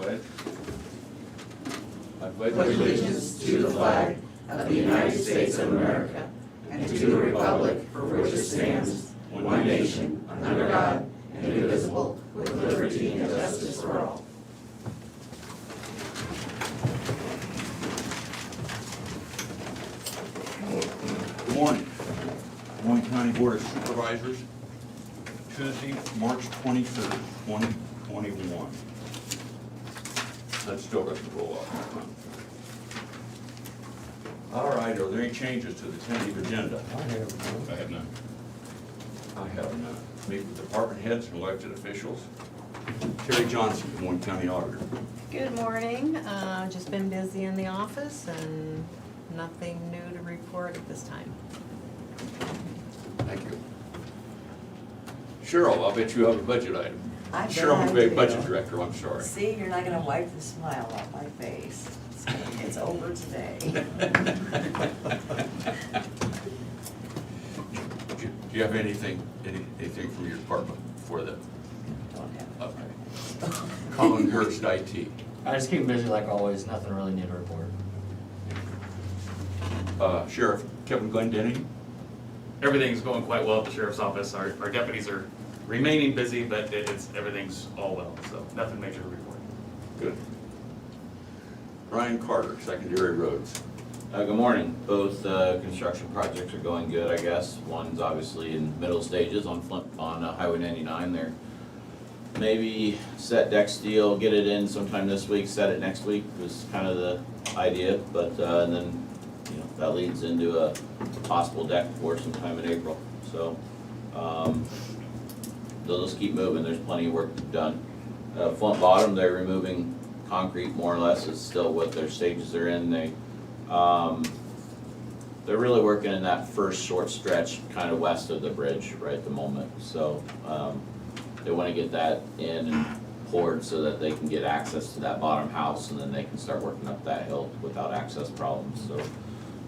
pledge. I pledge allegiance to the flag of the United States of America and to the republic for which it stands, one nation, under God, indivisible, with liberty and justice for all. Good morning. Moines County Board of Supervisors, Tuesday, March 23rd, 2021. That still doesn't roll off. All right, are there any changes to the tentative agenda? I have I have none. I have none. Meet with department heads and elected officials. Terry Johnson, Moines County Auditor. Good morning. Just been busy in the office and nothing new to report at this time. Thank you. Cheryl, I'll bet you have a budget item. I bet Cheryl I McVeigh, do. Budget Director, I'm sorry. See, you're not gonna wipe the smile off my face. It's over today. Do you have anything from your department for the, Don't have it. okay. Collinghurst IT? I just keep busy like always, nothing really new to report. Sheriff Kevin Glendenning? Everything's going quite well at the sheriff's office. Our deputies are remaining busy, but everything's all well, so nothing major to report. Good. Ryan Carter, Secondary Roads. Good morning. Both construction projects are going good, I guess. One's obviously in middle stages on Highway 99. They're maybe set deck steel, get it in sometime this week, set it next week was kind of the idea. But and then that leads into a possible deck pour sometime in April. So they'll just keep moving. There's plenty of work to be done. Flint Bottom, they're removing concrete more or less. Is still what their stages are in. They're really working in that first short stretch kind of west of the bridge right at the moment. So they want to get that in and poured so that they can get access to that bottom house, and then they can start working up that hill without access problems.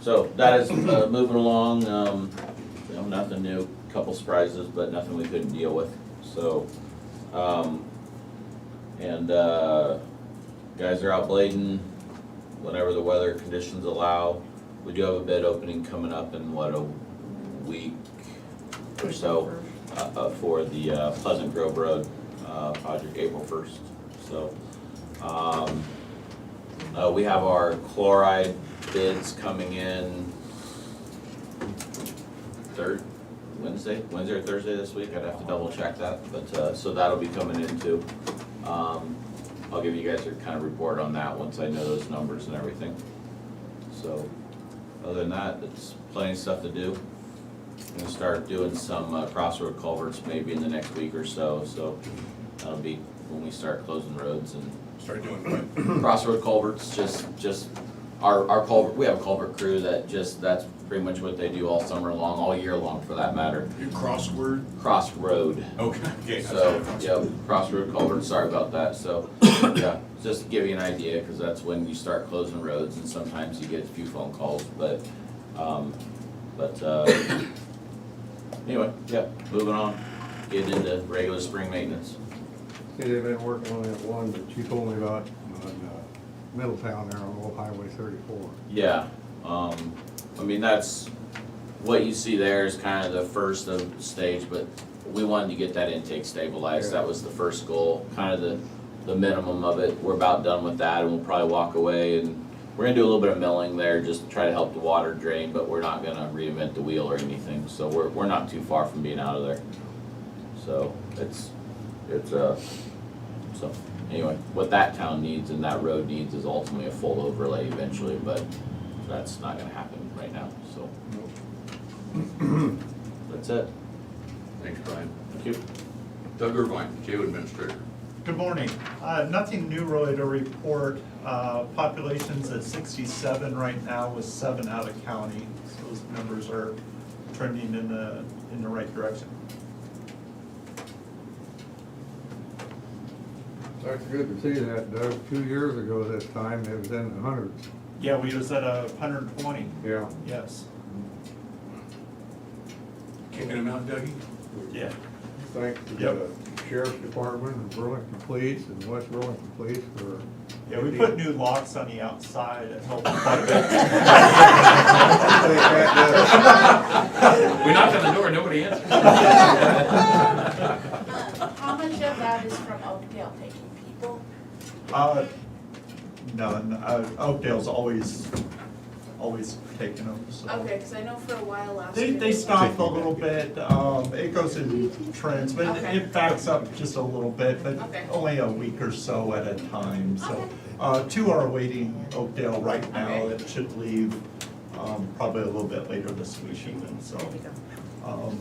So that is moving along. Nothing new, couple surprises, but nothing we couldn't deal with. So guys are out blading whenever the weather conditions allow. We do have a bid opening coming up in a week or so for the Pleasant Grove Road project, April 1st. So we have our chloride bids coming in Wednesday or Thursday this week. I'd have to double check that, but so that'll be coming in too. I'll give you guys a kind of report on that once I know those numbers and everything. So other than that, it's plenty of stuff to do. I'm gonna start doing some crossroad culverts maybe in the next week or so. So that'll be when we start closing roads and Start doing what? crossroad culverts. Just our culvert. We have a culvert crew that's pretty much what they do all summer long, all year long for that matter. Your crossword? Crossroad. Okay. So, yep, crossroad culvert, sorry about that. So, yeah, just to give you an idea, because that's when you start closing roads, and sometimes you get a few phone calls, but anyway, yeah, moving on, getting into regular spring maintenance. See, they've been working on that one that you told me about on Middletown there on Old Highway 34. Yeah, I mean, that's, what you see there is kind of the first of the stage, but we wanted to get that intake stabilized. That was the first goal, kind of the minimum of it. We're about done with that, and we'll probably walk away, and we're gonna do a little bit of milling there, just to try to help the water drain, but we're not gonna reinvent the wheel or anything. So we're not too far from being out of there. So so anyway, what that town needs and that road needs is ultimately a full overlay eventually, but that's not gonna happen right now, so. That's it. Thanks, Brian. Thank you. Doug Irvine, Jail Administrator. Good morning. Nothing new really to report. Population's at 67 right now with 7 out of county. So those numbers are trending in the right direction. That's good to see that, Doug. 2 years ago this time, it was in the hundreds. Yeah, we was at 120, Yeah. yes. Kicking him out, Dougie? Yeah. Thanks to Yep. the Sheriff's Department and Burlington Police and West Burlington Police for. Yeah, we put new locks on the outside, it helped quite a bit. We knocked on the door, nobody answered. How much of that is from Oakdale taking people? None, Oakdale's always taking them, so. Okay, because I know for a while last year. They stopped a little bit, it goes in trends, but Okay. it backs up just a little bit, but Okay. only a week or so at a time, so. Okay. Two are awaiting Oakdale right now, Okay. it should leave, probably a little bit later this week even, so. There you go.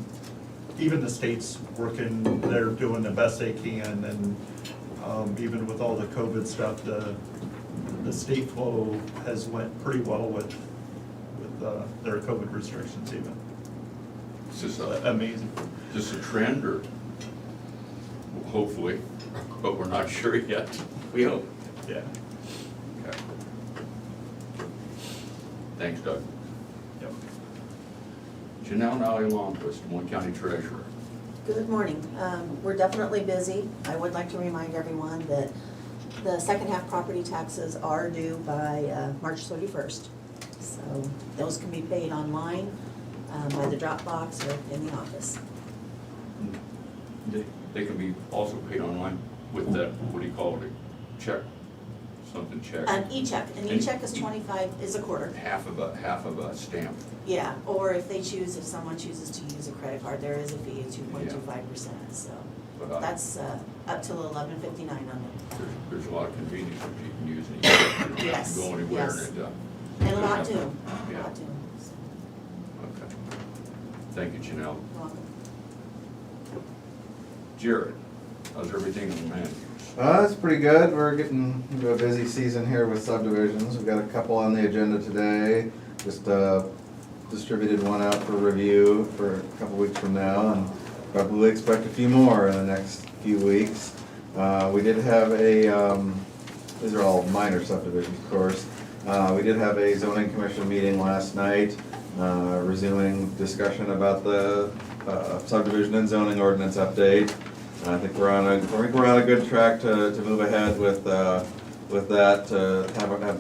Even the state's working, they're doing the best they can, and, even with all the COVID stuff, the state flow has went pretty well with their COVID restrictions even. Is this Amazing. a trend or hopefully, but we're not sure yet. We hope. Yeah. Okay. Thanks, Doug. Yep. Janelle Nally Longquist, Moines County Treasurer. Good morning. We're definitely busy. I would like to remind everyone that the second half property taxes are due by March 31st. So those can be paid online by the Dropbox or in the office. They can be also paid online with that, what do you call it, a check, something check? An e-check, is 25, is a quarter. Half of a stamp. Yeah, or if they choose, if someone chooses to use a credit card, there is a fee of 2.25%, so But that's up till 11.59 on it. there's a lot of convenience that you can use and you Yes, can go anywhere yes. and And a lot do, a Yeah. lot do. So, Okay. Thank you, Janelle. welcome. Jared, how's everything in the managers? It's pretty good. We're getting into a busy season here with subdivisions. We've got a couple on the agenda today. Just distributed one out for review for a couple weeks from now, and probably expect a few more in the next few weeks. We did have these are all minor subdivisions, of course. We did have a zoning commission meeting last night, resuming discussion about the subdivision and zoning ordinance update. I think we're on a good track to move ahead with that, have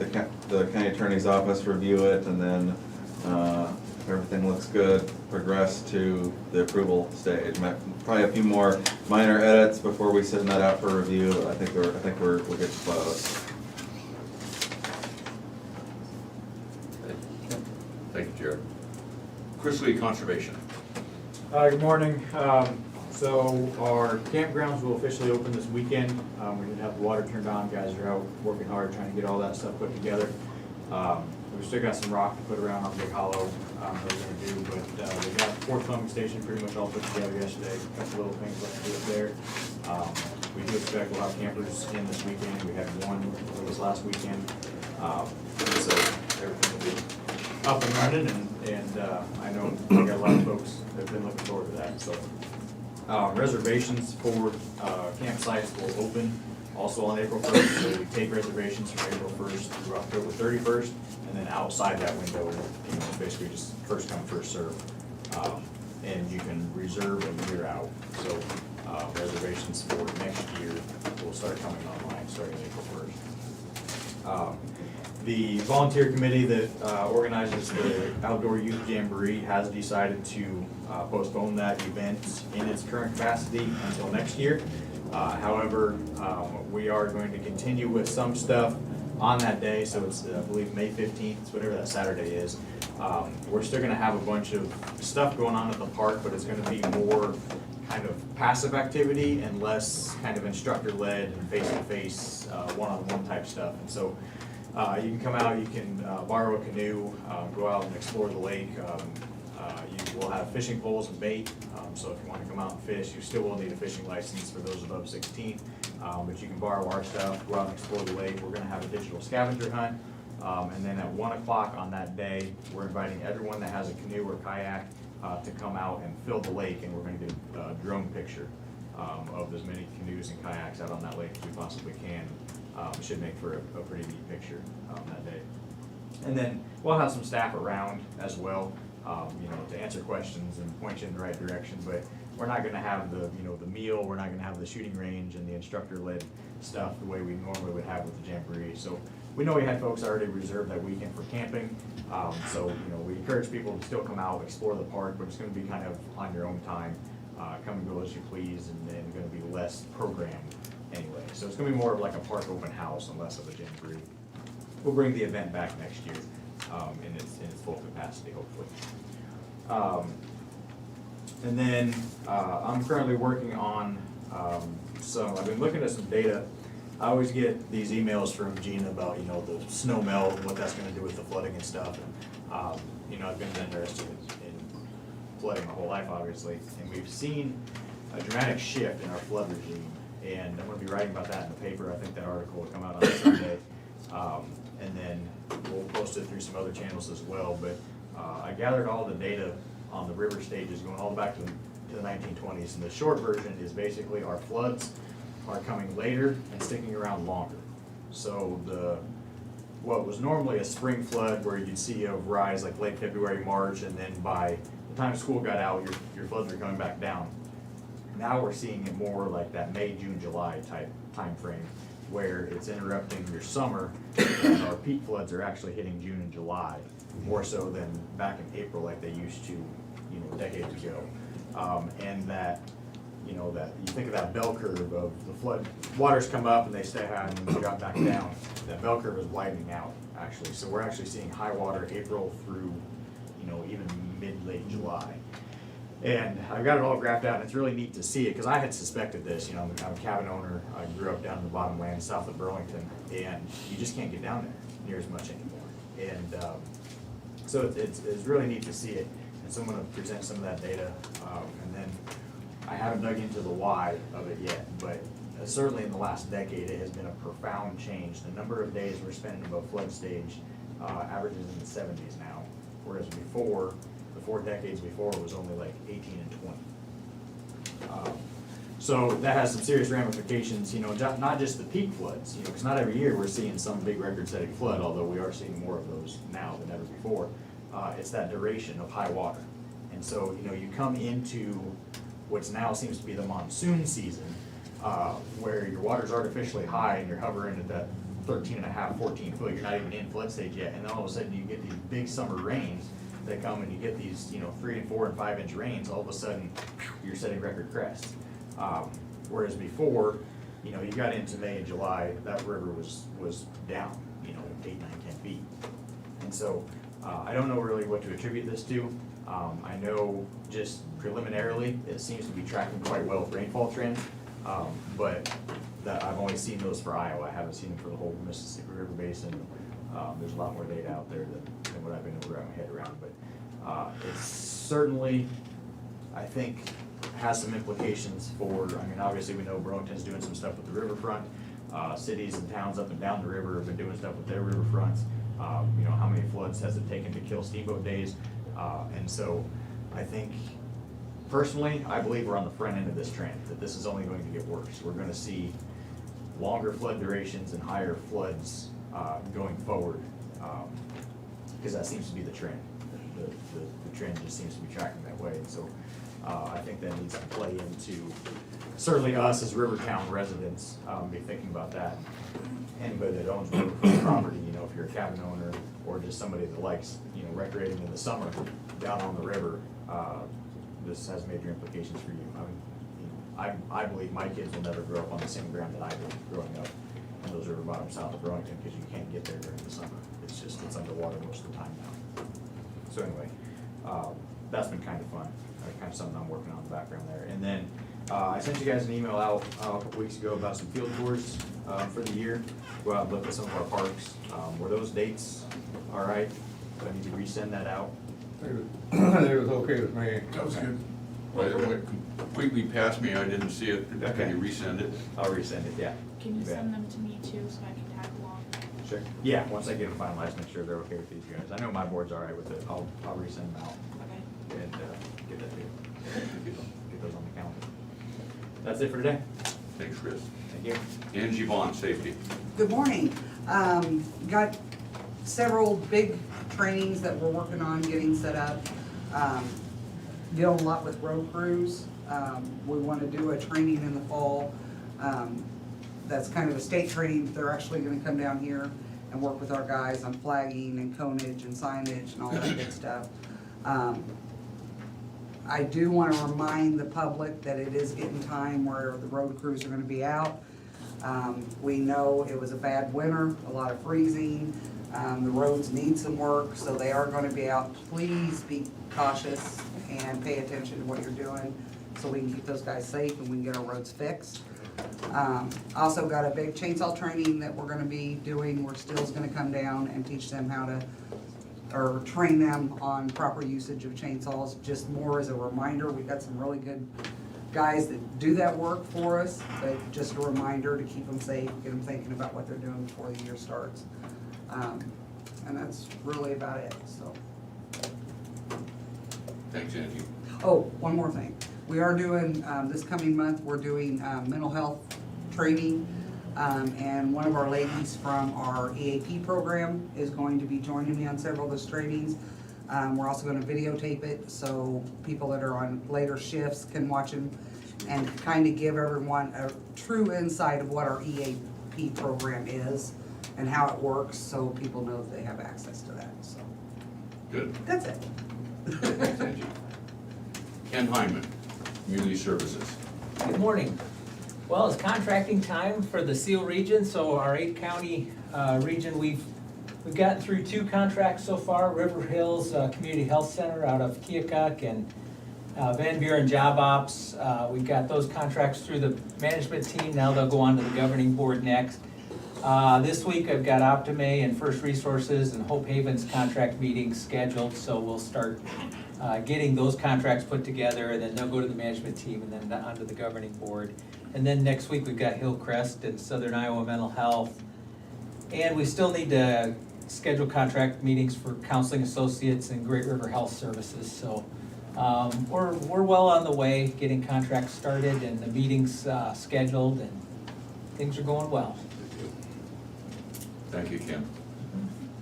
the county attorney's office review it, and then, if everything looks good, progress to the approval stage. Probably a few more minor edits before we send that out for review, but I think we're getting close. Thank you, Jared. Chris Lee, Conservation. Good morning. So our campgrounds will officially open this weekend. We didn't have the water turned on. Guys are out working hard trying to get all that stuff put together. We've still got some rock to put around on Big Hollow that we're gonna do, but we got the fourth pumping station pretty much all put together yesterday. A couple little things left to do up there. We do expect we'll have campers in this weekend. We had one this last weekend. So everything will be up and running, and I know we got a lot of folks that have been looking forward to that, so. Reservations for campsites will open also on April 1st, so we take reservations from April 1st through October 31st, and then outside that window, basically just first come, first serve. And you can reserve a year out, so reservations for next year will start coming online starting April 1st. The volunteer committee that organizes the outdoor youth jamboree has decided to postpone that event in its current capacity until next year. However, we are going to continue with some stuff on that day, so it's, I believe, May 15th, it's whatever that Saturday is. We're still gonna have a bunch of stuff going on at the park, but it's gonna be more kind of passive activity and less kind of instructor-led and face-to-face, one-on-one type stuff. And so you can come out, you can borrow a canoe, go out and explore the lake. You will have fishing poles and bait, so if you want to come out and fish, you still will need a fishing license for those above 16. But you can borrow our stuff, go out and explore the lake. We're going to have a digital scavenger hunt. And then at 1 o'clock on that day, we're inviting everyone that has a canoe or kayak to come out and fill the lake, and we're going to get a drone picture of as many canoes and kayaks out on that lake as we possibly can. It should make for a pretty neat picture that day. And then we'll have some staff around as well, to answer questions and point you in the right direction. But we're not gonna have the, you know, the meal, we're not gonna have the shooting range and the instructor-led stuff the way we normally would have with the Jamboree. So we know we had folks already reserved that weekend for camping, so, you know, we encourage people to still come out, explore the park, but it's gonna be kind of on your own time. Come and go as you please, and then gonna be less programmed anyway. So it's gonna be more of like a park open house and less of a Jamboree. We'll bring the event back next year, in its full capacity, hopefully. And then, I'm currently working on, I've been looking at some data. I always get these emails from Gina about, you know, the snow melt and what that's gonna do with the flooding and stuff. And, you know, I've been interested in flooding my whole life, obviously, and we've seen a dramatic shift in our flood regime. And I'm gonna be writing about that in the paper. I think that article will come out on Sunday. And then we'll post it through some other channels as well. But I gathered all the data on the river stages going all the way back to the 1920s. And the short version is basically our floods are coming later and sticking around longer. So what was normally a spring flood where you'd see a rise like late February, March, and then by the time school got out, your floods are coming back down. Now we're seeing it more like that May, June, July type time frame, where it's interrupting your summer, and our peak floods are actually hitting June and July, more so than back in April like they used to, you know, decades ago. And that, you know, that you think of that bell curve of the flood, waters come up and they stay high and then they drop back down. That bell curve is widening out, actually. So we're actually seeing high water April through, you know, even mid-late July. And I've got it all graphed out, and it's really neat to see it, because I had suspected this. You know, I'm a cabin owner. I grew up down in the bottomlands south of Burlington, and you just can't get down there near as much anymore. And so it's really neat to see it. And so I'm going to present some of that data, and then I haven't dug into the why of it yet, but certainly in the last decade, it has been a profound change. The number of days we're spending above flood stage averages in the 70s now, whereas before, the 4 decades before, it was only like 18 and 20. So that has some serious ramifications, you know, not just the peak floods, you know, because not every year we're seeing some big record-setting flood, although we are seeing more of those now than ever before. It's that duration of high water. And so, you know, you come into what's now seems to be the monsoon season, where your water's artificially high and you're hovering at that 13.5, 14 foot, you're not even in flood stage yet, and then all of a sudden you get these big summer rains that come and you get these, you know, 3 and 4 and 5 inch rains, all of a sudden you're setting record crests. Whereas before, you know, you got into May and July, that river was down, you know, 8, 9, 10 feet. And so I don't know really what to attribute this to. I know just preliminarily it seems to be tracking quite well with rainfall trends, but that I've only seen those for Iowa. I haven't seen them for the whole Mississippi River Basin. There's a lot more data out there than what I've been able to wrap my head around, but it's certainly, I think, has some implications for, I mean, obviously we know Burlington's doing some stuff with the riverfront. Cities and towns up and down the river have been doing stuff with their riverfronts. You know, how many floods has it taken to kill steamboat days? And so I think, personally, I believe we're on the front end of this trend, that this is only going to get worse. We're gonna see longer flood durations and higher floods going forward, because that seems to be the trend. The trend just seems to be tracking that way. And so I think that needs to play into, certainly us as Rivertown residents, be thinking about that. Anybody that owns riverfront property, you know, if you're a cabin owner or just somebody that likes, you know, recreating in the summer down on the river, this has major implications for you. I mean, you know, I believe my kids will never grow up on the same ground that I did growing up in those river bottoms south of Burlington, because you can't get there during the summer. It's underwater most of the time now. So anyway, that's been kind of fun, kind of something I'm working on in the background there. And then I sent you guys an email out a couple weeks ago about some field tours for the year. Go out and look at some of our parks. Were those dates all right? Do I need to resend that out? It was okay with me. That was good. Well, it went completely past me, I didn't see it. Can you resend it? I'll resend it, yeah. Can you bet. send them to me too, so I can tag along? Sure. Yeah, once I get them finalized, make sure they're okay with these guys. I know my board's all right with it. I'll resend them out Okay. and get that to you. Get those on the calendar. That's it for today. Thanks, Chris. Thank you. Angie Vaughn, safety. Good morning. Got several big trainings that we're working on getting set up. Dealing a lot with road crews. We wanna do a training in the fall. That's kind of a state training. They're actually gonna come down here and work with our guys on flagging and conage and signage and all that good stuff. I do wanna remind the public that it is getting time where the road crews are gonna be out. We know it was a bad winter, a lot of freezing. The roads need some work, so they are gonna be out. Please be cautious and pay attention to what you're doing so we can keep those guys safe and we can get our roads fixed. Also got a big chainsaw training that we're gonna be doing, where Steele's gonna come down and teach them how to, or train them on proper usage of chainsaws, just more as a reminder. We've got some really good guys that do that work for us, but just a reminder to keep them safe, get them thinking about what they're doing before the year starts. And that's really about it, so. Thanks, Angie. Oh, one more thing. We are doing, this coming month, we're doing mental health training. And one of our ladies from our EAP program is going to be joining me on several of those trainings. We're also gonna videotape it so people that are on later shifts can watch them and kind of give everyone a true insight of what our EAP program is and how it works, so people know that they have access to that, so. Good. That's it. Thanks, Angie. Ken Hyman, Community Services. Good morning. Well, it's contracting time for the Seal region, so our 8-county region, we've gotten through 2 contracts so far, River Hills Community Health Center out of Keokuk and Van Buren Job Ops. We've got those contracts through the management team, now they'll go on to the governing board next. This week I've got Optime and First Resources and Hope Haven's contract meetings scheduled, so we'll start getting those contracts put together, and then they'll go to the management team and then onto the governing board. And then next week we've got Hillcrest and Southern Iowa Mental Health. And we still need to schedule contract meetings for Counseling Associates and Great River Health Services, so we're well on the way getting contracts started and the meetings scheduled, and things are going well. Thank you, Ken.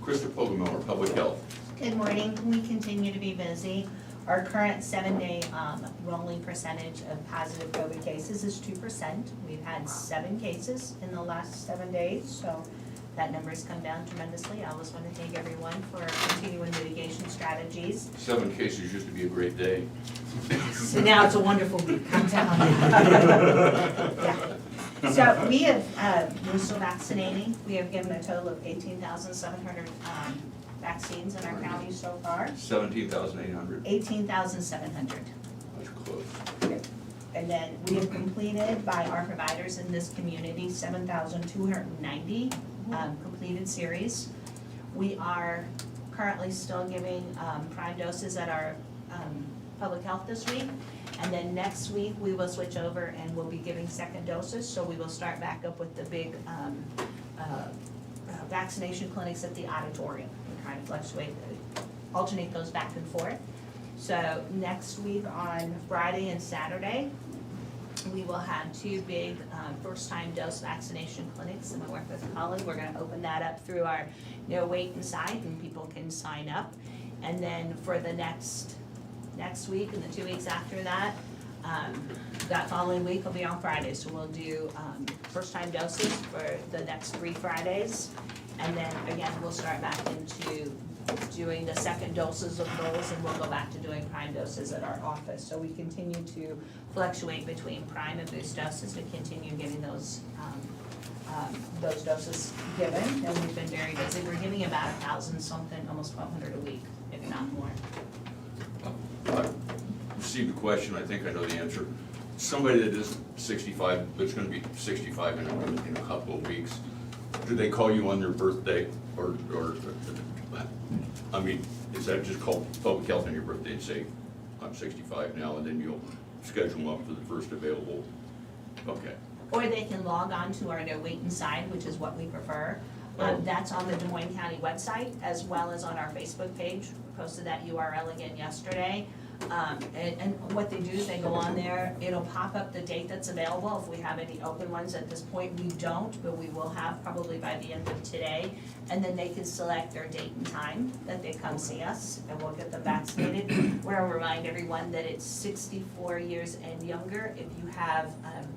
Krista Pogomiller, Public Health. Good morning. We continue to be busy. Our current 7-day rolling percentage of positive COVID cases is 2%. We've had 7 cases in the last 7 days, so that number has come down tremendously. I always want to thank everyone for continuing mitigation strategies. 7 cases used to be a great day. So now it's a wonderful week, I'm telling you. Yeah. So we have, we're still vaccinating. We have given a total of 18,700 vaccines in our county so far. 17,800. 18,700. That's close. And then we have completed by our providers in this community 7,290 completed series. We are currently still giving prime doses at our public health this week. And then next week, we will switch over and we'll be giving second doses. So we will start back up with the big vaccination clinics at the auditorium. We're trying to fluctuate, alternate those back and forth. So next week on Friday and Saturday, we will have 2 big first-time dose vaccination clinics. And I work with a colleague. We're going to open that up through our no wait inside, and people can sign up. And then for the next week and the 2 weeks after that, that following week will be on Friday. So we'll do first-time doses for the next 3 Fridays. And then again, we'll start back into doing the second doses of those, and we'll go back to doing prime doses at our office. So we continue to fluctuate between prime and boost doses to continue getting those doses given. And we've been very busy. We're giving about 1,000 something, almost 1,200 a week, if not more. I received a question, I think I know the answer. Somebody that is 65, that's gonna be 65 in a couple of weeks, do they call you on their birthday, or I mean, is that just called public health on your birthday and say, I'm 65 now, and then you'll schedule them up for the first available? Okay. Or they can log on to our no wait inside, which is what we prefer. That's on the Des Moines County website, as well as on our Facebook page. We posted that URL again yesterday. And what they do is they go on there, it'll pop up the date that's available. If we have any open ones at this point, we don't, but we will have probably by the end of today. And then they can select their date and time that they come see us, and we'll get them vaccinated. We're gonna remind everyone that it's 64 years and younger. If you have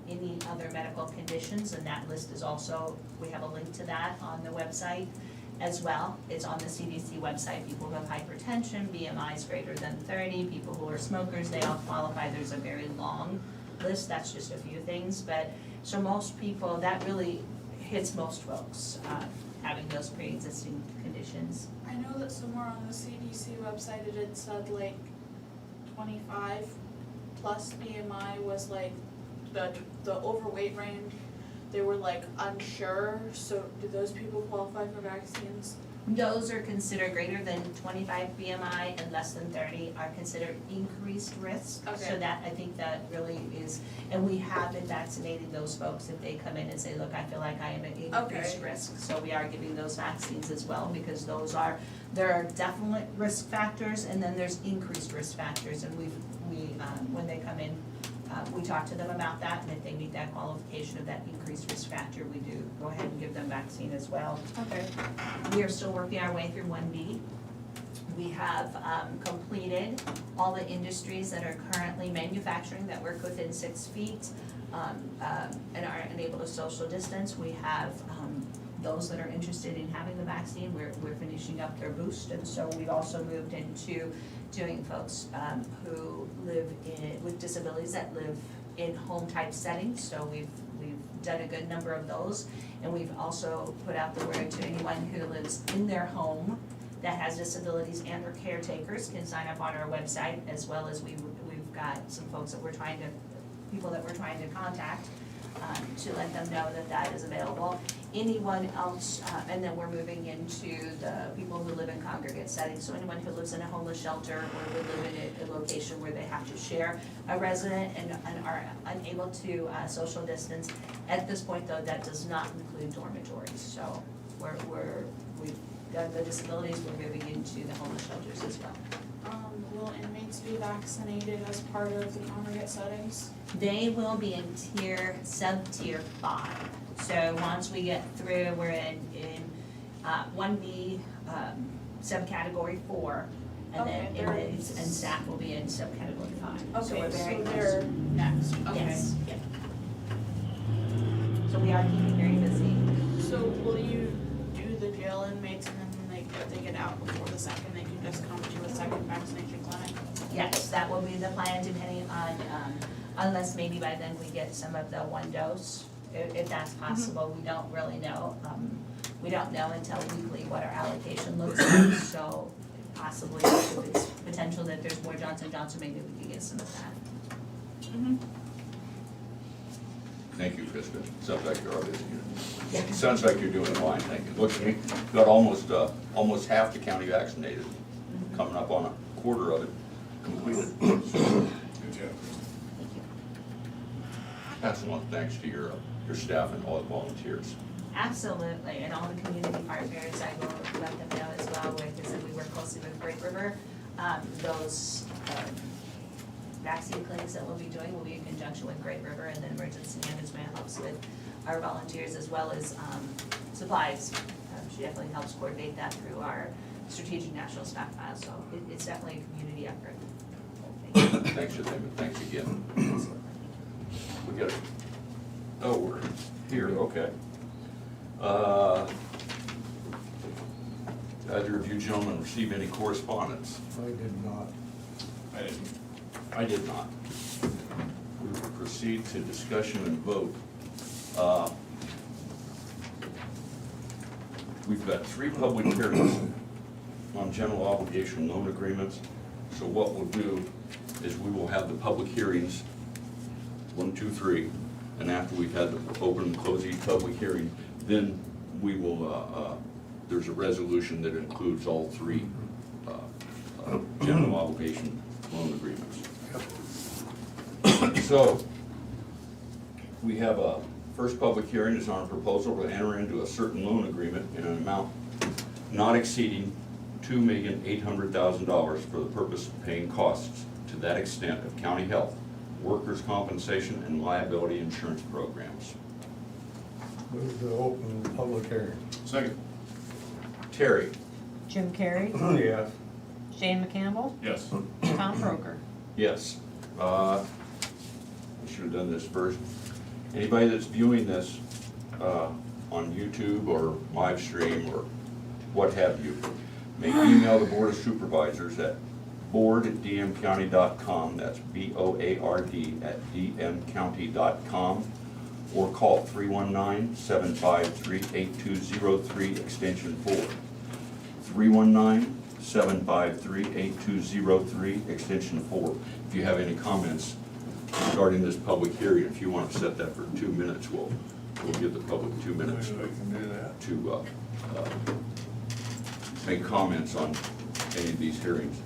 any other medical conditions, and that list is also, we have a link to that on the website as well. It's on the CDC website. People who have hypertension, BMIs greater than 30, people who are smokers, they all qualify. There's a very long list. That's just a few things. But so most people, that really hits most folks, having those pre-existing conditions. I know that somewhere on the CDC website it had said like 25 plus BMI was like the overweight range. They were like unsure, so do those people qualify for vaccines? Those are considered greater than 25 BMI and less than 30 are considered increased risk. Okay. So that, I think that really is, and we have been vaccinating those folks if they come in and say, look, I feel like I am at increased risk. So we are giving those vaccines as well, because there are definite risk factors and then there's increased risk factors. And when they come in, we talk to them about that, and if they meet that qualification of that increased risk factor, we do go ahead and give them vaccine as well. Okay. We are still working our way through 1B. We have completed all the industries that are currently manufacturing that work within 6 feet and are unable to social distance. We have those that are interested in having the vaccine. We're finishing up their boost, and so we've also moved into doing folks who live with disabilities that live in home type settings. So we've done a good number of those, and we've also put out the word to anyone who lives in their home that has disabilities and or caretakers can sign up on our website, as well as we've got some folks that people that we're trying to contact to let them know that that is available. Anyone else, and then we're moving into the people who live in congregate settings. So anyone who lives in a homeless shelter or would live in a location where they have to share a resident and are unable to social distance. At this point though, that does not include dormitories. So we've done the disabilities, we're moving into the homeless shelters as well. Will inmates be vaccinated as part of the congregate settings? They will be in sub-tier 5. So once we get through, we're in 1B, subcategory 4, and then Okay, inmates and staff will be in subcategory 5. So we're Okay, very so close. they're next, okay. Yes, yeah. So we are keeping very busy. So will you do the jail inmates and then when they get out before the second, they can just come to a second vaccination clinic? Yes, that will be the plan, depending on, unless maybe by then we get some of the 1 dose, if that's possible. We don't really know. We don't know until weekly what our allocation looks like, so possibly if it's potential that there's more Johnson & Johnson, maybe we could get some of that. Thank you, Krista. Sounds like you're busy. Sounds like you're doing fine, thank you. Look, we got almost half the county vaccinated, coming up on a quarter of it completed. Good job. Pass along thanks to your staff and all the volunteers. Absolutely, and all the community partners, I will let them know as well, because we work closely with Great River. Those vaccine clinics that we'll be doing will be in conjunction with Great River, and then emergency management helps with our volunteers as well as supplies. She definitely helps coordinate that through our strategic national stockpile, so it's definitely a community effort. Thanks to them, and thanks again. We got it. Oh, we're here, okay. Either of you gentlemen receive any correspondence? I did not. I did not. We will proceed to discussion and vote. We've got 3 public hearings on general obligation loan agreements. So what we'll do is we will have the public hearings, 1, 2, 3, and after we've had the open and close each public hearing, then we will, there's a resolution that includes all 3 general obligation loan agreements. So, we have a first public hearing is on a proposal to enter into a certain loan agreement in an amount not exceeding $2,800,000 for the purpose of paying costs to to that extent of county health, workers' compensation, and liability insurance programs. Move to open public hearing. Second. Terry? Jim Carrey, Yes. Shane McCampbell, Yes. Tom Broker. Yes. We should have done this first. Anybody that's viewing this on YouTube or live stream or what have you, may email the Board of Supervisors at board@dmcounty.com, that's BOARD@dmcounty.com, or call 319-753-8203, extension 4. 319-753-8203, extension 4. If you have any comments regarding this public hearing, if you want to set that for 2 minutes, we'll give the public 2 minutes Maybe we can do that. to make comments on any of these hearings.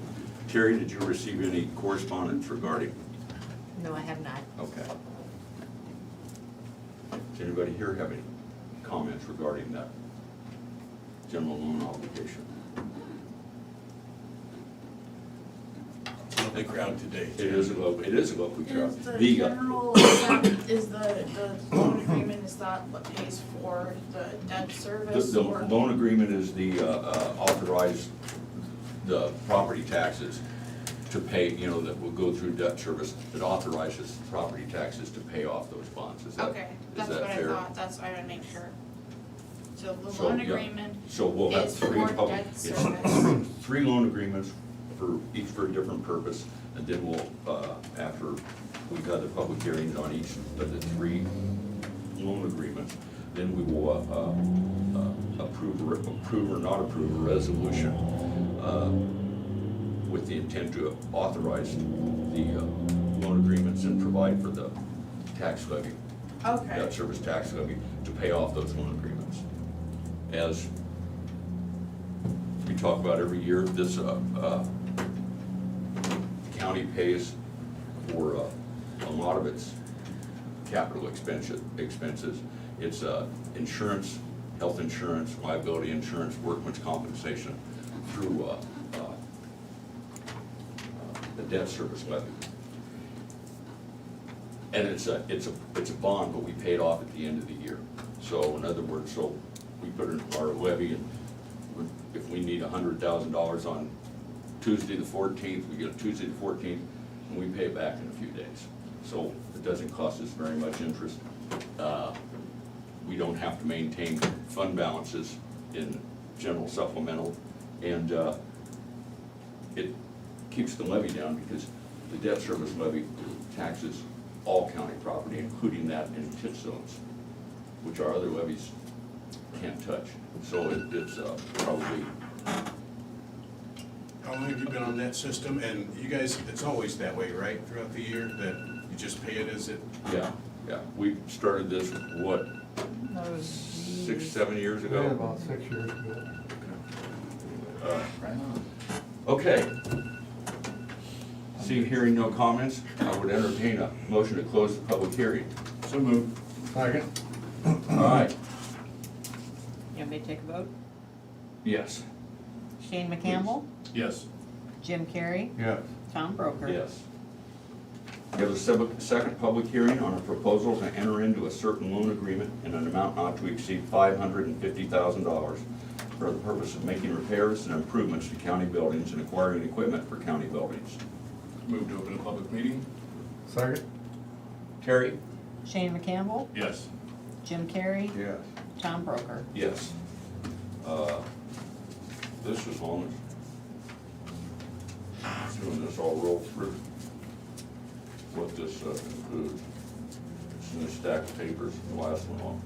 Terry, did you receive any correspondence regarding? No, I have not. Okay. Does anybody here have any comments regarding that general loan obligation? Lovely crowd today. It is a lovely crowd. Is the The, general, is the loan agreement, is that what pays for the debt service? The or- loan agreement is the authorized, the property taxes to pay, you know, that will go through debt service. It authorizes property taxes to pay off those bonds. Is that, Okay, is that's that what I fair? thought, that's why I would make sure. So the So, loan yeah. agreement So we'll have is three for public, debt it's service. 3 loan agreements for each for a different purpose. And then we'll, after we've had the public hearings on each of the 3 loan agreements, then we will approve or not approve a resolution with the intent to authorize the loan agreements and provide for the tax levy, Okay, debt service tax levy, to pay off those loan agreements. As we talk about every year, this county pays for a lot of its capital expenses. It's insurance, health insurance, liability insurance, workman's compensation through the debt service levy. And it's a bond, but we pay it off at the end of the year. So in other words, so we put in our levy, and if we need $100,000 on Tuesday the 14th, we get it Tuesday the 14th, and we pay it back in a few days. So it doesn't cost us very much interest. We don't have to maintain fund balances in general supplemental, and it keeps the levy down because the debt service levy taxes all county property, including that in TIF zones, which our other levies can't touch. So it's probably. How long have you been on that system? And you guys, it's always that way, right, throughout the year, that you just pay it as it? Yeah. We started this, what, That was 6, 7 years Yeah, ago? about 6 years ago. Okay. Seeing, hearing no comments, I would entertain a motion to close the public hearing. So moved. Second. All right, You want me to take a vote? yes. Shane McCampbell, Yes. Jim Carrey, Yes. Tom Broker. Yes. We have a second public hearing on a proposal to enter into a certain loan agreement in an amount not to exceed $550,000 for the purpose of making repairs and improvements to county buildings and acquiring equipment for county buildings. Move to open a public meeting? Second. Terry? Shane McCampbell, Yes. Jim Carrey, Yes. Tom Broker. Yes. This as long as doing this all roll through what this includes. It's in the stack of papers, the last one off.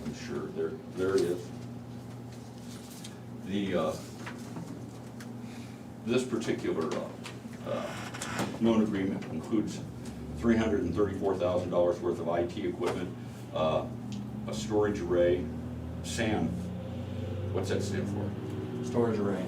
I'm sure, there it is. This particular loan agreement includes $334,000 worth of IT equipment, a storage array, SAM. What's that stand for? Storage array.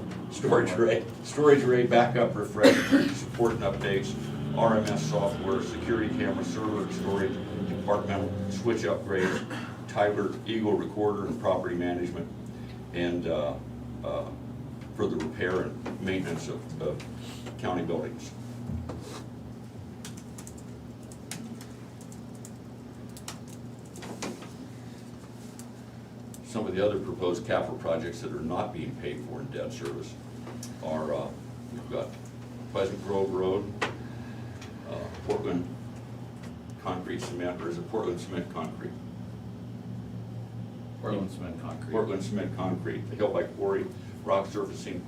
Storage array, backup, refresh, support and updates, RMS software, security camera, server storage, departmental switch upgrades, Tyler Eagle recorder and property management, and for the repair and maintenance of county buildings. Some of the other proposed capital projects that are not being paid for in debt service are, we've got Pleasant Grove Road, Portland Concrete Cement, or is it Portland Cement Concrete? Portland Cement Concrete. Portland Cement Concrete, the Hill by Quarry, rock surfacing,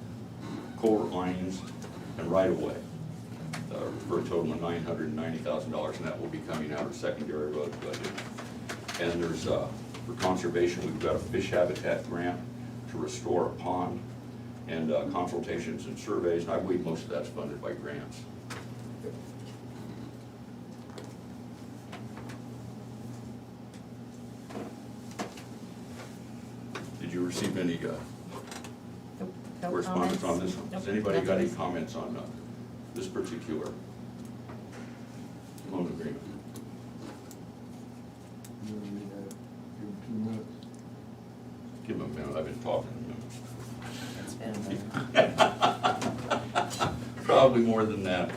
culvert lines, and right-of-way, for a total of $990,000, and that will be coming out of secondary road budget. And there's, for conservation, we've got a fish habitat grant to restore a pond, and consultations and surveys, and I believe most of that's funded by grants. Did you receive any No correspondence on comments? this one? Nope, Has anybody got any nothing. comments on this particular loan agreement? Give him a minute, I've been talking a minute. It's been a minute. Probably more than that.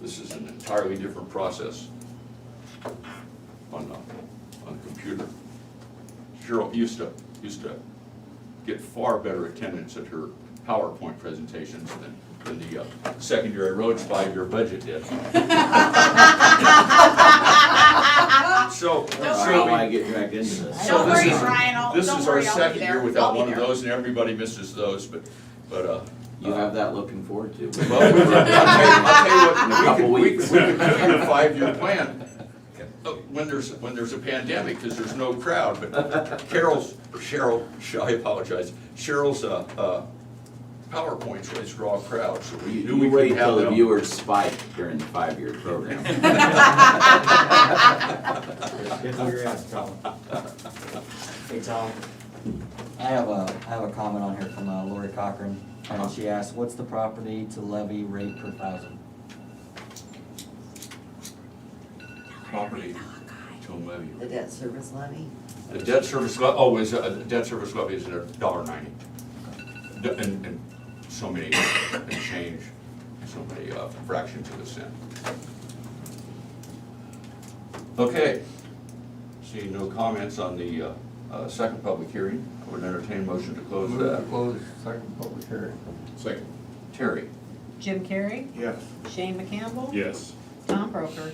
This is an entirely different process on the computer. Cheryl used to get far better attendance at her PowerPoint presentations than the secondary roads 5-year budget did. So, I don't know why I get dragged into this. so Don't this worry, is- Brian, this don't is our worry, I'll be second there. year without I'll be one of there. those, and everybody misses those, but You have that looking forward to. well, I'll tell you In a couple what, we weeks. could do a 5-year plan when there's a pandemic, because there's no crowd, but Cheryl, I apologize, Cheryl's PowerPoints always draw a crowd, so we knew we You wait couldn't have till the them. viewers spike during the 5-year program. Get through your ass, Colin. Hey, Tom, I have a comment on here from Lori Cochran, and she asked, what's the property to levy rate per thousand? Property to levy. The debt service levy. The debt service the debt service levy is at $1.90. And so many, and change, so many fractions of a cent. Okay, seeing no comments on the second public hearing, I would entertain a motion to close Move to that. close second public hearing. Second. Terry? Jim Carrey, Yes. Shane McCampbell, Yes. Tom Broker.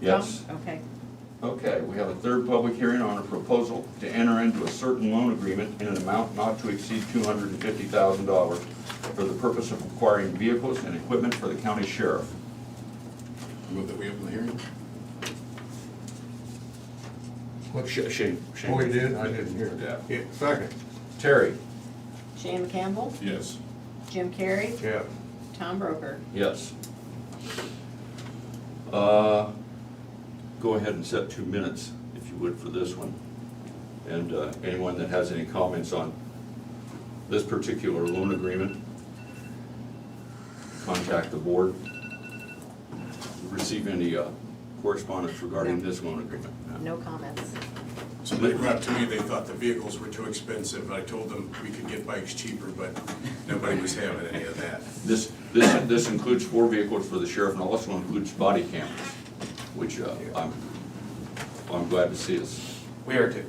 Yes. Tom? Okay. Okay, we have a third public hearing on a proposal to enter into a certain loan agreement in an amount not to exceed $250,000 for the purpose of acquiring vehicles and equipment for the county sheriff. Move that we open the hearing? Shane. Oh, he did? I didn't hear it. Yeah. Second. Terry? Shane McCampbell, Yes. Jim Carrey, Yes. Tom Broker. Yes. Go ahead and set 2 minutes, if you would, for this one. And anyone that has any comments on this particular loan agreement, contact the board. Receive any correspondence regarding this loan agreement? No comments. So they brought to me, they thought the vehicles were too expensive. I told them we could get bikes cheaper, but nobody was having any of that. This includes 4 vehicles for the sheriff and also includes body cameras, which I'm glad to see us. We are too.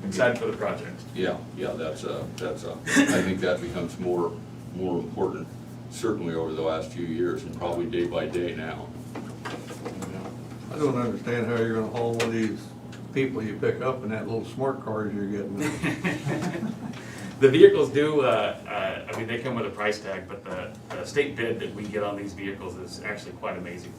Excited for the project. Yeah, that's I think that becomes more important, certainly over the last few years and probably day by day now. I don't understand how you're gonna haul one of these people you pick up in that little smart cars you're getting. The vehicles do, I mean, they come with a price tag, but the state bid that we get on these vehicles is actually quite amazing.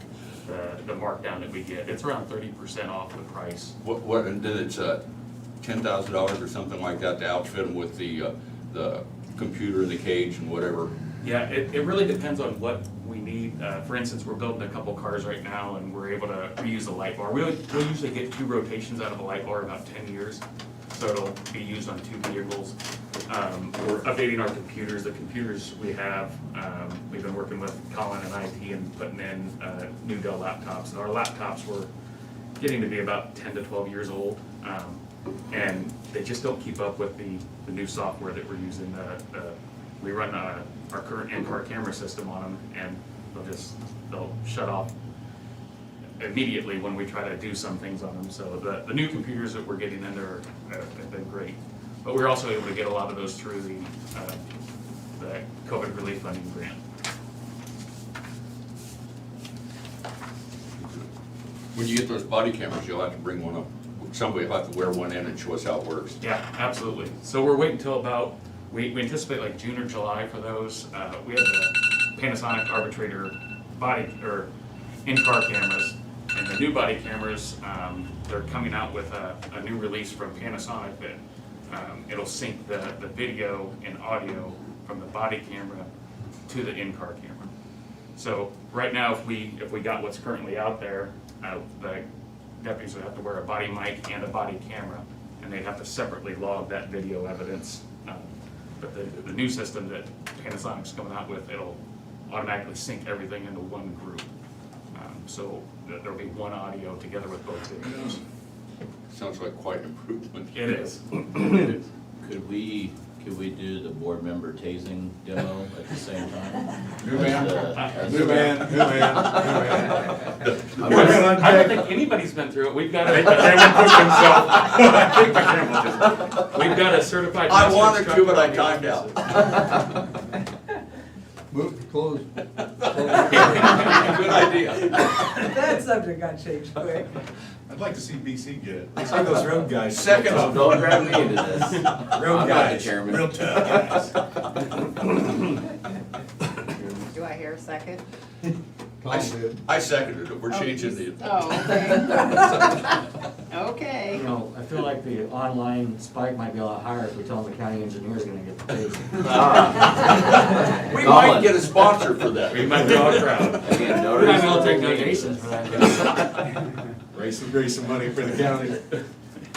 The markdown that we get, it's around 30% off the price. What, and then it's $10,000 or something like that to outfit them with the computer and the cage and whatever. Yeah, it really depends on what we need. For instance, we're building a couple cars right now and we're able to reuse the light bar. We'll usually get 2 rotations out of a light bar about 10 years. So it'll be used on 2 vehicles. We're updating our computers. The computers we have, we've been working with Colin and IT and putting in new Dell laptops. And our laptops were getting to be about 10 to 12 years old, and they just don't keep up with the new software that we're using. We run our current in-car camera system on them, and they'll shut off immediately when we try to do some things on them. So the new computers that we're getting in there have been great. But we're also able to get a lot of those through the COVID relief funding grant. When you get those body cameras, you'll have to bring one up. Somebody will have to wear one in and show us how it works. Yeah, absolutely. So we're waiting until about, we anticipate like June or July for those. We have the Panasonic Arbitrator body, or in-car cameras, and the new body cameras, they're coming out with a new release from Panasonic that it'll sync the video and audio from the body camera to the in-car camera. So right now, if we got what's currently out there, the deputies would have to wear a body mic and a body camera, and they'd have to separately log that video evidence. But the new system that Panasonic's coming out with, it'll automatically sync everything into one group. So there'll be one audio together with both videos. Sounds like quite an improvement. It is. Could we do the board member tasing demo at the same time? New man, As new the- man, new man, new man. I don't think anybody's been through it. We've got a, we've got a certified. I master wanted to, but I instructor timed out. Move to close. Good idea. That subject got changed quick. I'd like to see BC get it. Let's see those road guys. Second. Don't drag me into this. Road I'm not the guys, chairman. real tough guys. Do I hear a second? I seconded it. We're changing the. Oh, okay. Okay. You know, I feel like the online spike might be a lot higher if we tell them the county engineer's gonna get the taste. We might get a sponsor for that. We might draw a crowd. Again, no We'll reason to take hold me to donations this. for that. Raise some money for the county.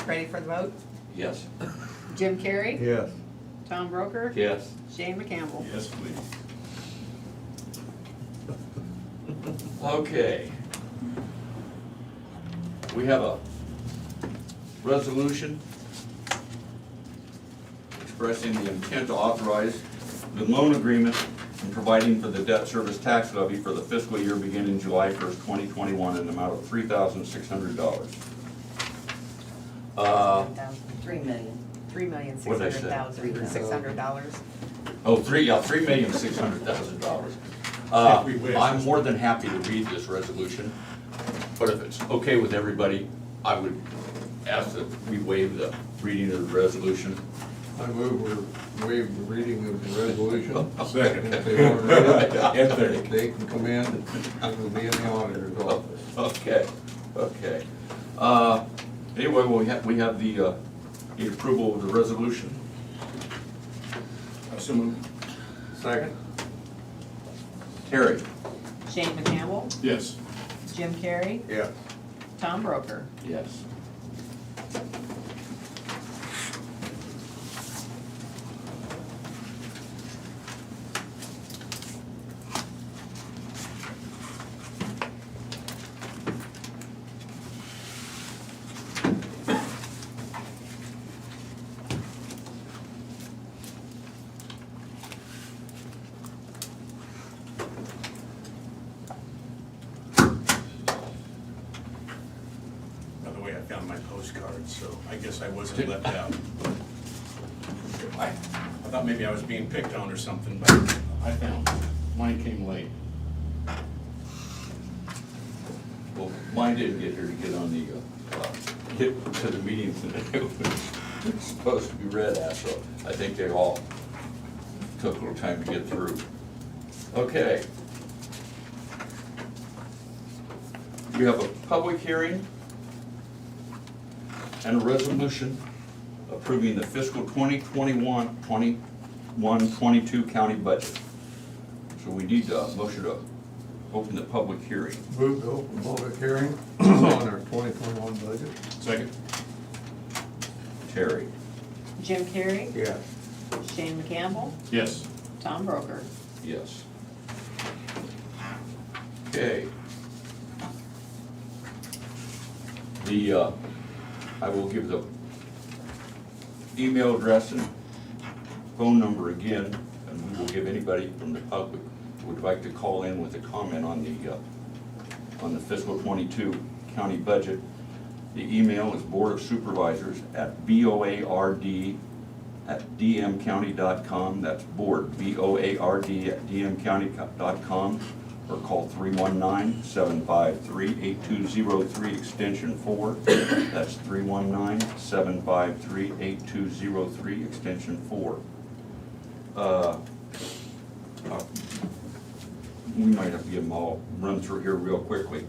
Ready for the vote? Yes. Jim Carrey? Yes. Tom Broker? Yes. Shane McCampbell? Yes, please. Okay. We have a resolution expressing the intent to authorize the loan agreement and providing for the debt service tax levy for the fiscal year beginning July 1st, 2021 in the amount of $3,600. $3 million. What'd I say? $3,600,600. Oh, $3,600,000. We wish. I'm more than happy to read this resolution, but if it's okay with everybody, I would ask that we waive the reading of the resolution. I move we waive the reading of the resolution. Second. If they want to read it, And third. they can come in, and we'll be in the auditor's office. Okay. Anyway, we have the approval of the resolution. So moved. Second? Terry? Shane McCampbell? Yes. Jim Carrey? Yes. Tom Broker? Yes. By the way, I found my postcard, so I guess I wasn't left out. I thought maybe I was being picked on or something, but I found it. Mine came late. Well, mine didn't get here to get on the, get to the meeting today. It was supposed to be read at, so I think they all took a little time to get through. Okay. We have a public hearing and a resolution approving the fiscal 2021-22 county budget. So we need a motion to open the public hearing. Move to open public hearing on our 2021 budget. Second? Terry? Jim Carrey? Yes. Shane McCampbell? Yes. Tom Broker? Yes. Okay. I will give the email address and phone number again, and we will give anybody from the public who would like to call in with a comment on the fiscal 22 county budget. The email is board@board@dmcounty.com. That's board, board@dmcounty.com, or call 319-753-8203, extension 4. That's 319-753-8203, extension 4. We might have to give them all, run through here real quickly.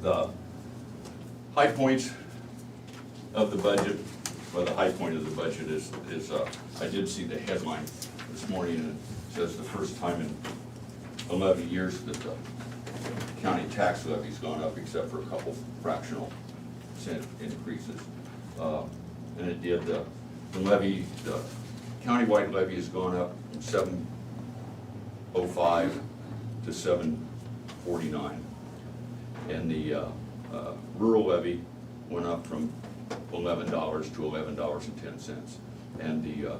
The high points of the budget, well, the high point of the budget is I did see the headline this morning, and it says the first time in 11 years that the county tax levy's gone up, except for a couple fractional cent increases. And it did, the levy, the countywide levy has gone up from 705 to 749. And the rural levy went up from $11 to $11.10. And the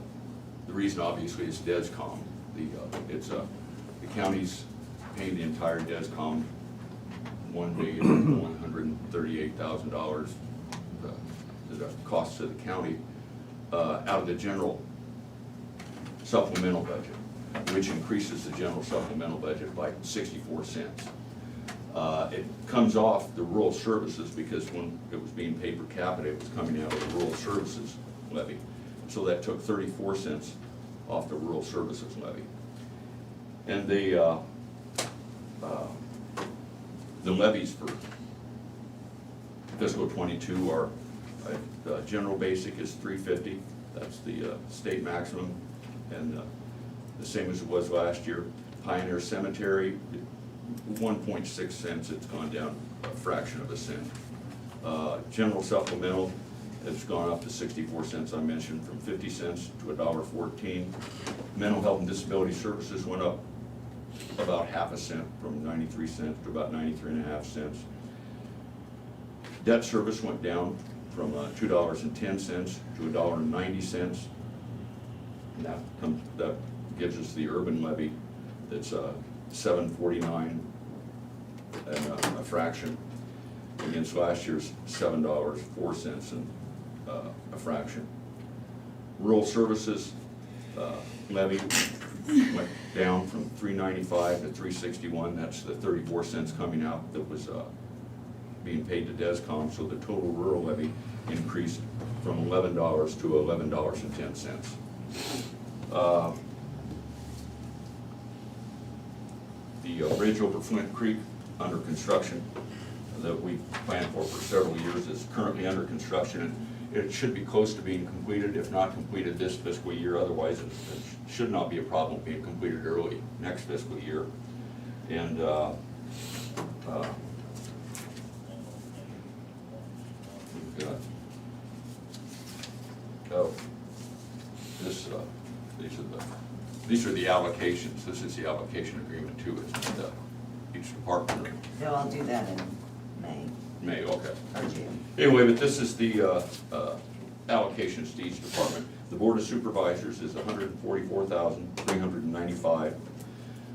reason obviously is DESCOM. The county's paying the entire DESCOM $1,138,000, the cost to the county, out of the general supplemental budget, which increases the general supplemental budget by 64 cents. It comes off the rural services, because when it was being paid per capita, it was coming out of the rural services levy. So that took 34 cents off the rural services levy. And the levies for fiscal 22 are, the general basic is $3.50. That's the state maximum, and the same as it was last year. Pioneer Cemetery, 1.6 cents, it's gone down a fraction of a cent. General supplemental has gone up to 64 cents, I mentioned, from 50 cents to $1.14. Mental health and disability services went up about half a cent, from 93 cents to about 93.5 cents. Debt service went down from $2.10 to $1.90. And that gives us the urban levy that's $7.49 and a fraction, against last year's $7.04 and a fraction. Rural services levy went down from $3.95 to $3.61. That's the 34 cents coming out that was being paid to DESCOM. So the total rural levy increased from $11 to $11.10. The bridge over Flint Creek under construction that we planned for several years is currently under construction, and it should be close to being completed, if not completed this fiscal year. Otherwise, it should not be a problem being completed early next fiscal year. And we've got, these are the allocations. This is the allocation agreement too. It's each department. No, I'll do that in May Okay. or June. Anyway, but this is the allocations to each department. The Board of Supervisors is $144,395.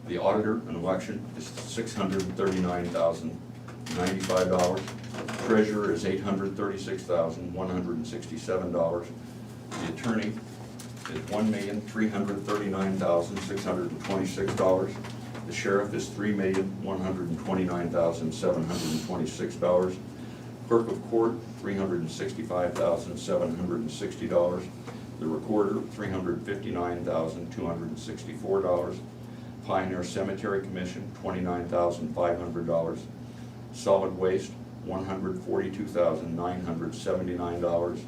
The auditor and election is $639,095. Treasurer is $836,167. The attorney is $1,339,626. The sheriff is $3,129,726. Clerk of court, $365,760. The recorder, $359,264. Pioneer Cemetery Commission, $29,500. Solid waste, $142,979.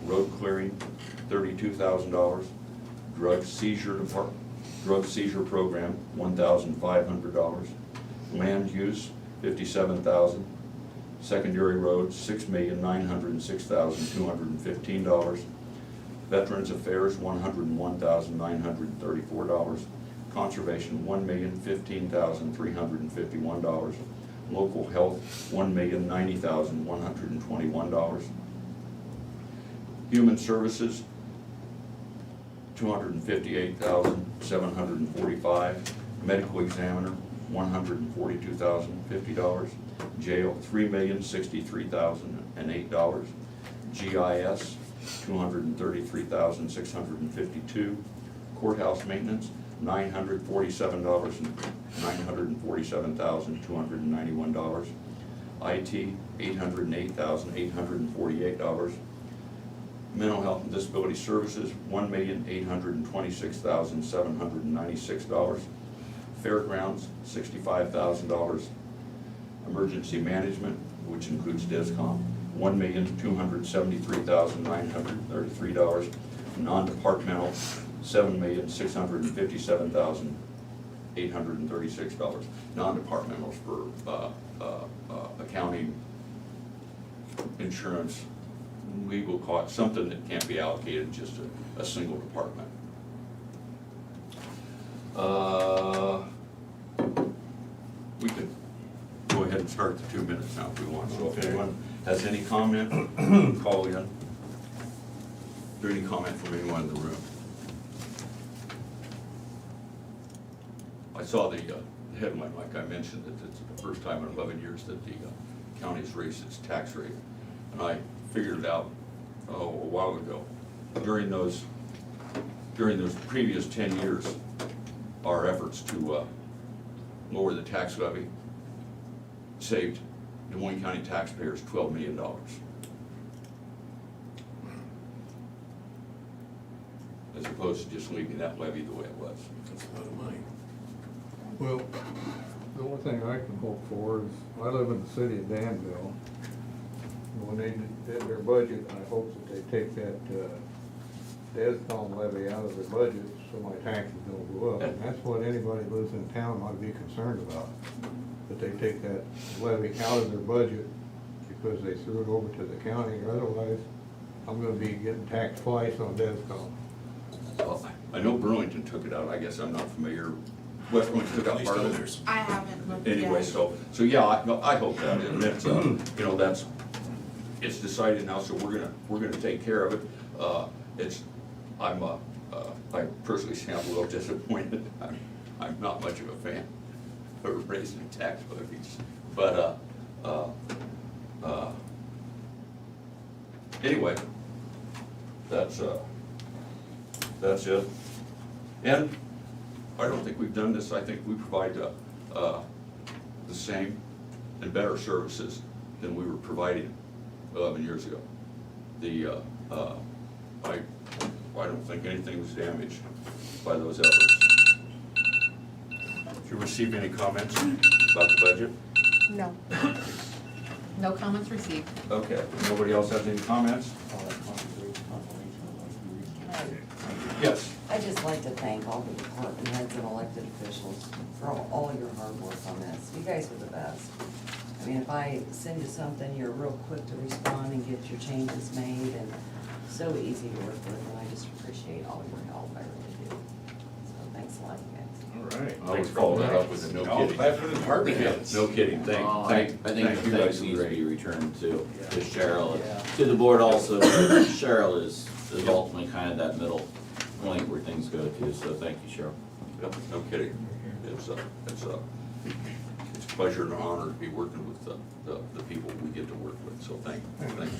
Road clearing, $32,000. Drug seizure program, $1,500. Land use, $57,000. Secondary roads, $6,906,215. Veterans Affairs, $101,934. Conservation, $1,015,351. Local health, $1,090,121. Human services, $258,745. Medical examiner, $142,050. Jail, $3,063,008. GIS, $233,652. Courthouse maintenance, $947,291. IT, $808,848. Mental health and disability services, $1,826,796. Fairgrounds, $65,000. Emergency management, which includes DESCOM, $1,273,933. Non-departmental, $7,657,836. Non-departmentals for accounting, insurance, legal costs, something that can't be allocated just a single department. We can go ahead and start the 2 minutes now if we want. So if anyone has any comment, call in. Is there any comment from anyone in the room? I saw the headline, like I mentioned, that it's the first time in 11 years that the county's raised its tax rate. And I figured it out, a while ago. During those previous 10 years, our efforts to lower the tax levy saved Des Moines County taxpayers $12 million. As opposed to just leaving that levy the way it was. That's a lot of money. Well, the only thing I can hope for is, I live in the city of Danville. When they did their budget, I hope that they take that DESCOM levy out of their budget so my taxes don't go up. And that's what anybody who lives in town ought to be concerned about. That they take that levy out of their budget because they threw it over to the county, or otherwise I'm gonna be getting taxed twice on DESCOM. Well, I know Burlington took it out, I guess I'm not familiar. West Burlington took out part of it. I haven't looked yet. Anyway, so yeah, I hope that, and that's, it's decided now, so we're gonna take care of it. I personally say I'm a little disappointed. I'm not much of a fan of raising tax levies, but, anyway, that's it. And I don't think we've done this. I think we provide the same and better services than we were providing 11 years ago. I don't think anything was damaged by those efforts. Did you receive any comments about the budget? No. No comments received. Okay, nobody else has any comments? Yes. I'd just like to thank all the department heads and elected officials for all your hard work on this. You guys are the best. I mean, if I send you something, you're real quick to respond and get your changes made, and so easy to work with, and I just appreciate all your help, I really do. So thanks a lot, you guys. All right. I would follow that up with a no kidding. Clap for the department heads. No kidding, I thank think you the guys thanks for needs to great. be returned to Cheryl, and to the board also. Cheryl is ultimately kind of that middle point where things go to, so thank you, Cheryl. Yep, no kidding. It's a pleasure and an honor to be working with the people we get to work with. So thanks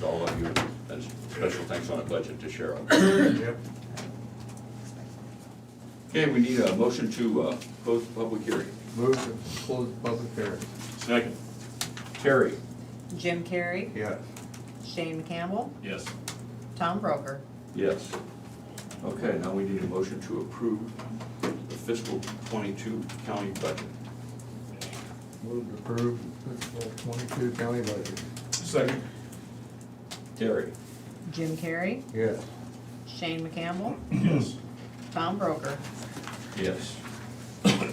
to all of you, and special thanks on a budget to Cheryl. Yep. Okay, we need a motion to close the public hearing. Move to close the public hearing. Second. Terry? Jim Carrey, Yes. Shane McCampbell, Yes. Tom Broker. Yes. Okay, now we need a motion to approve the fiscal '22 county budget. Move to approve fiscal '22 county budget. Second. Terry? Jim Carrey, Yes. Shane McCampbell, Yes. Tom Broker. Yes. Okay.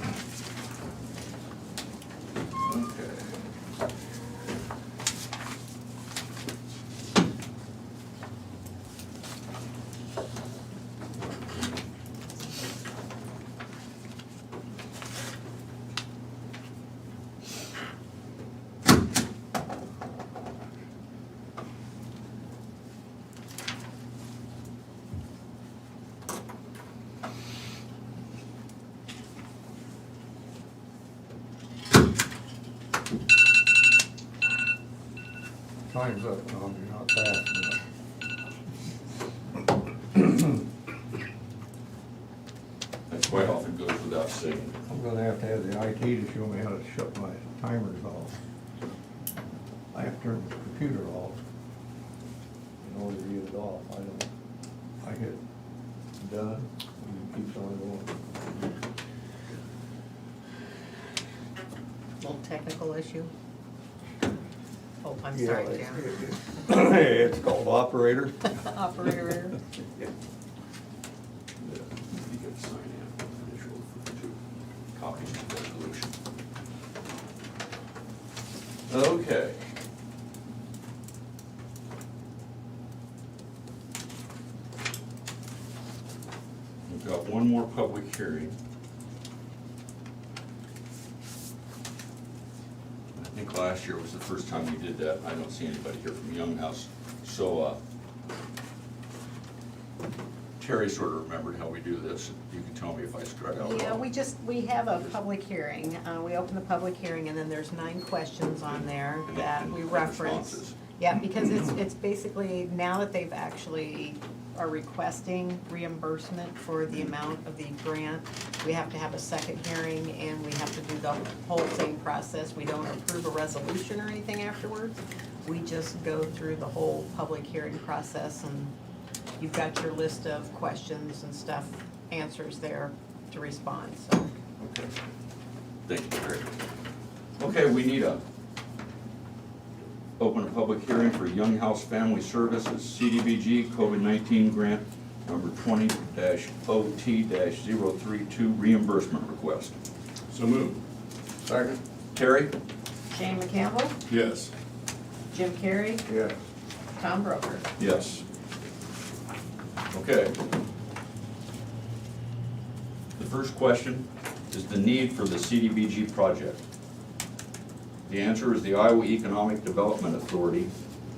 Time's up, Tom, you're not fast enough. That quite often goes without saying. I'm gonna have the IT to show me how to shut my timers off. I have to turn the computer off in order to get it off. I hit done, and it keeps on going. Little technical issue. Oh, I'm Yeah, sorry, it's- Jim. It's called operator. Operator error. You get to sign in, initial for 2 copies of the resolution. Okay. We've got one more public hearing. I think last year was the first time we did that. I don't see anybody here from Young House. So, Terry sort of remembered how we do this. You can tell me if I struck out. Yeah, wrong. we have a public hearing. We open the public hearing and then there's 9 questions on there And- that and we reference. responses. Yeah, because it's basically, now that they've actually are requesting reimbursement for the amount of the grant, we have to have a second hearing and we have to do the whole same process. We don't approve a resolution or anything afterwards. We just go through the whole public hearing process, and you've got your list of questions and stuff, answers there to respond, so. Okay. Thank you, Terry. Okay, we need open a public hearing for Young House Family Services CDBG COVID-19 grant number 20-OT-032 reimbursement request. So moved. Second? Terry? Shane McCampbell, Yes. Jim Carrey, Yes. Tom Broker. Yes. Okay. The first question is the need for the CDBG project. The answer is the Iowa Economic Development Authority,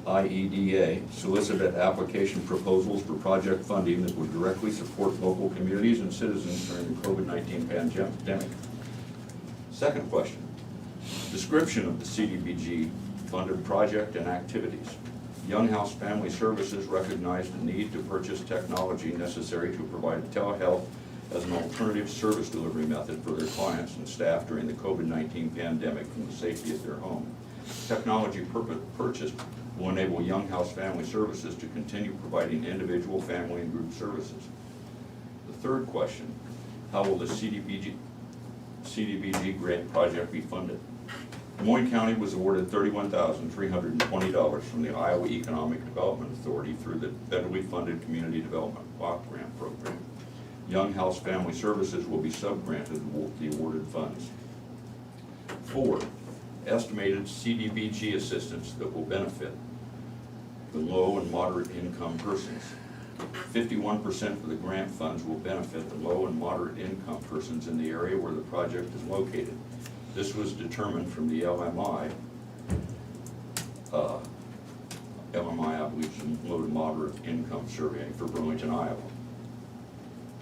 IEDA, solicited application proposals for project funding that would directly support local communities and citizens during the COVID-19 pandemic. Second question, description of the CDBG funded project and activities. Young House Family Services recognized the need to purchase technology necessary to provide telehealth as an alternative service delivery method for their clients and staff during the COVID-19 pandemic from the safety of their home. Technology purchased will enable Young House Family Services to continue providing individual, family, and group services. The third question, how will the CDBG grant project be funded? Moines County was awarded $31,320 from the Iowa Economic Development Authority through the federally funded Community Development Block Grant Program. Young House Family Services will be sub-granted the awarded funds. 4, estimated CDBG assistance that will benefit the low and moderate income persons. 51% of the grant funds will benefit the low and moderate income persons in the area where the project is located. This was determined from the LMI, I believe, is low to moderate income survey for Burlington, Iowa.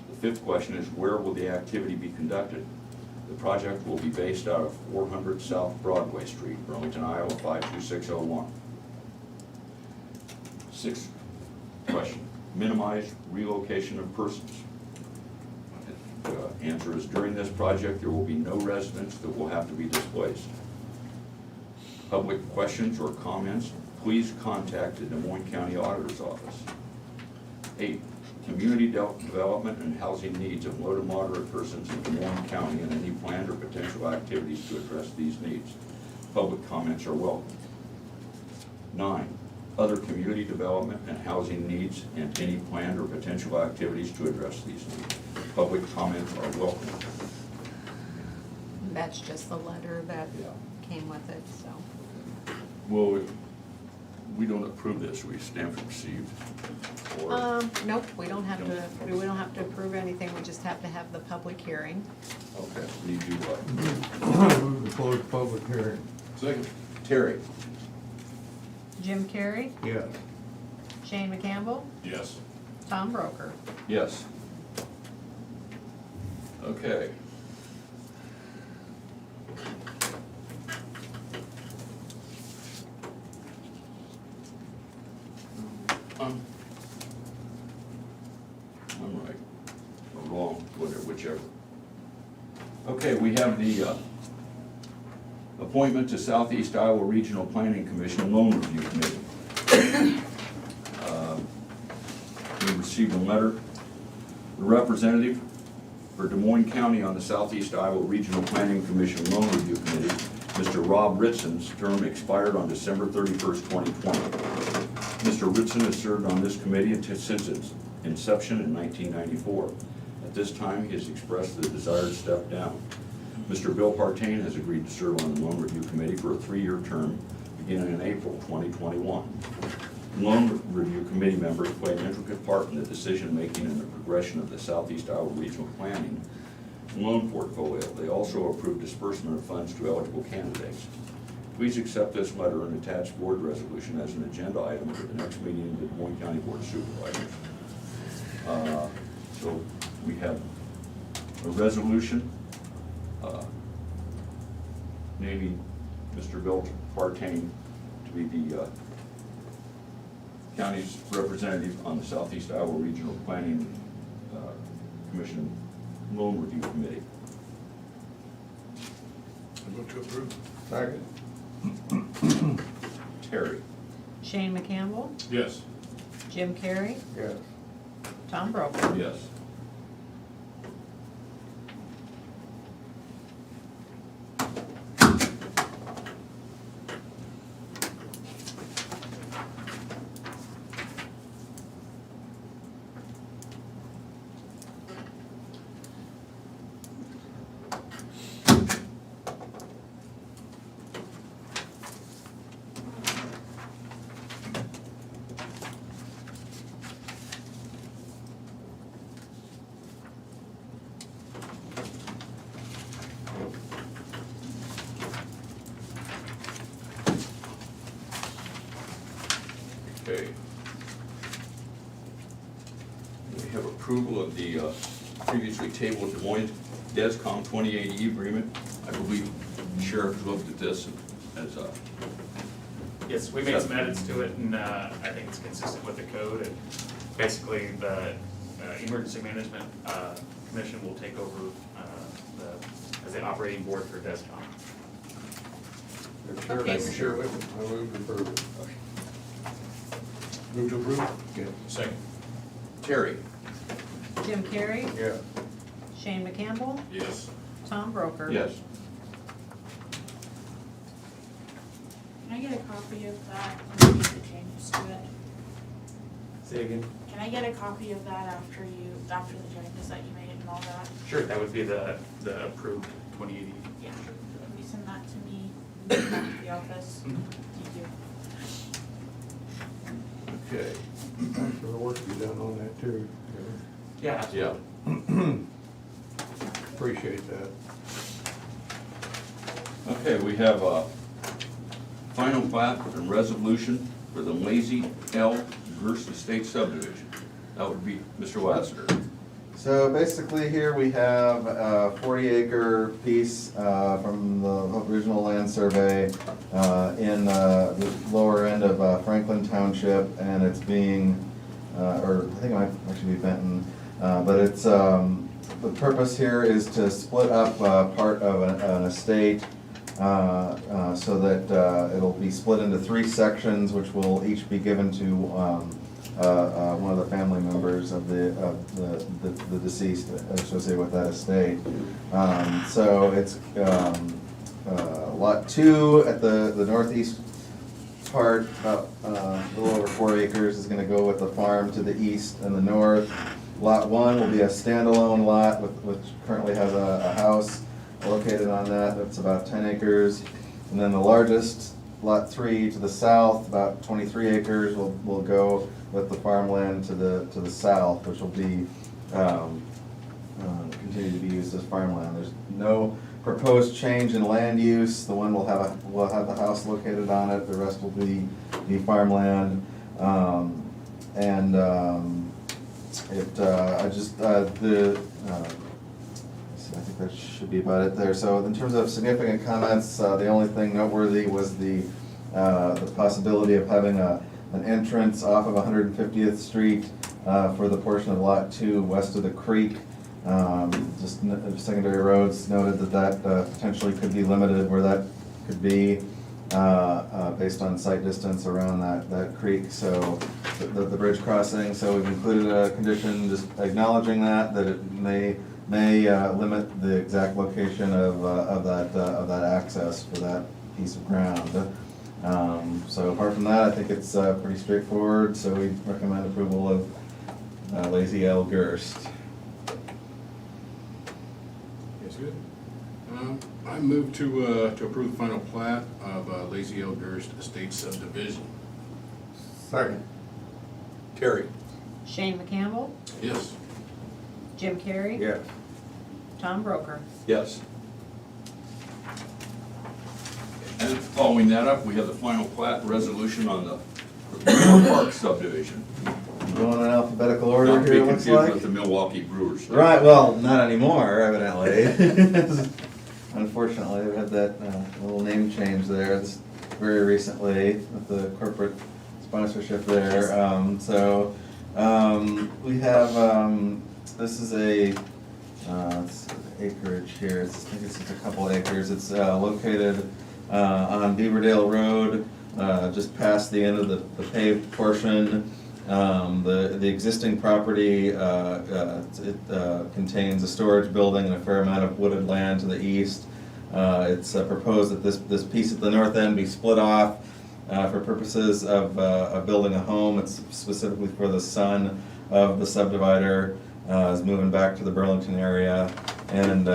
The fifth question is, where will the activity be conducted? The project will be based out of 400 South Broadway Street, Burlington, Iowa, 52601. Sixth question, minimize relocation of persons. Answer is, during this project, there will be no residents that will have to be displaced. Public questions or comments, please contact the Des Moines County Auditor's Office. 8, community development and housing needs of low to moderate persons in Des Moines County and any planned or potential activities to address these needs. Public comments are welcome. 9, other community development and housing needs and any planned or potential activities to address these needs. Public comments are welcome. That's just the letter that came with it, so. Well, we don't approve this, we stamp it received. Or, Nope, we don't have to approve anything, we just have to have the public hearing. okay, you do what? Move to close public hearing. Second. Terry? Jim Carrey, Yes. Shane McCampbell, Yes. Tom Broker. Yes. Okay. I'm right, or wrong, whatever, whichever. Okay, we have the appointment to Southeast Iowa Regional Planning Commission Loan Review Committee. We received a letter, the representative for Des Moines County on the Southeast Iowa Regional Planning Commission Loan Review Committee, Mr. Rob Ritson's term expired on December 31st, 2020. Mr. Ritson has served on this committee since its inception in 1994. At this time, he has expressed the desire to step down. Mr. Bill Partain has agreed to serve on the Loan Review Committee for a 3-year term beginning in April 2021. Loan Review Committee members play an intricate part in the decision-making and the progression of the Southeast Iowa Regional Planning loan portfolio. They also approve disbursement of funds to eligible candidates. Please accept this letter and attached board resolution as an agenda item for the next meeting of the Des Moines County Board of Supervisors. So we have a resolution naming Mr. Bill Partain to be the county's representative on the Southeast Iowa Regional Planning Commission Loan Review Committee. I move to approve. Second. Terry? Shane McCampbell, Yes. Jim Carrey, Yes. Tom Brokaw. Yes. Okay. We have approval of the previously tabled Des Moines DESCOM 2080 agreement. I believe the sheriff looked at this as a. Yes, we made some edits to it, and I think it's consistent with the code, and basically the Emergency Management Commission will take over as the operating board for DESCOM. Sure, Okay. sure. I move to approve. Move to approve? Okay. Second. Terry? Jim Carrey, Yeah. Shane McCampbell, Yes. Tom Brokaw. Yes. Can I get a copy of that when you make the changes to it? Say again? Can I get a copy of that after the changes that you made and all that? Sure, that would be the approved 2080. Yeah. Can you send that to me, back to the office? Mhm. Thank you. Okay. Thanks for the work you've done on that too. Yeah. Yeah. Appreciate that. Okay, we have a final plat and resolution for the Lazy L Gerst Estate subdivision. That would be Mr. Lassiter. So basically here we have a 40-acre piece from the original land survey in the lower end of Franklin Township, and it's being, or I think it might actually be Benton, but it's, the purpose here is to split up part of an estate so that it'll be split into 3 sections, which will each be given to one of the family members of the deceased associated with that estate. So it's lot 2 at the northeast part, about a little over 4 acres, is gonna go with the farm to the east and the north. Lot 1 will be a standalone lot which currently has a house located on that, that's about 10 acres. And then the largest, lot 3 to the south, about 23 acres, will go with the farmland to the south, which will be, continue to be used as farmland. There's no proposed change in land use. The one will have the house located on it, the rest will be farmland. I think that should be about it there. So in terms of significant comments, the only thing noteworthy was the possibility of having a an entrance off of 150th Street for the portion of Lot 2 west of the creek. Secondary roads noted that potentially could be limited where that could be based on site distance around that creek, so the bridge crossing. So we've included a condition just acknowledging that it may limit the exact location of that access for that piece of ground. So apart from that, I think it's pretty straightforward, so we recommend approval of Lazy L. Gerst. Yes, good. I move to approve the final plat of Lazy L. Gerst Estate Subdivision. Second. Terry? Shane McCampbell, Yes. Jim Carrey. Yes. Tom Broker. Yes. And following that up, we have the final plat resolution on the Brewer Park subdivision. Going in alphabetical order Not to be here, it looks confused like. with the Milwaukee Brewers. Right, well, not anymore, evidently. Unfortunately, we had that little name change there very recently with the corporate sponsorship there. We have, this is a, let's see, acreage here. I think it's just a couple acres. It's located on Beaverdale Road, just past the end of the paved portion. The existing property, it contains a storage building and a fair amount of wooded land to the east. It's proposed that this piece at the north end be split off for purposes of building a home. It's specifically for the son of the subdivider, is moving back to the Burlington area. And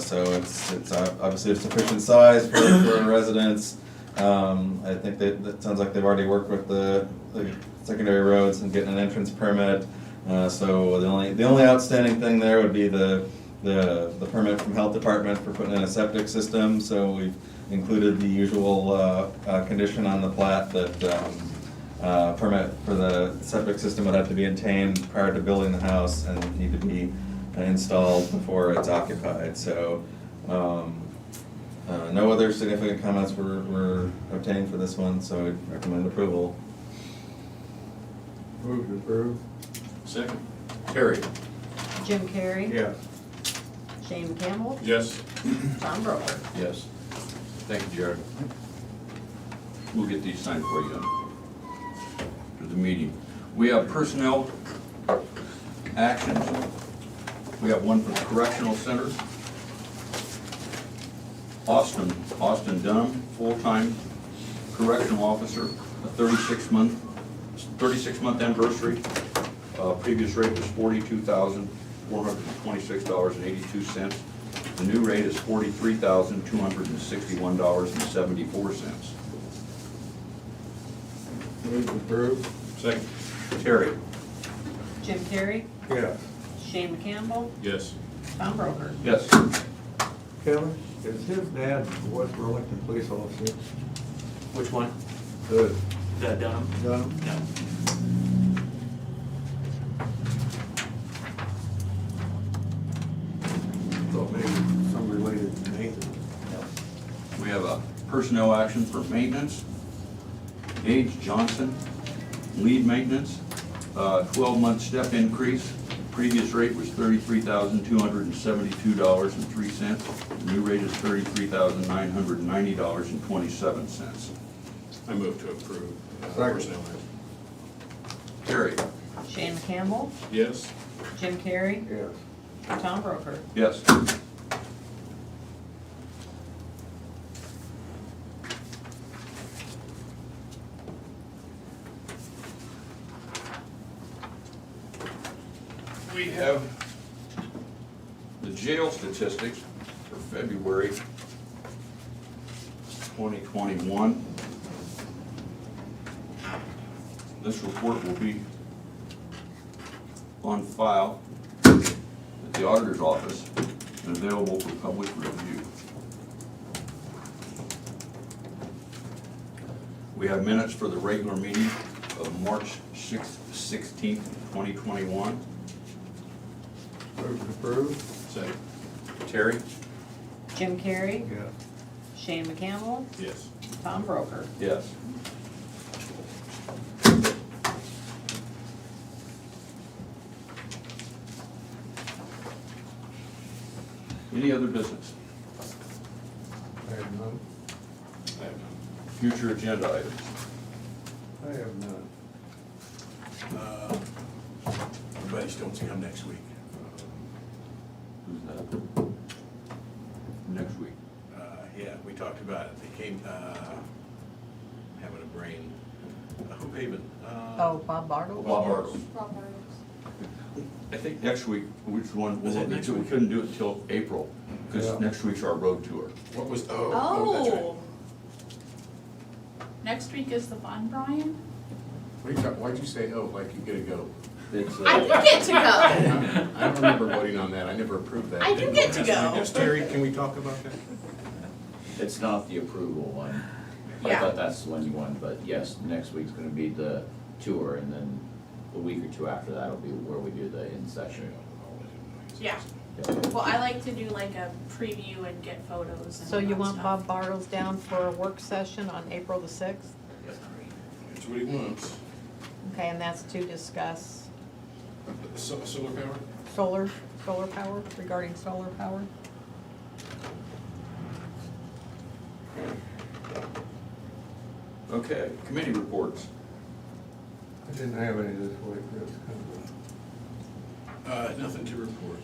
so it's obviously a sufficient size for a residence. I think that sounds like they've already worked with the secondary roads and getting an entrance permit. So the only outstanding thing there would be the permit from health department for putting in a septic system. So we've included the usual condition on the plat that permit for the septic system would have to be obtained prior to building the house and need to be installed before it's occupied. So no other significant comments were obtained for this one, so we recommend approval. Move to approve. Second. Terry? Jim Carrey. Yes. Shane McCampbell, Yes. Tom Broker. Yes. Thank you, Jared. We'll get these signed for you to the meeting. We have personnel actions. We have one for the Correctional Center. Austin Dunham, full-time correctional officer, a 36-month anniversary. Previous rate was $42,426.82. The new rate is $43,261.74. Move to approve. Second. Terry? Jim Carrey, Yes. Shane McCampbell, Yes. Tom Broker. Yes. Kevin, is his dad West Burlington police officer? Which one? The The Dunham? Dunham? No. Thought maybe some related to Nathan. We have a personnel action for maintenance. Gage Johnson, lead maintenance, 12-month step increase. Previous rate was $33,272.03. The new rate is $33,990.27. I move to approve Second. personnel action. Terry? Shane McCampbell, Yes. Jim Carrey, Yes. Tom Broker. Yes. We have the jail statistics for February 2021. This report will be on file at the auditor's office and available for public review. We have minutes for the regular meeting of March 16th, 2021. Move to approve. Second. Terry? Jim Carrey, Yes. Shane McCampbell, Yes. Tom Broker. Yes. Any other business? I have none. Future agenda items? I have none. Everybody still wants to come next week. Who's that? Next week. Yeah, we talked about it. They came, having a brain, Hope Haven. Oh, Bob Bartle? Bob Bartle. I think next week, which one, Was it next we week? couldn't do it until April, because Yeah. next week's our road tour. What was, that's right. Oh. Next week is the fun, Brian? Why'd you say, oh, like you get to go? It's, I do get to go. I don't remember voting on that. I never approved that. I do get to go. Yes, Terry, can we talk about that? It's not the approval one. I Yeah. thought that's the one you wanted, but yes, next week's gonna be the tour, and then a week or two after that will be where we do the in-session. Yeah. Well, I like to do like a preview and get photos and So you all that want stuff. Bob Bartles down for a work session on April the 6th? That's what he wants. Okay, and that's to discuss Solar power? solar power, regarding solar power? okay, committee reports. I didn't have any this week, that's kind of Nothing to report.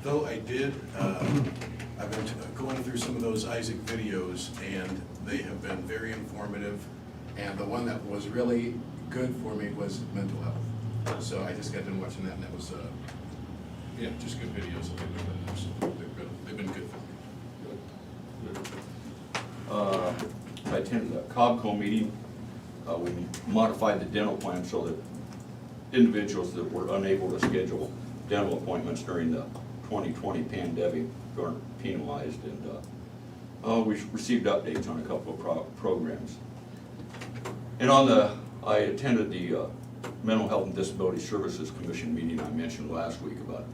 Though I did, I've been going through some of those Isaac videos, and they have been very informative. And the one that was really good for me was mental health. So I just got done watching that, and that was, yeah, just good videos. They've been good for me. I attended a COBCO meeting. We modified the dental plan so that individuals that were unable to schedule dental appointments during the 2020 pandemic weren't penalized, and we received updates on a couple of programs. And I attended the Mental Health and Disability Services Commission meeting I mentioned last week about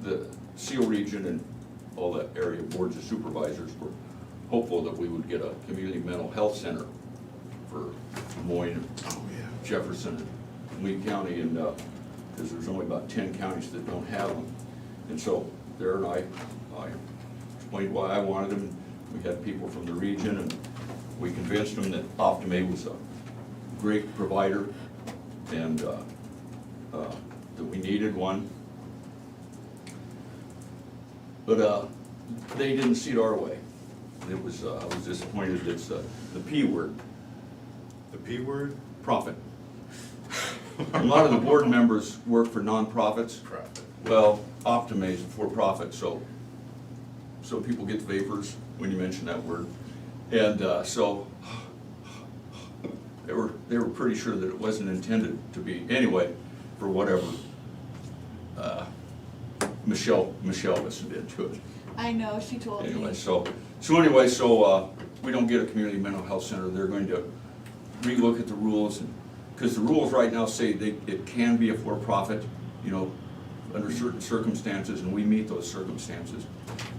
the Seal region and all that area boards of supervisors were hopeful that we would get a community mental health center for Moines, Jefferson, and Lee County, and because there's only about 10 counties that don't have them. And so there, and I explained why I wanted them. We had people from the region, and we convinced them that Optimate was a great provider, and that we needed one. But they didn't see it our way. It was, I was disappointed. It's the P word. The P word? Profit. A lot of the board members work for nonprofits. Profit. Well, Optimate is for profit, so people get the vapors when you mention that word. And so they were pretty sure that it wasn't intended to be, anyway, for whatever Michelle listened into it. I know, she told me. Anyway, so we don't get a community mental health center. They're going to relook at the rules, because the rules right now say it can be a for-profit, you know, under certain circumstances, and we meet those circumstances.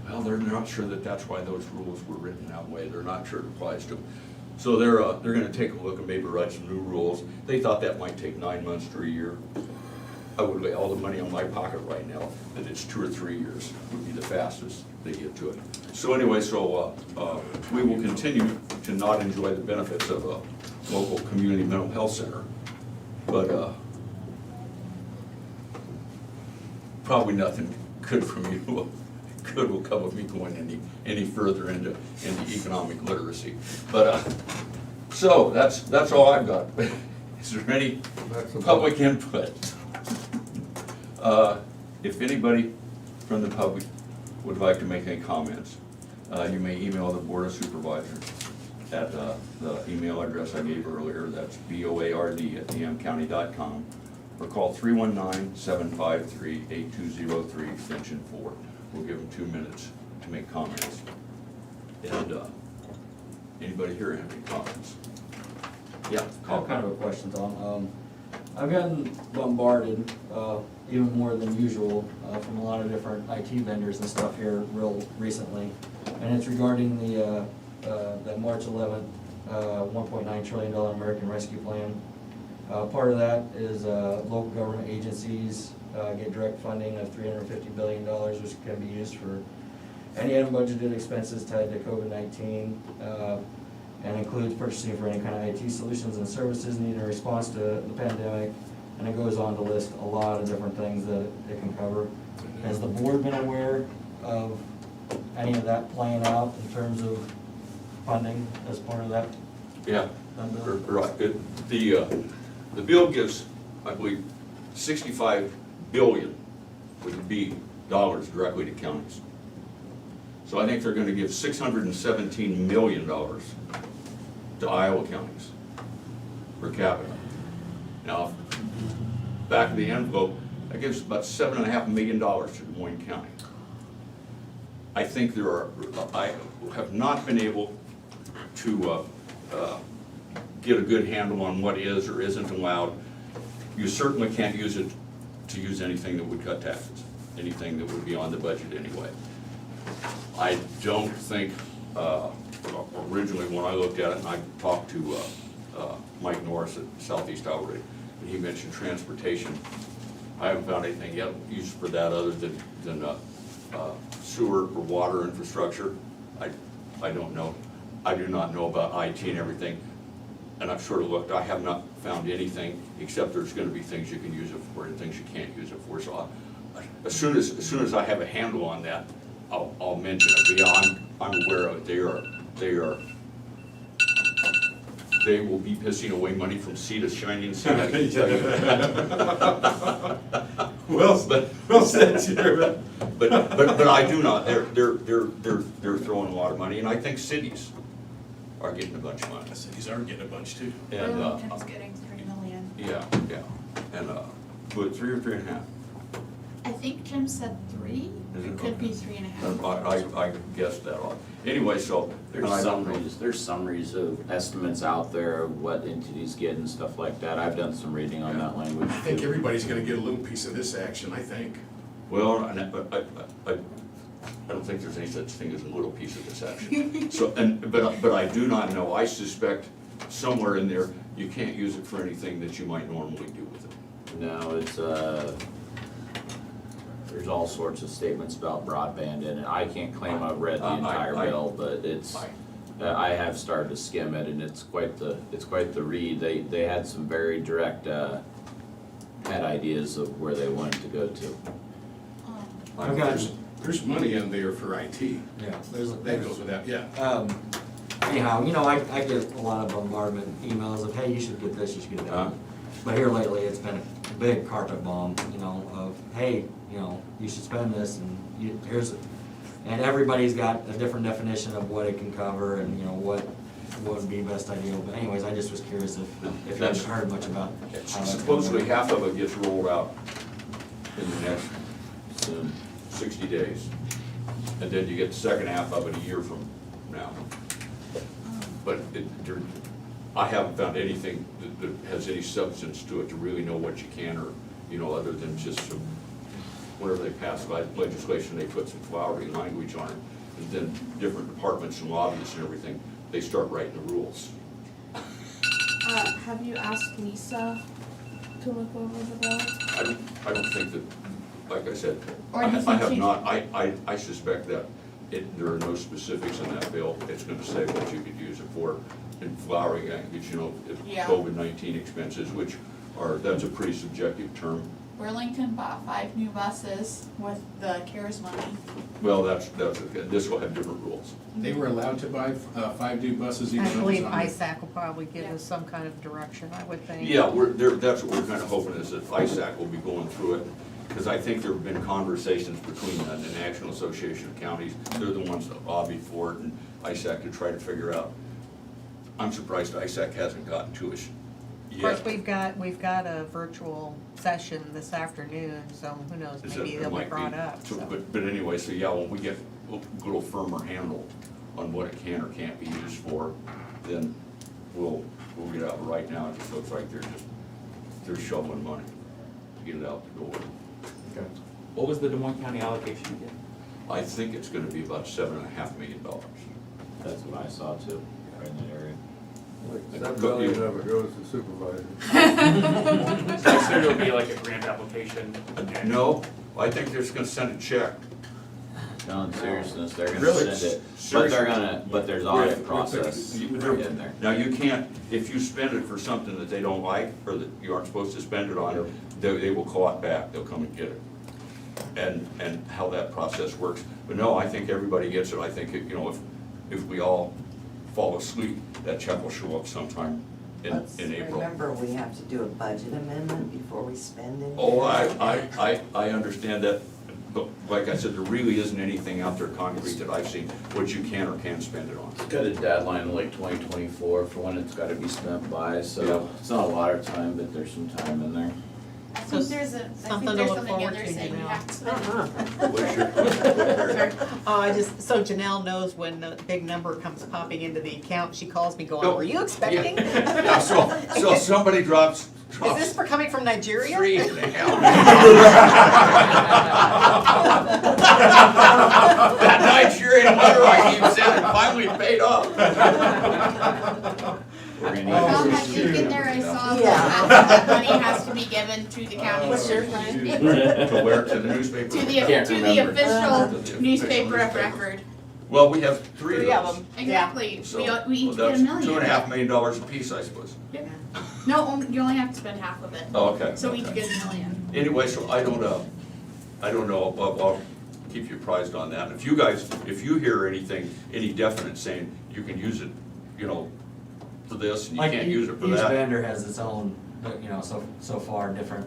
Well, they're not sure that that's why those rules were written that way. They're not sure it applies to them. So they're going to take a look and maybe write some new rules. They thought that might take 9 months to a year. I would lay all the money on my pocket right now that it's 2 or 3 years would be the fastest they get to it. So anyway, we will continue to not enjoy the benefits of a local community mental health center, but probably nothing good from you. Good will come of me going any further into economic literacy. But so that's all I've got. Is there any public input? If anybody from the public would like to make any comments, you may email the Board of Supervisors at the email address I gave earlier. That's board@dmcounty.com, or call 319-753-8203, extension 4. We'll give them 2 minutes to make comments. And anybody here have any comments? Yeah, I have kind of a question, Tom. I've gotten bombarded, even more than usual, from a lot of different IT vendors and stuff here real recently. And it's regarding the March 11th, $1.9 trillion American Rescue Plan. Part of that is local government agencies get direct funding of $350 billion, which can be used for any unbudgeted expenses tied to COVID-19, and includes purchasing for any kind of IT solutions and services needed in response to the pandemic. And it goes on to list a lot of different things that it can cover. Has the board been aware of any of that playing out in terms of funding as part of that? Yeah, right. The bill gives, I believe, 65 billion would be dollars directly to counties. So I think they're gonna give $617 million to Iowa counties per capita. Now, back of the envelope, that gives about $7.5 million to Des Moines County. I think I have not been able to get a good handle on what is or isn't allowed. You certainly can't use it to use anything that would cut taxes, anything that would be on the budget anyway. I don't think, originally when I looked at it, and I talked to Mike Norris at Southeast Iowa, and he mentioned transportation. I haven't found anything yet used for that other than sewer or water infrastructure. I don't know. I do not know about IT and everything. And I've sort of looked, I have not found anything, except there's gonna be things you can use it for and things you can't use it for. So as soon as I have a handle on that, I'll mention it. But yeah, I'm aware of it. They will be pissing away money from sea to shining sea, I can tell you that. Well said, Chairman. But I do not, they're throwing a lot of money, and I think cities are getting a bunch of money. The cities are getting a bunch too. And, Burlington's getting 3 million. yeah, and, but 3 or 3.5. I think Jim said 3. Is it? It could be Okay. 3.5. I guessed that off. Anyway, so. There's and I don't know. there's summaries of estimates out there of what entities get and stuff like that. I've done some reading on that language. I think everybody's gonna get a little piece of this action, I think. Well, and I don't think there's any such thing as a little piece of this action. So, but I do not know. I suspect somewhere in there, you can't use it for anything that you might normally do with it. No, it's, there's all sorts of statements about broadband in it. I can't claim I've read the entire bill, but it's, I have started to skim it, and it's quite the read. They had some very direct, had ideas of where they wanted to go to. I've got, There's money in there for IT. yeah, there's. That goes without, yeah. Anyhow, I get a lot of bombardment emails of, hey, you should get this, you should get that. But here lately, it's been a big carpet bomb, of, hey, you should spend this, and here's it. And everybody's got a different definition of what it can cover and, what would be best ideal. But anyways, I just was curious if you had heard much about how that's Supposedly going. half of it gets rolled out in the next 60 days. And then you get the second half of it a year from now. But I haven't found anything that has any substance to it to really know what you can or, other than just some, whenever they pass legislation, they put some flowery language on it. And then different departments and lobbyists and everything, they start writing the rules. Have you asked Lisa to look over the bill? I don't think that, like I said, Or I do you think have she- not, I suspect that there are no specifics in that bill. It's gonna say what you could use it for in flowery language, Yeah. COVID-19 expenses, which that's a pretty subjective term. Burlington bought 5 new buses with the CARES money. Well, this will have different rules. They were allowed to buy 5 new buses even I though it was believe on. ISAC will probably give us some kind of direction, I would think. Yeah, that's what we're kind of hoping is that ISAC will be going through it, because I think there have been conversations between the National Association of Counties, they're the ones that lobbied for it, and ISAC to try to figure out. I'm surprised ISAC hasn't gotten to us Of course, yet. we've got a virtual session this afternoon, so who knows, Is maybe that- they'll be might brought up, So, so. But anyway, so yeah, when we get a little firmer handle on what it can or can't be used for, then we'll get out. Right now, it just looks like they're shoveling money to get it out the door. Okay. What was the Des Moines County allocation again? I think it's gonna be about $7.5 million. That's what I saw too, right in that area. Like $7 million of it goes to supervisor. So it'll be like a grant application. and- No, I think they're just gonna send a check. No, in seriousness, they're gonna Really? send it, but Seriously? they're gonna, but there's audit process You- in there. Now, you can't, if you spend it for something that they don't like, or that you aren't supposed to spend it on, they will call it back, they'll come and get it. And how that process works. But no, I think everybody gets it. I think, you know, if we all fall asleep, that check will show up sometime in April. Remember, we have to do a budget amendment before we spend it. Oh, I understand that, but like I said, there really isn't anything out there concrete that I've seen, what you can or can't spend it on. It's got a deadline of like 2024 for when it's gotta be spent by, Yeah. so it's not a lot of time, but there's some time in there. I So think there's something to look forward to, saying you Janelle. have to spend. What's your- Oh, so Janelle knows when the big number comes popping into the account, she calls me going, were you expecting? Yeah, so somebody drops Is this for coming from Nigeria? $3.5 That Nigerian wonder I keep saying finally paid off. We're gonna Well, need I think in there I saw Yeah. that money has to be given to the county. What's your friend? To where, to the newspaper? To the, Can't to the remember. official newspaper of record. Well, we have three Three of of those. them, yeah. Exactly, So, we well, each get a that's million. $2.5 million a piece, I suppose. No, you only have to spend half of it. Oh, okay. So each okay. gets a million. Anyway, so I don't know, I'll keep you apprised on that. If you guys, if you hear anything, any definite saying you can use it, you know, for this and you Like can't use it for each that. vendor has its own, you know, so far different,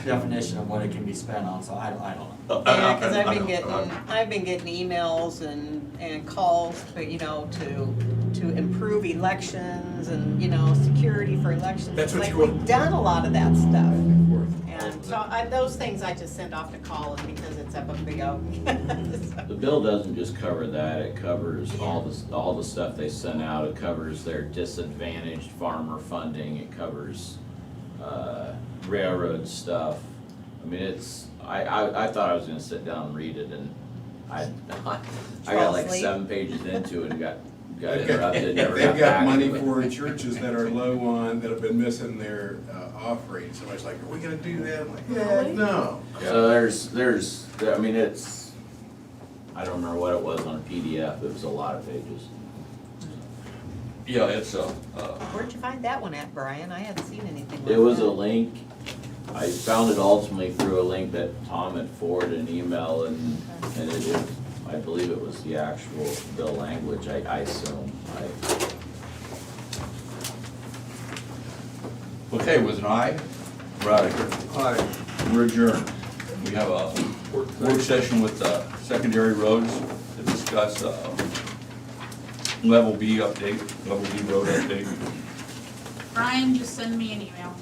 definition of what it can be spent on, so I don't know. Yeah, cause I I've been know. getting emails and calls, but, you know, to improve elections and, you know, security for elections. That's It's what like, you want. we've done a lot of that stuff. And so those things I just send off to Colin because it's up a big oak. The bill doesn't just cover that, it covers all the stuff they send out, it covers their disadvantaged farmer funding, it covers, railroad stuff. I mean, I thought I was gonna sit down and read it and I got like asleep. 7 pages into it and got They've interrupted, never got They've got back money to it. for churches that are low on, that have been missing their offering. Somebody's like, are we gonna do that? I'm like, yeah, no. So there's, I mean, it's, I don't remember what it was on a PDF, it was a lot of pages. Yeah, it's Where'd you find that one at, Brian? I hadn't seen anything like It was that. a link, I found it ultimately through a link that Tom had forwarded an email and it, I believe it was the actual bill language, I assume. okay, with an aye, we're out of here. Aye. We're adjourned. We have a work session with secondary roads to discuss level B update, level B road update. Brian, just send me an email.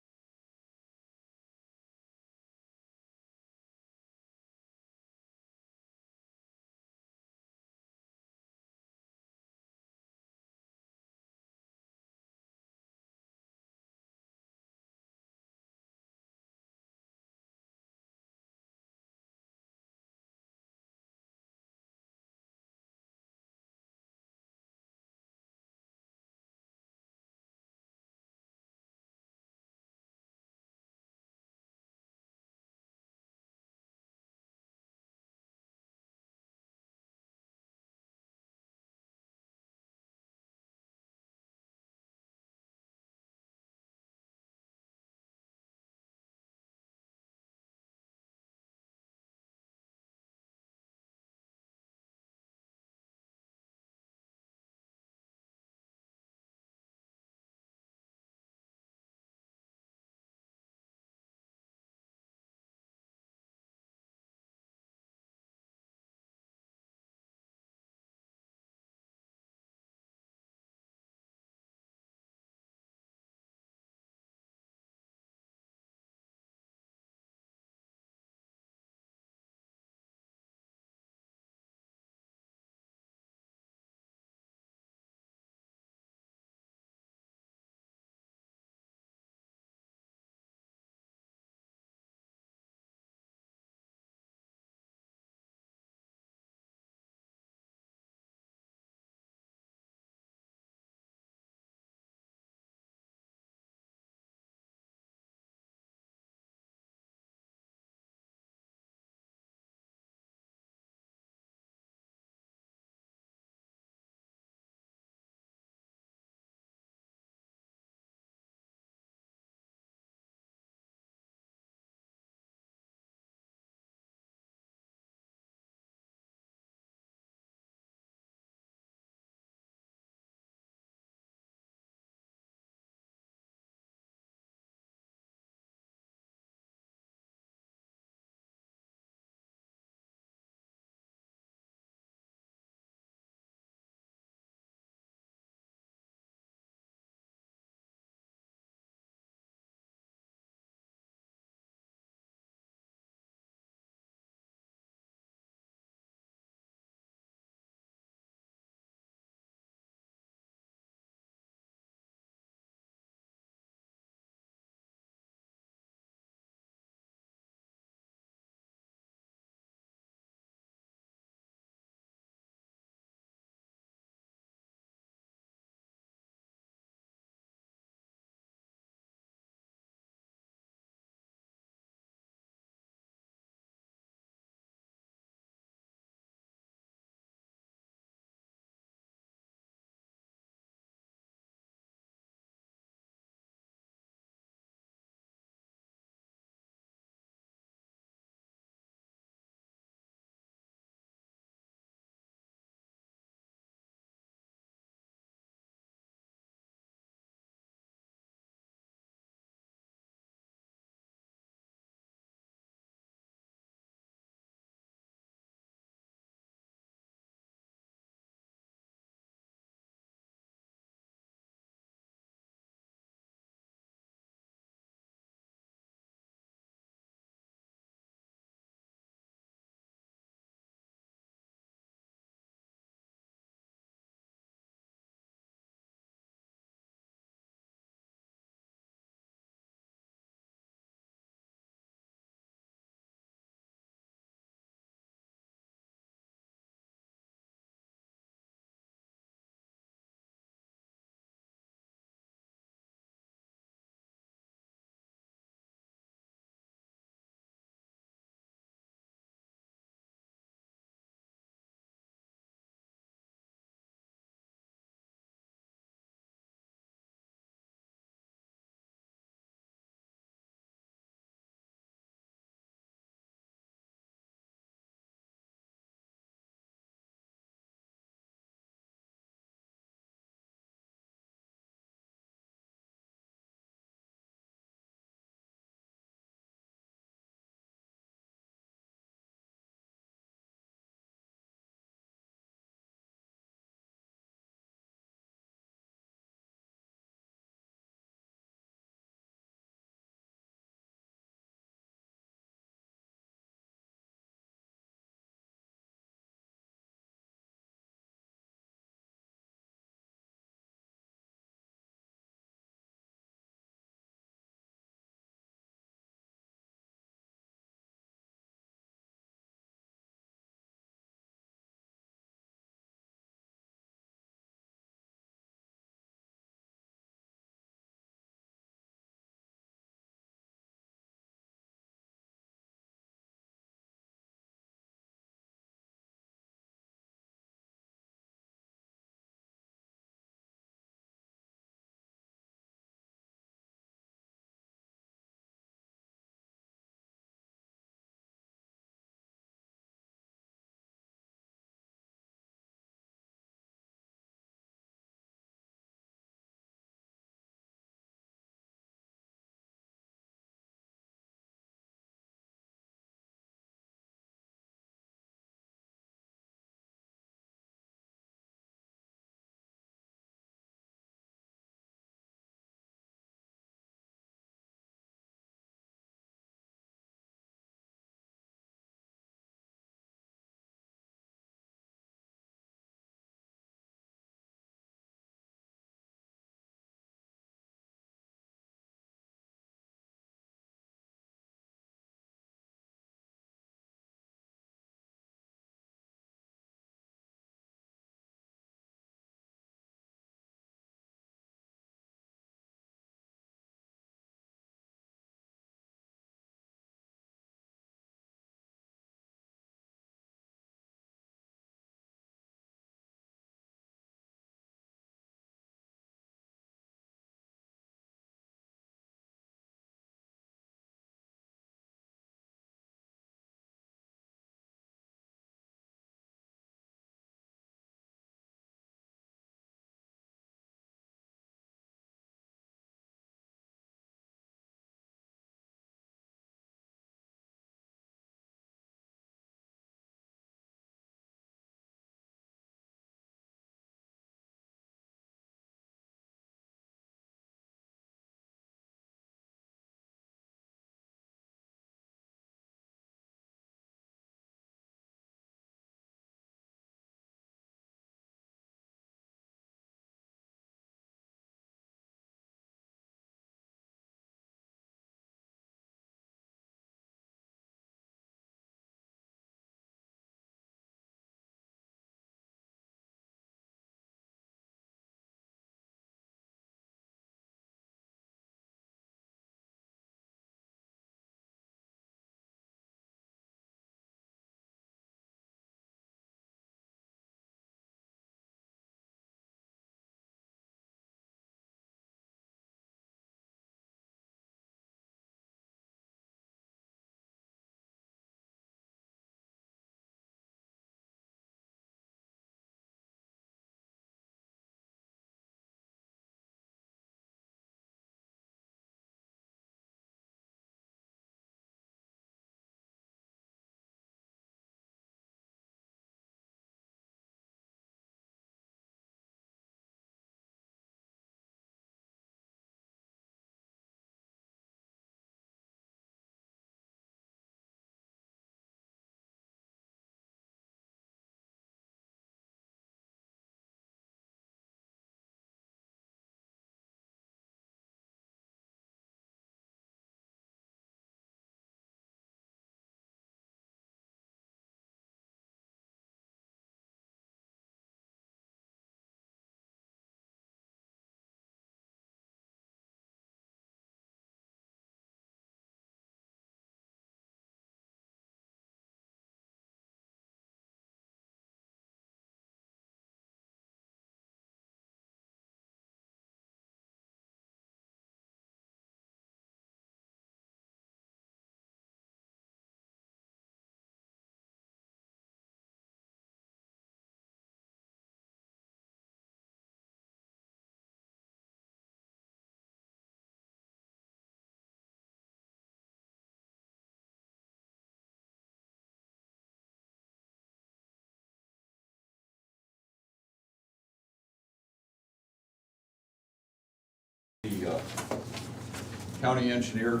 County engineer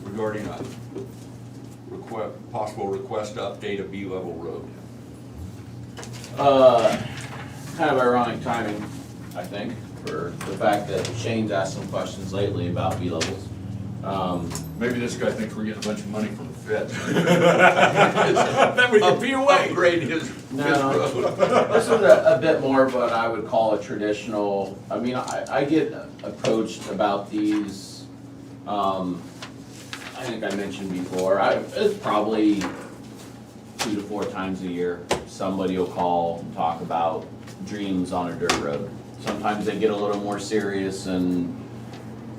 regarding a possible request to update a B-level road. Kind of ironic timing, I think, for the fact that Shane's asked some questions lately about B-levels. Maybe this guy thinks we're getting a bunch of money from the Fed. Then we can be away. Upgrade his No. road. This is a bit more of what I would call a traditional, I mean, I get approached about these, I think I mentioned before, it's probably 2 to 4 times a year, somebody will call and talk about dreams on a dirt road. Sometimes they get a little more serious and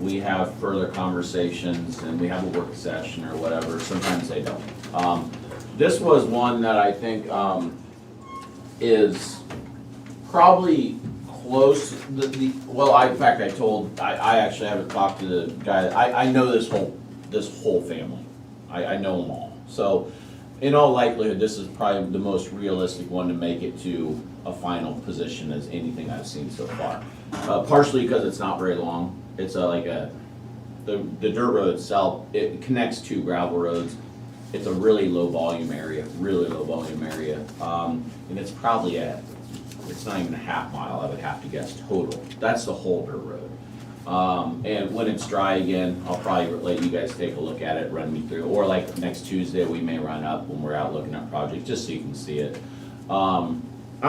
we have further conversations and we have a work session or whatever, sometimes they don't. This was one that I think, is probably close, in fact, I actually haven't talked to the guy, I know this whole family. I know them all. So, in all likelihood, this is probably the most realistic one to make it to a final position as anything I've seen so far. Partially because it's not very long. It's the dirt road itself, it connects 2 gravel roads. It's a really low volume area. And it's probably it's not even a half mile, I would have to guess, total. That's the whole dirt road. And when it's dry again, I'll probably let you guys take a look at it, run me through, or like next Tuesday, we may run up when we're out looking at projects, just so you can see it. I'm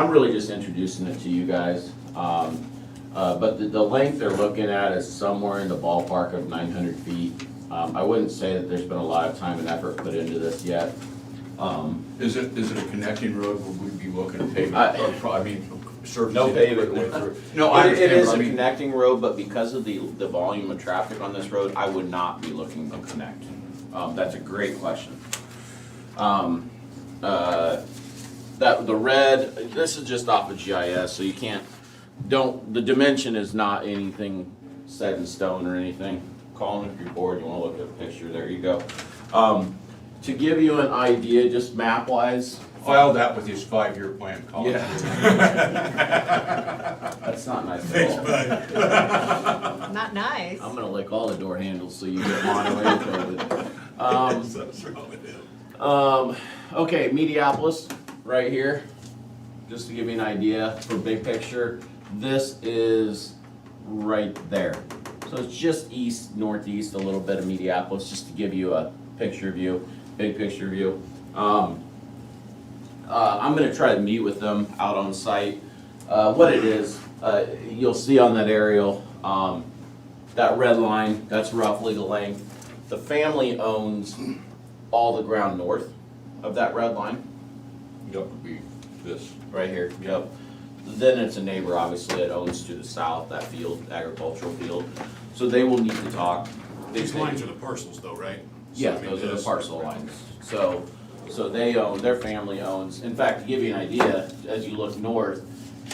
really just introducing it to you guys. But the length they're looking at is somewhere in the ballpark of 900 feet. I wouldn't say that there's been a lot of time and effort put into this yet. Is it a connecting road where we'd be looking to pave it? Surface No it pavement. quickly through? No, I It understand, is but I a mean, connecting road, but because of the volume of traffic on this road, I would not be looking to connect. That's a great question. The red, this is just off of GIS, so you can't, the dimension is not anything set in stone or anything. Colin, if you're bored, you wanna look at a picture, there you go. To give you an idea, just map-wise. file that with his 5-year plan, Colin. That's not nice at all. Not nice. I'm gonna lick all the door handles so you get monterey coated. Something's wrong with him. Okay, Mediapolis, right here. Just to give you an idea for big picture, this is right there. So it's just east, northeast, a little bit of Mediapolis, just to give you a picture view, big picture view. I'm gonna try to meet with them out on site. What it is, you'll see on that aerial, that red line, that's roughly the length. The family owns all the ground north of that red line. That would be this. Right here, yep. Then it's a neighbor, obviously, that owns to the south, that field, agricultural field. So they will need to talk. These lines are the parcels though, right? So, Yeah, I mean, those are the this- parcel lines. So they own, their family owns, in fact, to give you an idea, as you look north,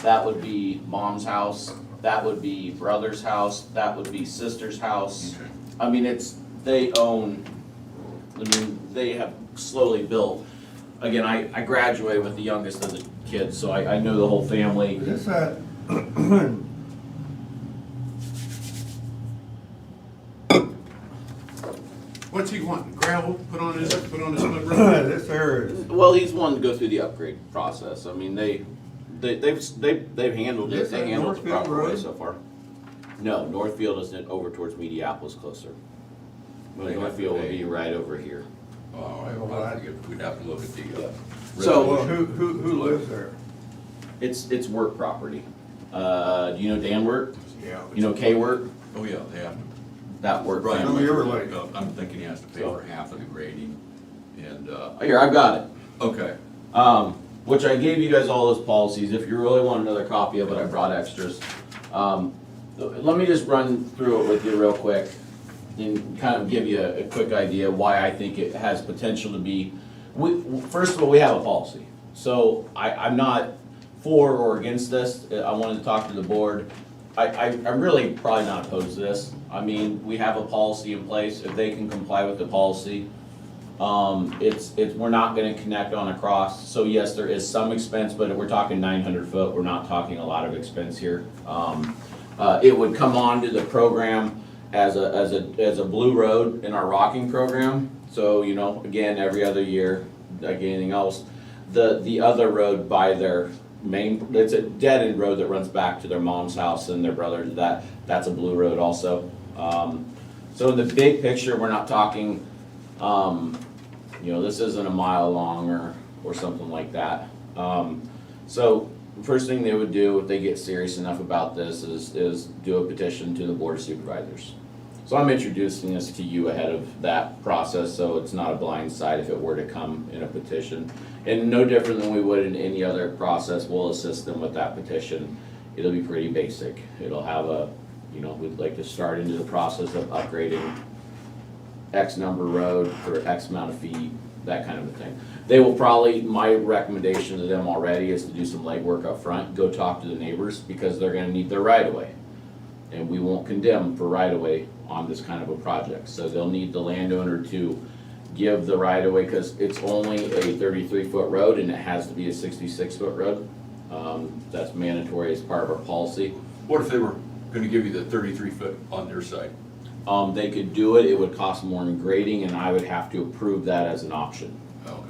that would be mom's house, that would be brother's house, that would be sister's house. Okay. I mean, they own, they have slowly built. Again, I graduated with the youngest of the kids, so I know the whole family. Is this that, What's he want? Gravel, put on his mud road? this there is, Well, he's wanting to go through the upgrade process. I mean, they've handled it. Is They that handled the Northfield proper way Road? so far. No, Northfield isn't over towards Mediapolis closer. They have Northfield would to be pay. right over here. Oh, we'd have to look at the. So- well, who lives there? It's work property. Do you know Dan Work? Yeah. You know K Work? Oh, yeah, they have to. That work. Right, No, you're right. I'm thinking he has to pay for half of the grading, and, Here, I've got it. okay. Which I gave you guys all those policies. If you really want another copy of it, I brought extras. Let me just run through it with you real quick and kind of give you a quick idea why I think it has potential to be. First of all, we have a policy. So I'm not for or against this. I wanted to talk to the board. I'm really probably not opposed to this. I mean, we have a policy in place. If they can comply with the policy, we're not gonna connect on a cross. So yes, there is some expense, but we're talking 900 foot. We're not talking a lot of expense here. It would come on to the program as a blue road in our rocking program. So, you know, again, every other year, like anything else, the other road by their main, it's a dead end road that runs back to their mom's house and their brother, that's a blue road also. So in the big picture, we're not talking, you know, this isn't a mile long or something like that. So the first thing they would do if they get serious enough about this is do a petition to the Board of Supervisors. So I'm introducing this to you ahead of that process, so it's not a blind side if it were to come in a petition. And no different than we would in any other process, we'll assist them with that petition. It'll be pretty basic. It'll have a, you know, we'd like to start into the process of upgrading X number road for X amount of feet, that kind of a thing. They will probably, my recommendation to them already is to do some legwork up front, go talk to the neighbors, because they're gonna need their right of way. And we won't condemn for right of way on this kind of a project. So they'll need the landowner to give the right of way, because it's only a 33-foot road and it has to be a 66-foot road. That's mandatory as part of our policy. What if they were gonna give you the 33-foot on their side? They could do it, it would cost more in grading, and I would have to approve that as an option. Okay.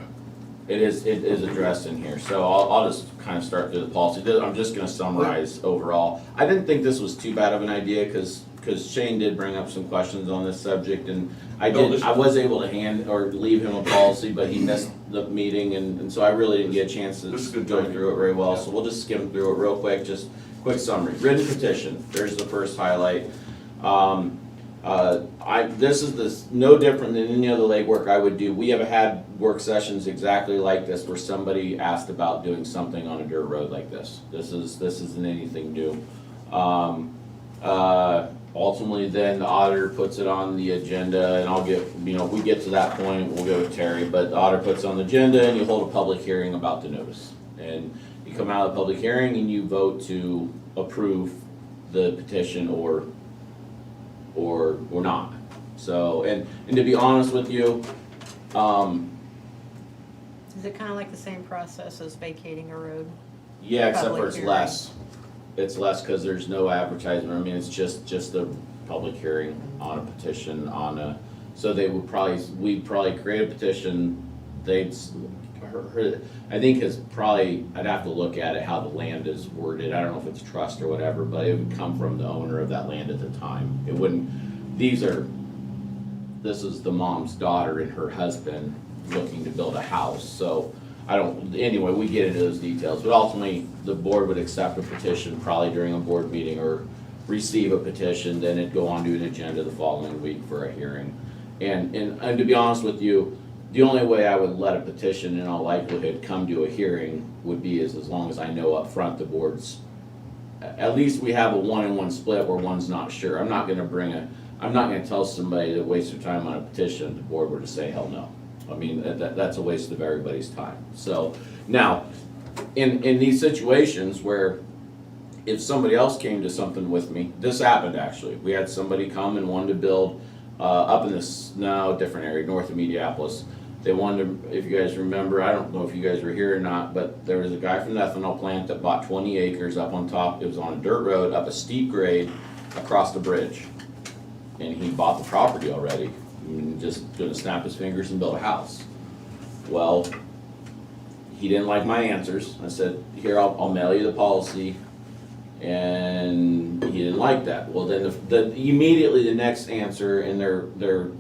It is addressed in here, so I'll just kind of start through the policy. I'm just gonna summarize overall. I didn't think this was too bad of an idea, because Shane did bring up some questions on this subject, and I was able to leave him a policy, but he missed the meeting, and so I really didn't get a chance to go through it very well, so we'll just skim through it real quick, just quick summary. Written petition, there's the first highlight. This is no different than any other legwork I would do. We have had work sessions exactly like this where somebody asked about doing something on a dirt road like this. This isn't anything new. Ultimately, then the auditor puts it on the agenda, and I'll get, you know, if we get to that point, we'll go with Terry, but the auditor puts it on the agenda and you hold a public hearing about the notice. And you come out of the public hearing and you vote to approve the petition or not. So, and to be honest with you, Is it kind of like the same process as vacating a road? yeah, except for Public it's hearing. less. It's less because there's no advertisement. I mean, it's just a public hearing on a petition on a, so we'd probably create a petition, I think I'd have to look at it, how the land is worded. I don't know if it's trust or whatever, but it would come from the owner of that land at the time. It wouldn't, this is the mom's daughter and her husband looking to build a house, so anyway, we get into those details, but ultimately, the board would accept a petition probably during a board meeting or receive a petition, then it'd go on to an agenda the following week for a hearing. And to be honest with you, the only way I would let a petition in all likelihood come to a hearing would be as long as I know up front the board's, at least we have a 1-in-1 split where one's not sure. I'm not gonna tell somebody to waste their time on a petition if the board were to say hell no. I mean, that's a waste of everybody's time. So, now, in these situations where if somebody else came to something with me, this happened actually. We had somebody come and wanted to build up in this, different area, north of Mediapolis. They wanted to, if you guys remember, I don't know if you guys were here or not, but there was a guy from the ethanol plant that bought 20 acres up on top. It was on a dirt road, up a steep grade, across the bridge. And he bought the property already. And just gonna snap his fingers and build a house. Well, he didn't like my answers. I said, here, I'll mail you the policy. And he didn't like that. Well, then immediately the next answer in their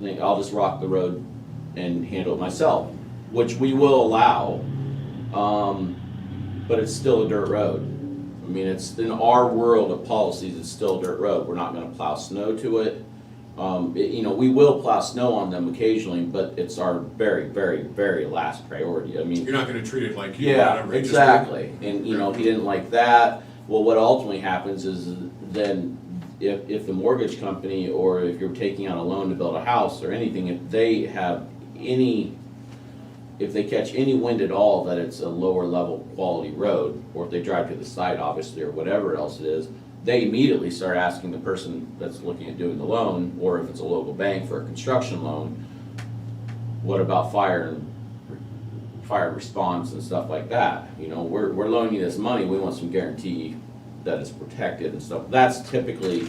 thing, I'll just rock the road and handle it myself, which we will allow, but it's still a dirt road. I mean, it's in our world of policies, it's still a dirt road. We're not gonna plow snow to it. We will plow snow on them occasionally, but it's our very, very, very last priority. I mean, You're not gonna treat it like you. yeah, whatever, just- exactly. And, he didn't like that. Well, what ultimately happens is then if the mortgage company or if you're taking out a loan to build a house or anything, if they catch any wind at all that it's a lower level quality road, or if they drive to the site obviously or whatever else it is, they immediately start asking the person that's looking at doing the loan, or if it's a local bank for a construction loan, what about fire response and stuff like that? We're loaning you this money, we want some guarantee that it's protected and stuff. That's typically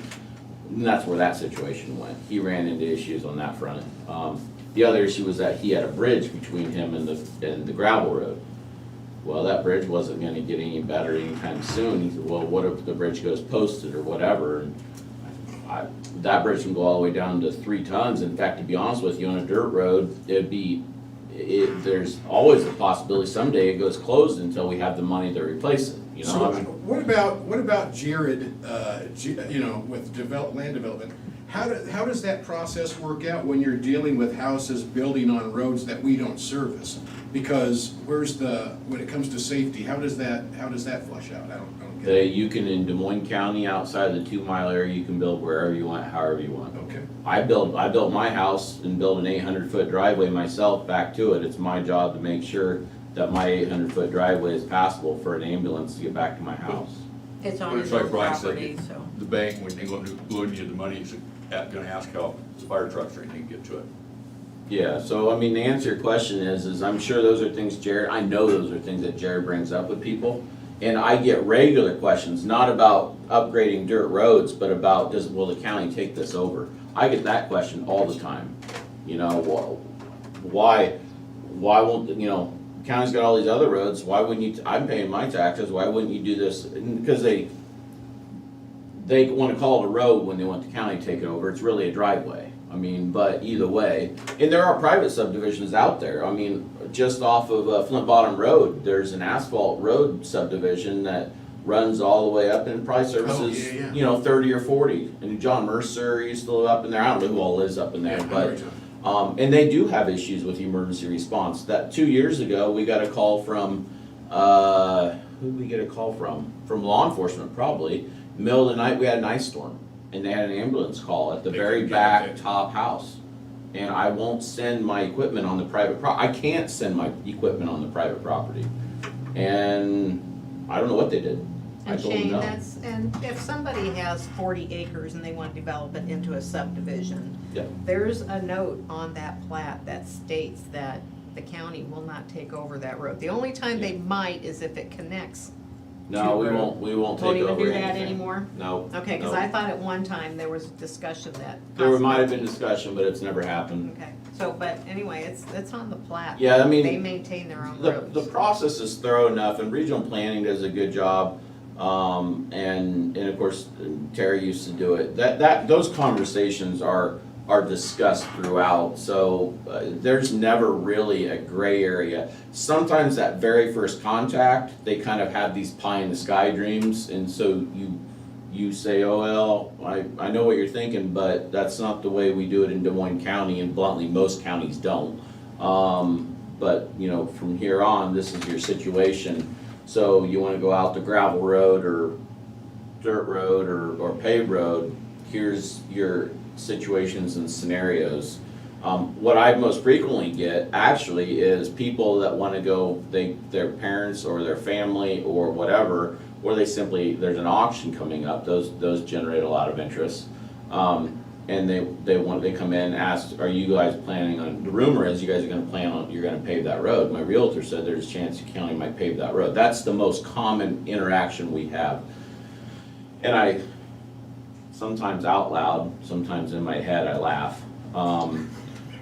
And that's where that situation went. He ran into issues on that front. The other issue was that he had a bridge between him and the gravel road. Well, that bridge wasn't gonna get any better anytime soon. He said, well, what if the bridge goes posted or whatever? And that bridge can go all the way down to 3 tons. In fact, to be honest with you, on a dirt road, there's always a possibility someday it goes closed until we have the money to replace it, you know? So I mean, what about Jared, you know, with land development? How does that process work out when you're dealing with houses building on roads that we don't service? Because when it comes to safety, how does that flush out? I don't get it. You can, in Des Moines County, outside of the 2-mile area, you can build wherever you want, however you want. Okay. I built my house and built an 800-foot driveway myself back to it. It's my job to make sure that my 800-foot driveway is passable for an ambulance to get back to my house. It's But on it's his like own Brian said, property, so. the bank, when they go to loan you the money, is gonna ask how the fire trucks or anything get to it. Yeah, so I mean, the answer to your question is I'm sure those are things I know those are things that Jared brings up with people. And I get regular questions, not about upgrading dirt roads, but about will the county take this over? I get that question all the time. You know, why won't, you know, county's got all these other roads, why wouldn't you, I'm paying my taxes, why wouldn't you do this? Because they want to call it a road when they want the county to take it over, it's really a driveway. I mean, but either way, and there are private subdivisions out there. I mean, just off of Flint Bottom Road, there's an asphalt road subdivision that runs all the way up and probably services, yeah. you know, 30 or 40. And John Mercer used to live up in there. I don't know who all lives up in there, Yeah, I but know John. and they do have issues with emergency response. That 2 years ago, we got a call from who did we get a call from? From law enforcement, probably. Middle of the night, we had an ice storm. And they had an ambulance call at the They very couldn't get back it. top house. And I won't send my equipment on the private I can't send my equipment on the private property. And I don't know what they did. I And told them Shane, no. and if somebody has 40 acres and they want to develop it into a subdivision, Yeah. there's a note on that plat that states that the county will not take over that road. The only time they might is if it connects. No, we road. won't take Won't over even do that anything. anymore? No. Okay, because no. I thought at one time there was discussion that. There might have been discussion, but it's never happened. Okay, so, but anyway, it's on the plat. Yeah, I mean, They maintain their own The roads. process is thorough enough, and regional planning does a good job. And of course, Terry used to do it. Those conversations are discussed throughout, so there's never really a gray area. Sometimes that very first contact, they kind of have these pie in the sky dreams, and so you say, oh, well, I know what you're thinking, but that's not the way we do it in Des Moines County, and bluntly, most counties don't. But, you know, from here on, this is your situation. So you wanna go out the gravel road or dirt road or paved road, here's your situations and scenarios. What I most frequently get actually is people that wanna go, their parents or their family or whatever, or there's an auction coming up, those generate a lot of interest. And they come in and ask, are you guys planning on, the rumor is you guys are you're gonna pave that road. My realtor said there's a chance the county might pave that road. That's the most common interaction we have. And I, sometimes out loud, sometimes in my head, I laugh.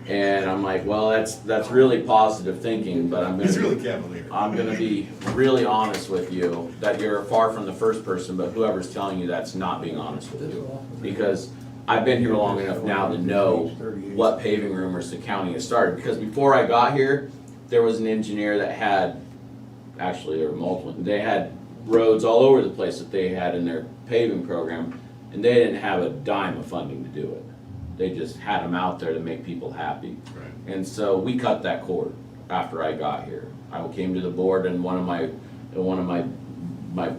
And I'm like, well, that's really positive thinking, but He's really cavalier. I'm gonna be really honest with you, that you're far from the first person, but whoever's telling you that's not being honest with you. Because I've been here long enough now to know what paving rumors the county has started. Because before I got here, there was an engineer that had, actually there were multiple, they had roads all over the place that they had in their paving program, and they didn't have a dime of funding to do it. They just had them out there to make people happy. Right. And so we cut that cord after I got here. I came to the board and one of my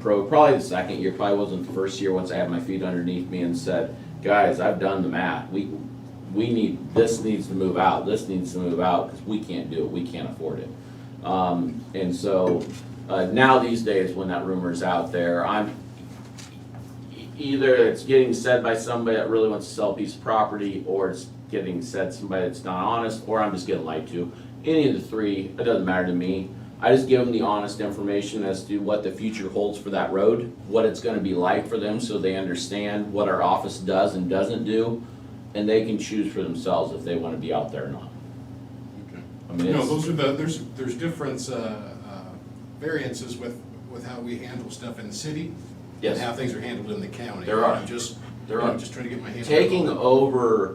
probably the second year, probably wasn't the first year, once I had my feet underneath me, and said, guys, I've done the math. This needs to move out, because we can't do it, we can't afford it. And so, now these days, when that rumor's out there, either it's getting said by somebody that really wants to sell a piece of property, or it's getting said somebody that's not honest, or I'm just getting lied to. Any of the three, it doesn't matter to me. I just give them the honest information as to what the future holds for that road, what it's gonna be like for them, so they understand what our office does and doesn't do, and they can choose for themselves if they wanna be out there or not. Okay. I mean, You know, it's- those are there's different variances with how we handle stuff in the city Yes. and how things are handled in the county. There are. I'm just, There I'm are. just trying to get my hands. Taking around it. over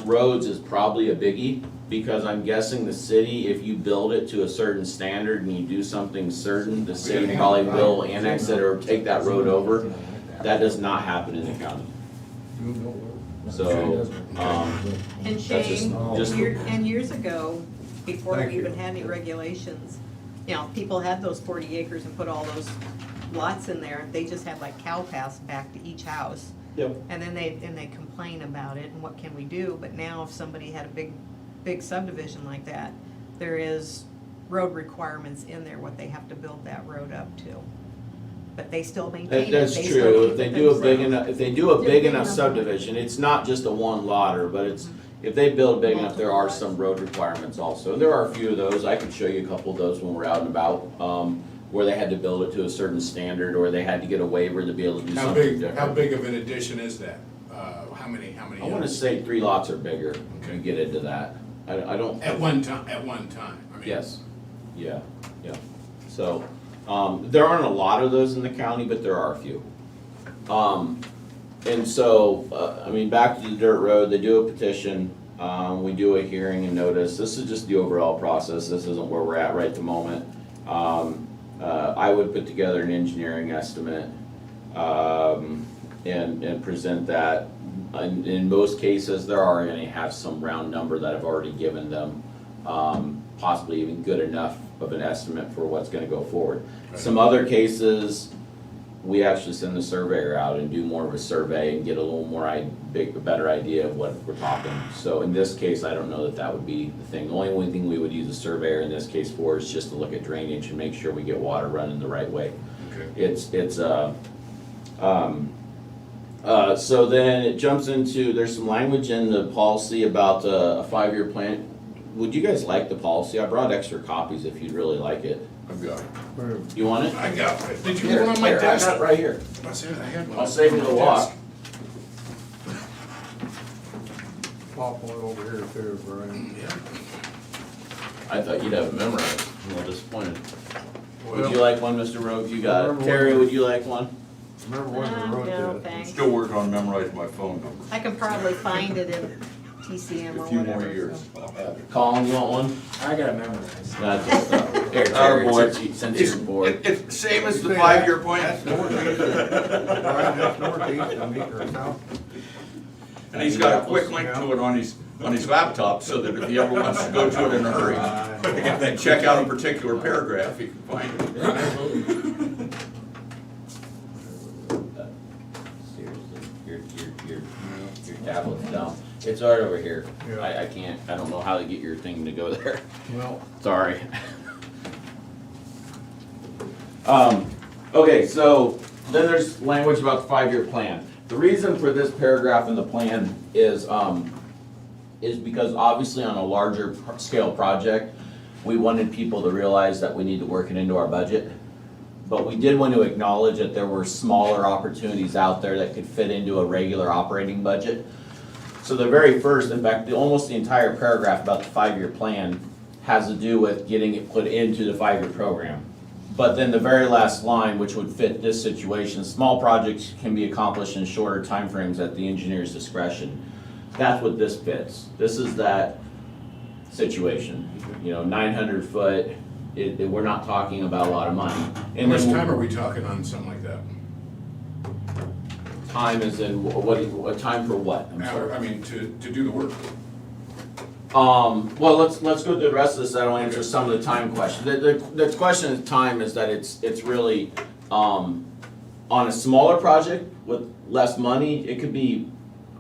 roads is probably a biggie, because I'm guessing the city, if you build it to a certain standard and you do something certain, the city probably will annex it or take that road over. That does not happen in the county. So, And That's just- Shane, just- and years ago, before Thank we you. even had any regulations, you know, people had those 40 acres and put all those lots in there. They just had like cow paths back to each house. Yep. And then they complain about it and what can we do? But now if somebody had a big subdivision like that, there is road requirements in there, what they have to build that road up to. But they still maintain it. That's They still true, keep if they it do a big themselves. enough, if they do a They're big big enough enough. subdivision, it's not just a one lotter, but it's, if they build big enough, there are some road requirements also. And there are a few of those, I can show you a couple of those when we're out and about, where they had to build it to a certain standard, or they had to get a waiver to be able to do How something big, different. how big of an addition is that? How many? I wanna say 3 lots or bigger, Okay. to get into that. I don't. At one time, I mean. Yes, yeah. So, there aren't a lot of those in the county, but there are a few. And so, I mean, back to the dirt road, they do a petition, we do a hearing and notice. This is just the overall process, this isn't where we're at right at the moment. I would put together an engineering estimate, and present that. In most cases, they're already gonna have some round number that I've already given them, possibly even good enough of an estimate for what's gonna go forward. Some other cases, we actually send the surveyor out and do more of a survey and get a little more a better idea of what we're talking. So in this case, I don't know that that would be the thing. The only thing we would use a surveyor in this case for is just to look at drainage and make sure we get water running the right way. Okay. So then it jumps into, there's some language in the policy about a 5-year plan. Would you guys like the policy? I brought extra copies if you'd really like it. I've got it. You want it? I got it. Did you Here, put it on my here, I desk? got it right here. I said I had one. I'll save you the walk. Pop one over here too, Brian. Yeah. I thought you'd have it memorized. I'm a little disappointed. Would Well- you like one, Mr. Rogue? You got it. Remember Terry, when- would you like one? Remember when we wrote No, that? thanks. Still working on memorizing my phone number. I can probably find it in TCM or A few whatever. more years, so. I'll have it. Colin, you want one? I got it memorized. That's just, here, Oh, Terry, boy. since you're bored. It's same as the 5-year plan. That's northeast. Brian, that's northeast, I mean, or south. And he's got a quick link to it on his laptop, so that if he ever wants to go to it in a hurry, and check out a particular paragraph, he can find it. Seriously, your tablet's down. It's right over here. Yeah. I don't know how to get your thing to go there. Well, Sorry. Okay, so then there's language about the 5-year plan. The reason for this paragraph in the plan is because obviously on a larger scale project, we wanted people to realize that we need to work it into our budget. But we did want to acknowledge that there were smaller opportunities out there that could fit into a regular operating budget. So the very first, in fact, almost the entire paragraph about the 5-year plan has to do with getting it put into the 5-year program. But then the very last line, which would fit this situation, small projects can be accomplished in shorter timeframes at the engineer's discretion. That's what this fits. This is that situation. 900 foot, we're not talking about a lot of money. How And much then time are we talking on something like that? time is in, what time for what? I'm sorry. I mean, to do the work. Well, let's go through the rest of this, that'll answer some of the time question. The question of time is that it's really, on a smaller project with less money, it could be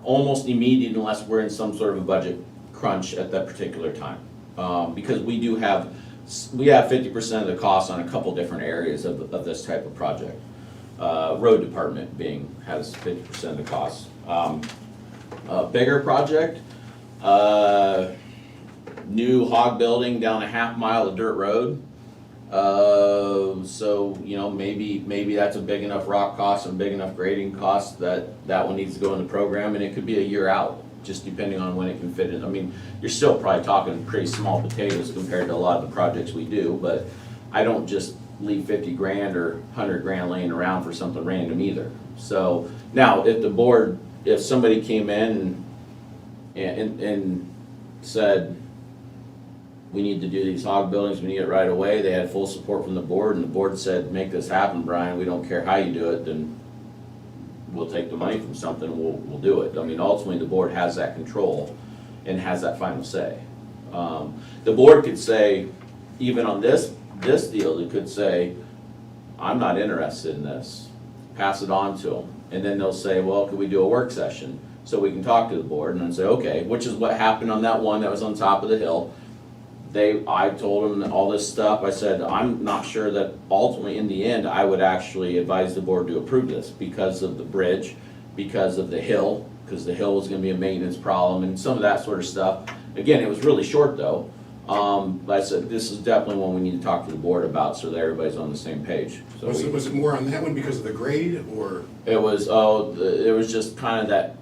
almost immediate unless we're in some sort of a budget crunch at that particular time. Because we have 50% of the cost on a couple different areas of this type of project. Road department has 50% of the cost. A bigger project, new hog building down a half mile of dirt road, So, you know, maybe that's a big enough rock cost and big enough grading cost that one needs to go in the program, and it could be a year out, just depending on when it can fit in. I mean, you're still probably talking pretty small potatoes compared to a lot of the projects we do, but I don't just leave 50 grand or 100 grand laying around for something random either. So, now, if somebody came in and said, we need to do these hog buildings, we need it right away, they had full support from the board, and the board said, make this happen, Brian, we don't care how you do it, then we'll take the money from something, we'll do it. I mean, ultimately, the board has that control and has that final say. The board could say, even on this deal, it could say, I'm not interested in this, pass it on to them. And then they'll say, well, could we do a work session? So we can talk to the board, and then say, okay, which is what happened on that one that was on top of the hill. I told them all this stuff. I said, I'm not sure that ultimately in the end, I would actually advise the board to approve this because of the bridge, because of the hill, because the hill was gonna be a maintenance problem and some of that sort of stuff. Again, it was really short though. But I said, this is definitely one we need to talk to the board about so that everybody's on the same page. So Was it more on that one because of the grade, or? it was, it was just kind of that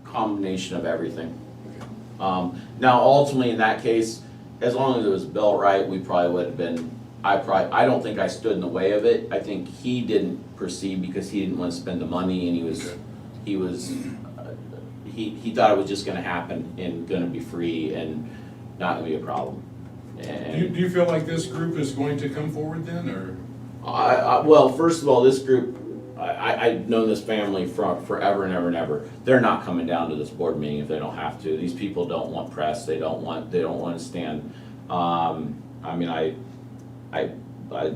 combination of everything. Now, ultimately, in that case, as long as it was built right, we probably would have been, I don't think I stood in the way of it. I think he didn't proceed because he didn't want to spend the money, and he thought it was just gonna happen and gonna be free and not gonna be a problem. Do you feel like this group is going to come forward then, or? Well, first of all, this group, I've known this family for forever and ever and ever. They're not coming down to this board meeting if they don't have to. These people don't want press. They don't want to stand. I mean,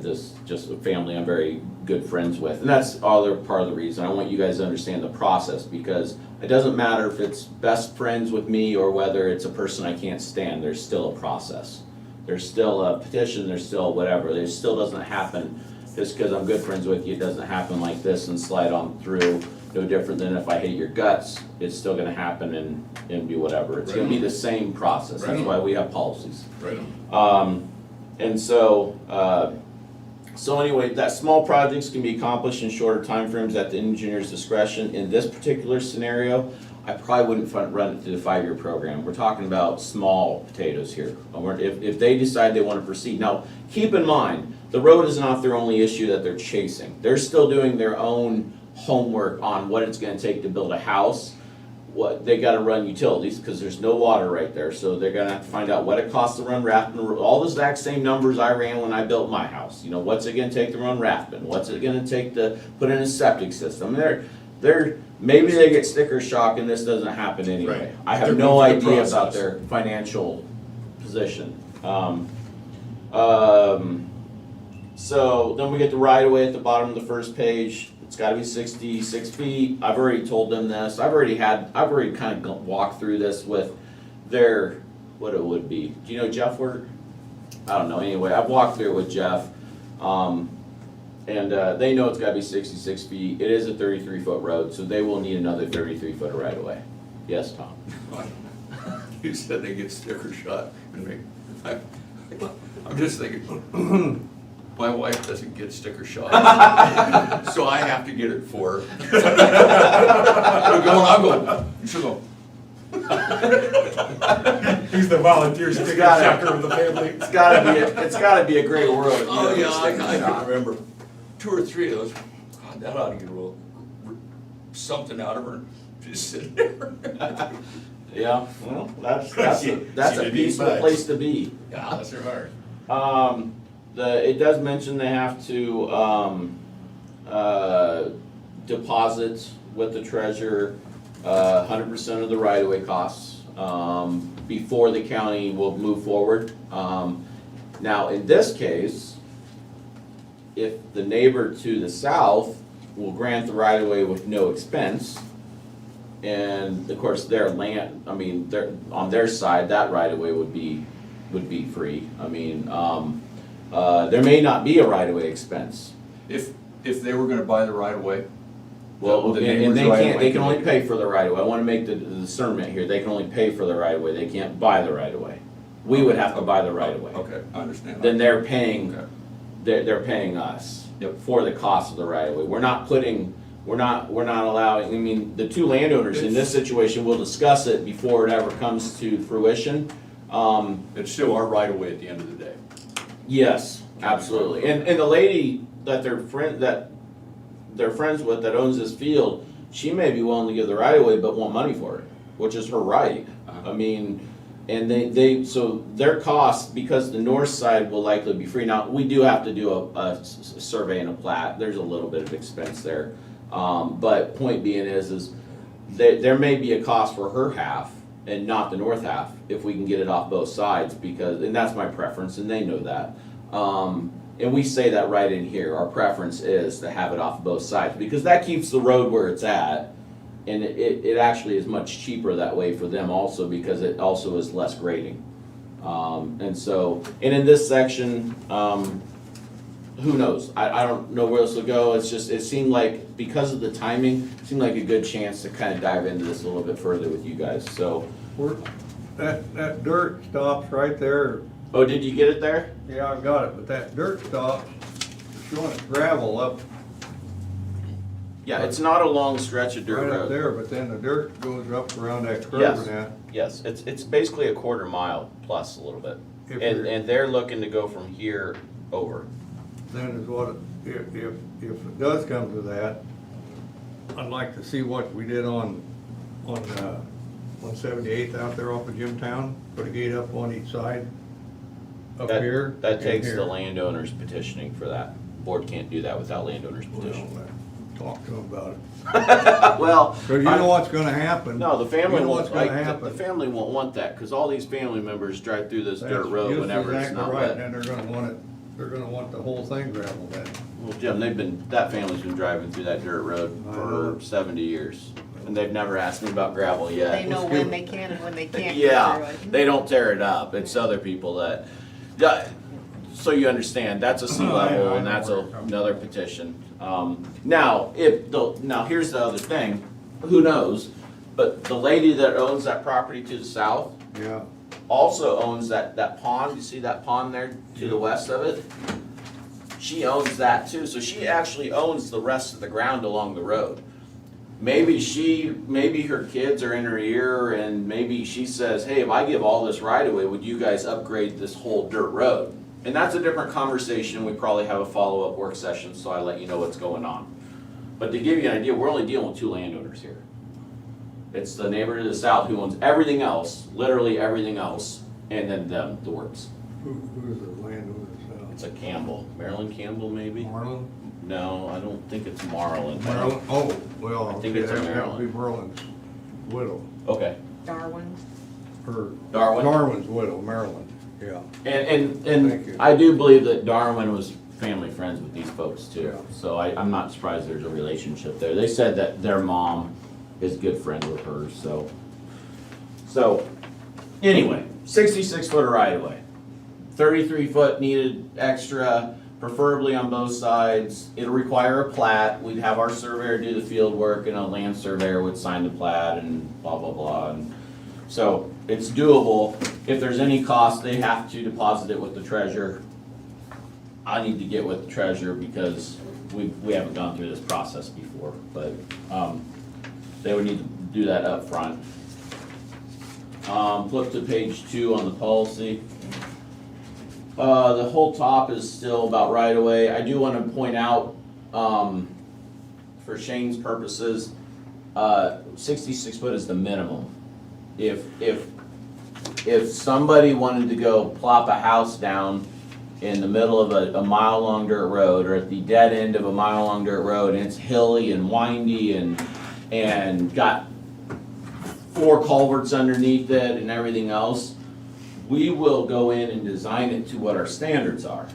this just a family I'm very good friends with, and that's other part of the reason I want you guys to understand the process, because it doesn't matter if it's best friends with me or whether it's a person I can't stand. There's still a process. There's still a petition. There's still whatever. There still doesn't happen. Just because I'm good friends with you, it doesn't happen like this and slide on through. No different than if I hate your guts, it's still gonna happen and be whatever. It's gonna be the same process. That's why we have policies. Right on. And so anyway, that small projects can be accomplished in shorter timeframes at the engineer's discretion. In this particular scenario, I probably wouldn't run it through the 5-year program. We're talking about small potatoes here. If they decide they want to proceed. Now, keep in mind, the road is not their only issue that they're chasing. They're still doing their own homework on what it's gonna take to build a house. They gotta run utilities, because there's no water right there, so they're gonna have to find out what it costs to run rafting, all the exact same numbers I ran when I built my house. You know, what's it gonna take to run rafting? What's it gonna take to put in a septic system? Maybe they get sticker shock and this doesn't happen anyway. Right. I have They're no going through the idea about process. their financial position. So then we get the right of way at the bottom of the first page. It's gotta be 66 feet. I've already told them this. I've already kind of walked through this with what it would be. Do you know Jeff Wirt? I don't know. Anyway, I've walked through it with Jeff. They know it's gotta be 66 feet. It is a 33-foot road, so they will need another 33-foot right of way. Yes, Tom? You said they get sticker shot, and I'm just thinking, my wife doesn't get sticker shot, so I have to get it for her. I'll go, she'll go. He's the volunteer sticker shocker of the family. It's gotta be a great world if you Oh, don't yeah, get sticker I shot. remember 2 or 3 of those. God, that ought to get something out of her. Just sitting there. Yeah, well, that's She a didn't peaceful budge. place to be. Yeah, bless her heart. It does mention they have to, deposit with the treasurer, 100% of the right-of-way costs, before the county will move forward. Now, in this case, if the neighbor to the south will grant the right-of-way with no expense, and of course, their land, I mean, on their side, that right-of-way would be free. I mean, there may not be a right-of-way expense. If they were gonna buy the right of way. Well, the and neighbor's they right can't, of they way can only pay for the right-of-way. I wanna make the discernment here, they can only pay for the right-of-way, they can't buy the right-of-way. We would have to buy the right of way. Okay, I understand. Then they're paying, Okay. they're paying us for the cost of the right of way. We're not allowing, I mean, the two landowners in this situation, we'll discuss it before it ever comes to fruition. It's still our right of way at the end of the day. Yes, absolutely. And the lady that they're friends with that owns this field, she may be willing to give the right of way but want money for it, which is her right. I mean, and so their cost, because the north side will likely be free. Now, we do have to do a survey and a plat. There's a little bit of expense there. But point being is there may be a cost for her half and not the north half if we can get it off both sides, because, and that's my preference and they know that. And we say that right in here, our preference is to have it off both sides, because that keeps the road where it's at. And it actually is much cheaper that way for them also, because it also is less grading. And in this section, who knows? I don't know where this will go. It's just, it seemed like, because of the timing, it seemed like a good chance to kind of dive into this a little bit further with you guys, so. That dirt stops right there. Oh, did you get it there? Yeah, I've got it, but that dirt stops, showing it's gravel up Yeah, it's not a long stretch of dirt right up road. there, but then the dirt goes up around that curve Yes. and that. Yes, it's basically a quarter mile plus a little bit. If And, you're- and they're looking to go from here over. Then is what, if it does come to that, I'd like to see what we did on 178th out there off of Jimtown, put a gate up on each side, up That- here. That and takes here. the landowners petitioning for that. Board can't do that without landowners Well, petition. talk to them about it. Well. Cause you know what's gonna happen. No, the family You know won't, what's gonna the happen. family won't want that, cause all these family members drive through this dirt That's road just whenever it's exactly not right. wet. Then they're gonna want it, they're gonna want the whole thing gravel then. Well, Jim, that family's been driving through that dirt road I for know. 70 years, and they've never asked me about gravel yet. They know when they can and when they can't get Yeah, through it. they don't tear it up, it's other people that, yeah, so you understand, that's a sea I level, know and that's where it comes another petition. Now, here's the other thing, who knows, but the lady that owns that property to the south Yeah, also owns that pond, you see that pond there to the west of it? She owns that too, so she actually owns the rest of the ground along the road. Maybe her kids are in her ear, and maybe she says, hey, if I give all this right away, would you guys upgrade this whole dirt road? And that's a different conversation, we probably have a follow-up work session, so I let you know what's going on. But to give you an idea, we're only dealing with two landowners here. It's the neighbor to the south who owns everything else, literally everything else, and then them, the works. who's the landowners It's a Campbell, Marilyn Campbell maybe? Marlin? No, I don't think it's Marlin. Marlin, oh, well, I think okay, it's a that would be Maryland. Merlin's widow, Okay, Darwin. or Darwin? Darwin's widow, Marilyn, yeah. And Thank you. I do believe that Darwin was family friends with these folks too. Yeah. So I'm not surprised there's a relationship there. They said that their mom is good friends with hers, so. So, anyway, 66-foot right of way. 33-foot needed extra, preferably on both sides. It'll require a plat. We'd have our surveyor do the field work and a land surveyor would sign the plat and blah, blah, blah. And so it's doable. If there's any cost, they have to deposit it with the treasurer. I need to get with the treasurer because we haven't gone through this process before, but they would need to do that up front. Flip to page 2 on the policy. The whole top is still about right away. I do want to point out, for Shane's purposes, 66 foot is the minimum. If somebody wanted to go plop a house down in the middle of a mile-long dirt road, or at the dead end of a mile-long dirt road, and it's hilly and windy and got 4 culverts underneath it and everything else, we will go in and design it to what our standards are.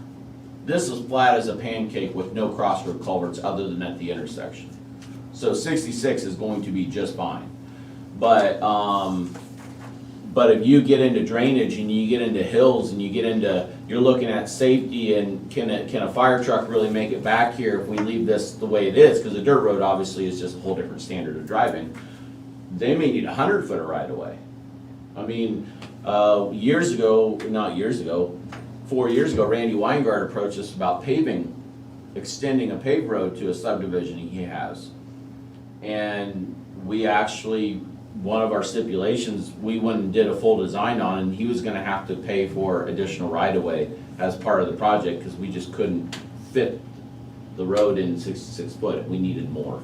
This is flat as a pancake with no crossroad culverts other than at the intersection. So 66 is going to be just fine. But if you get into drainage and you get into hills and you're looking at safety and can a fire truck really make it back here if we leave this the way it is? Because the dirt road obviously is just a whole different standard of driving. They may need 100 foot of right of way. I mean, Years ago, not years ago, 4 years ago, Randy Weingart approached us about paving, extending a paved road to a subdivision he has. And we actually, one of our stipulations, we went and did a full design on, and he was gonna have to pay for additional right-of-way as part of the project, because we just couldn't fit the road in 66 foot, we needed more.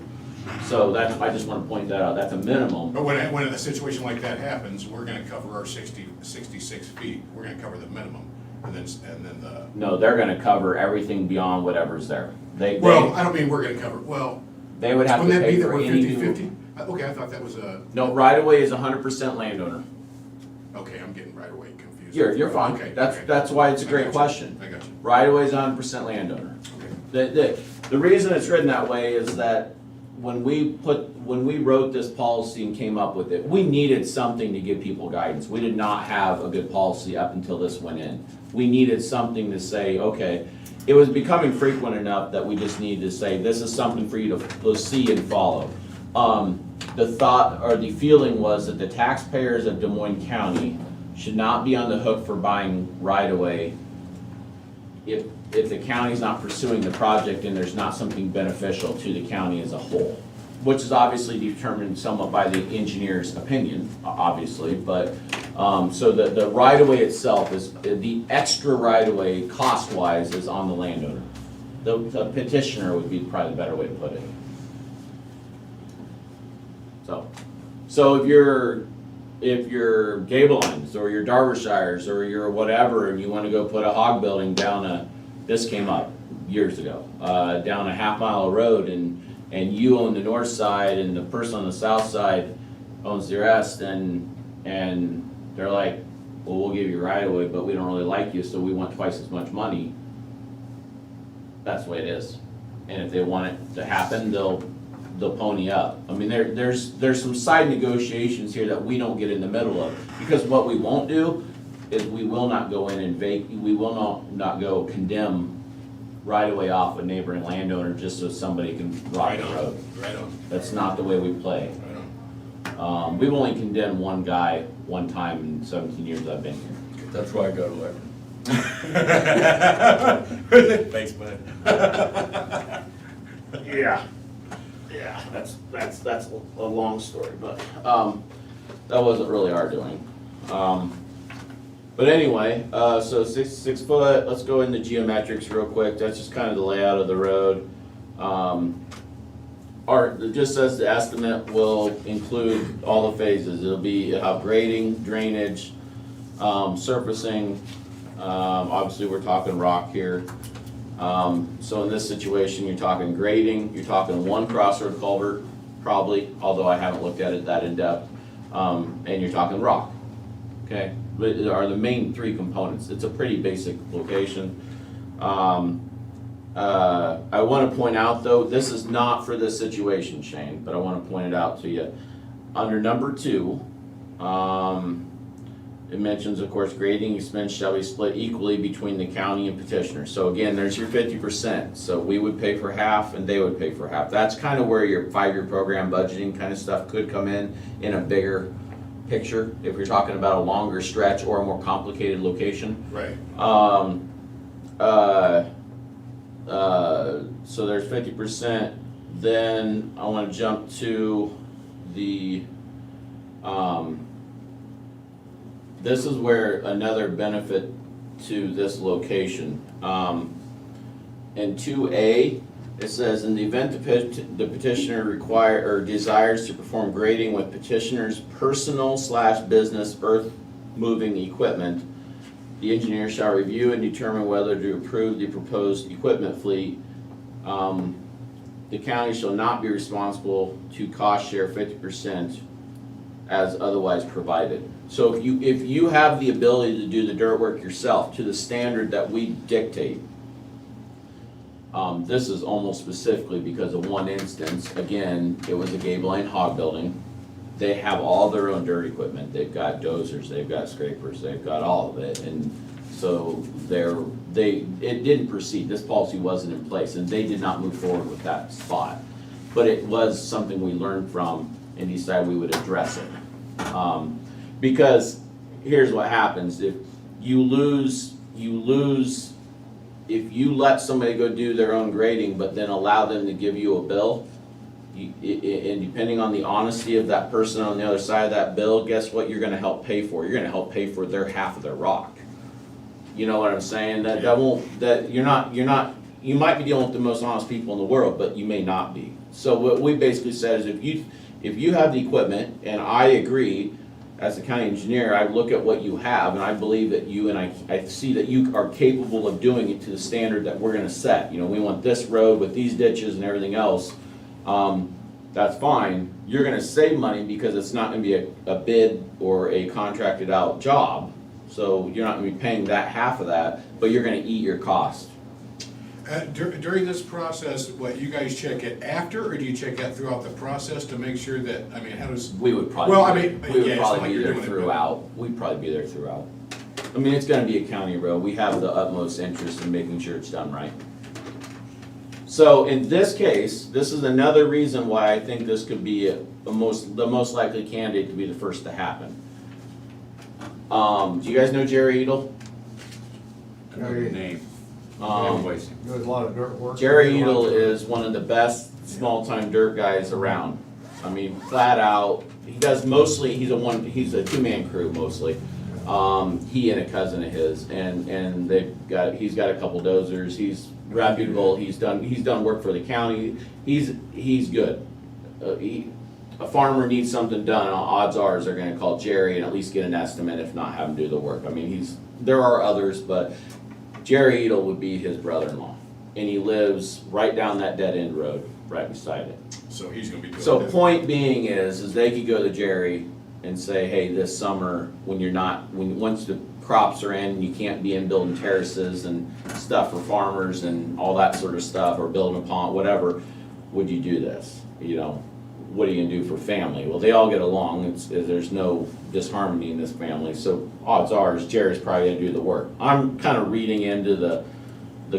So that's, I just wanna point that out, that's a minimum. But when a situation like that happens, we're gonna cover our 66 feet, we're gonna cover the minimum, and then the, No, they're gonna cover everything beyond whatever's there. well, I don't mean we're gonna cover, well, They would have to wouldn't that be pay that for we're any 50/50? new. Okay, I thought that was a, No, right-of-way is 100% landowner. okay, I'm getting right away confused. You're fine, Okay, that's, okay. that's why it's a I great got you. question. I got you. Right-of-way is 100% landowner. Okay. The reason it's written that way is that when we wrote this policy and came up with it, we needed something to give people guidance. We did not have a good policy up until this went in. We needed something to say, okay, it was becoming frequent enough that we just needed to say, this is something for you to see and follow. The thought or the feeling was that the taxpayers of Des Moines County should not be on the hook for buying right-of-way if the county's not pursuing the project and there's not something beneficial to the county as a whole, which is obviously determined somewhat by the engineer's opinion, obviously, but, so the right-of-way itself is, the extra right-of-way cost-wise is on the landowner. The petitioner would be probably the better way to put it. So if you're Gabelines, or you're Derbyshires, or you're whatever, and you wanna go put a hog building down this came up years ago, down a half-mile road, and you own the north side, and the person on the south side owns the rest, and they're like, well, we'll give you right-of-way, but we don't really like you, so we want twice as much money. That's the way it is. And if they want it to happen, they'll pony up. I mean, there's some side negotiations here that we don't get in the middle of, because what we won't do is we will not go in and we will not go condemn right away off a neighboring landowner just so somebody can rock the road. Right on. That's not the way we play. Right on. We've only condemned one guy one time in 17 years I've been here. That's why I got elected. Thanks, bud. Yeah, that's a long story, but, that wasn't really our doing. But anyway, so 6 foot, let's go into geometrics real quick, that's just kind of the layout of the road. It just says the estimate will include all the phases, it'll have grading, drainage, surfacing, obviously we're talking rock here. So in this situation, you're talking grading, you're talking one crossroad culvert, probably, although I haven't looked at it that in depth, and you're talking rock, okay? But are the main three components. It's a pretty basic location. I want to point out though, this is not for this situation, Shane, but I want to point it out to you. Under number 2, it mentions, of course, grading expense shall be split equally between the county and petitioner. So again, there's your 50%. So we would pay for half and they would pay for half. That's kind of where your 5-year program budgeting kind of stuff could come in a bigger picture, if you're talking about a longer stretch or a more complicated location. Right. So there's 50%. Then I want to jump to the, this is where another benefit to this location. In 2A, it says, in the event the petitioner desires to perform grading with petitioner's personal/business earth moving equipment, the engineer shall review and determine whether to approve the proposed equipment fleet. The county shall not be responsible to cost share 50% as otherwise provided. So if you have the ability to do the dirt work yourself to the standard that we dictate, this is almost specifically because of one instance. Again, it was a Gabeline hog building. They have all their own dirt equipment. They've got dozers, they've got scrapers, they've got all of it. And so it didn't proceed. This policy wasn't in place and they did not move forward with that spot. But it was something we learned from and decided we would address it. Because here's what happens, if you lose, if you let somebody go do their own grading, but then allow them to give you a bill, and depending on the honesty of that person on the other side of that bill, guess what you're gonna help pay for? You're gonna help pay for their half of their rock. You know what I'm saying? That won't, that you're not, you might be dealing with the most honest people in the world, but you may not be. So what we basically said is if you have the equipment, and I agree, as a county engineer, I look at what you have, and I believe that you, and I see that you are capable of doing it to the standard that we're gonna set. You know, we want this road with these ditches and everything else, that's fine. You're gonna save money because it's not gonna be a bid or a contracted out job. So you're not gonna be paying that half of that, but you're gonna eat your cost. During this process, what, you guys check it after, or do you check it throughout the process to make sure that, I mean, how does? We would probably, Well, I mean, we would yeah, it's not probably like be you're there doing it, but- throughout. We'd probably be there throughout. I mean, it's gonna be a county road. We have the utmost interest in making sure it's done right. So in this case, this is another reason why I think this could be the most likely candidate to be the first to happen. Do you guys know Jerry Edel? Another name. Um, Anyways, Does a lot of dirt work. Jerry Edel is one of the best small-time dirt guys around. I mean, flat out, he does mostly, he's a two-man crew mostly. He and a cousin of his, and he's got a couple dozers, he's reputable, he's done work for the county, he's good. A farmer needs something done, odds are they're gonna call Jerry and at least get an estimate, if not have him do the work. I mean, there are others, but Jerry Edel would be his brother-in-law, and he lives right down that dead-end road, right beside it. So he's gonna be doing So that. point being is they could go to Jerry and say, hey, this summer, once the crops are in, you can't be in building terraces and stuff for farmers and all that sort of stuff, or building a pond, whatever, would you do this? You know, what are you gonna do for family? Well, they all get along, there's no disharmony in this family, so odds are is Jerry's probably gonna do the work. I'm kind of reading into the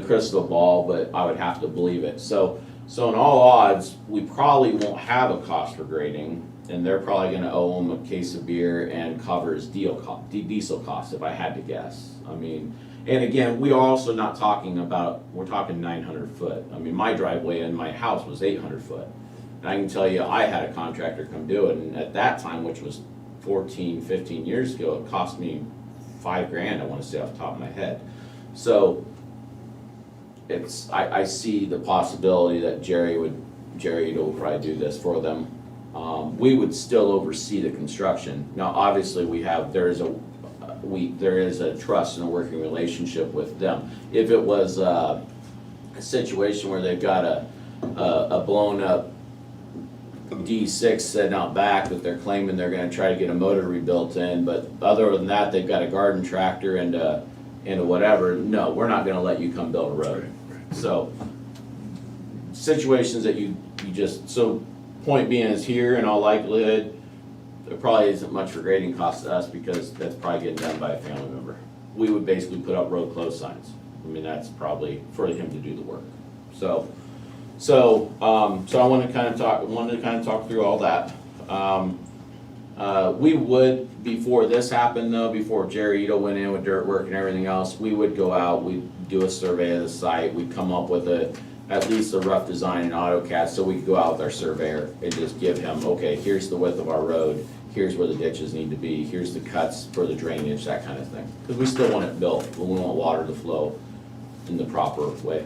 crystal ball, but I would have to believe it. So in all odds, we probably won't have a cost for grading, and they're probably gonna owe him a case of beer and cover his diesel costs, if I had to guess. I mean, and again, we are also not talking about, we're talking 900 foot. I mean, my driveway in my house was 800 foot. And I can tell you, I had a contractor come do it, and at that time, which was 14, 15 years ago, it cost me $5,000, I wanna say off the top of my head. So, I see the possibility that Jerry will probably do this for them. We would still oversee the construction. Now, obviously, there is a trust and a working relationship with them. If it was a situation where they've got a blown up D6 sitting out back that they're claiming they're gonna try to get a motor rebuilt in, but other than that, they've got a garden tractor and a whatever, no, we're not gonna let you come build a road. So, situations that you just, so point being is here, in all likelihood, there probably isn't much for grading costs to us because that's probably getting done by a family member. We would basically put up road close signs. I mean, that's probably for him to do the work. So I wanted to kind of talk through all that. We would, before this happened though, before Jerry Edel went in with dirt work and everything else, we would go out, we'd do a survey of the site, we'd come up with at least a rough design in AutoCAD, so we could go out with our surveyor and just give him, okay, here's the width of our road, here's where the ditches need to be, here's the cuts for the drainage, that kind of thing. Because we still want it built, but we want water to flow in the proper way.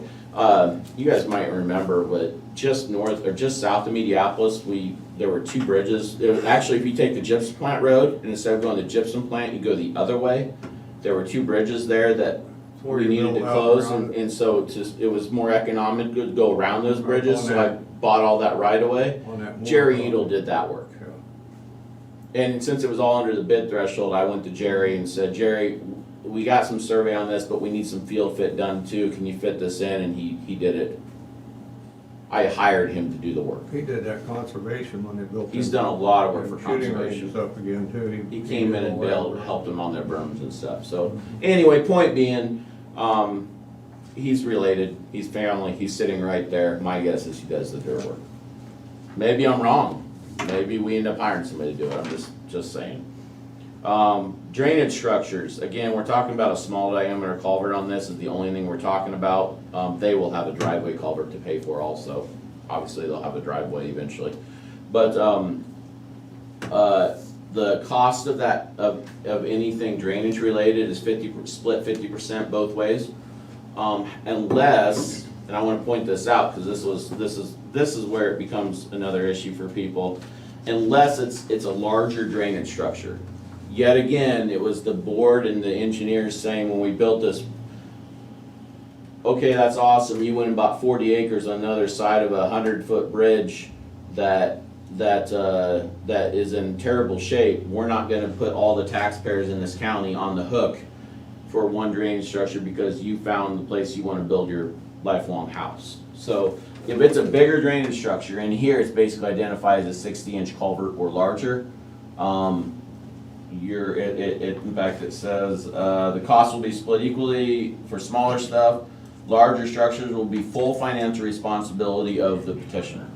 You guys might remember, but just north or just south of Mediapolis, there were two bridges. Actually, if you take the gypsum plant road and instead of going to the gypsum plant, you go the other way. There were two bridges there that we needed to close, and so it was more economic to go around those bridges. So I bought all that right away. Jerry Edel did that work. And since it was all under the bid threshold, I went to Jerry and said, Jerry, we got some survey on this, but we need some field fit done too. Can you fit this in? And he did it. I hired him to do the work. He did that conservation when they built. He's done a lot of work for Shooting conservation. ranges up again too. He came in and helped them on their berms and stuff. So anyway, point being, he's related, he's family, he's sitting right there. My guess is he does the dirt work. Maybe I'm wrong. Maybe we end up hiring somebody to do it. I'm just saying. Drainage structures, again, we're talking about a small diameter culvert on this is the only thing we're talking about. They will have a driveway culvert to pay for also. Obviously, they'll have a driveway eventually. But, the cost of that, of anything drainage related is split 50% both ways. Unless, and I wanna point this out, cause this is where it becomes another issue for people. Unless it's a larger drainage structure. Yet again, it was the board and the engineers saying when we built this, okay, that's awesome, you went and bought 40 acres on the other side of a 100-foot bridge that is in terrible shape. We're not gonna put all the taxpayers in this county on the hook for one drainage structure because you found the place you wanna build your lifelong house. So if it's a bigger drainage structure, and here it's basically identified as a 60-inch culvert or larger, in fact, it says, the cost will be split equally for smaller stuff. Larger structures will be full financial responsibility of the petitioner.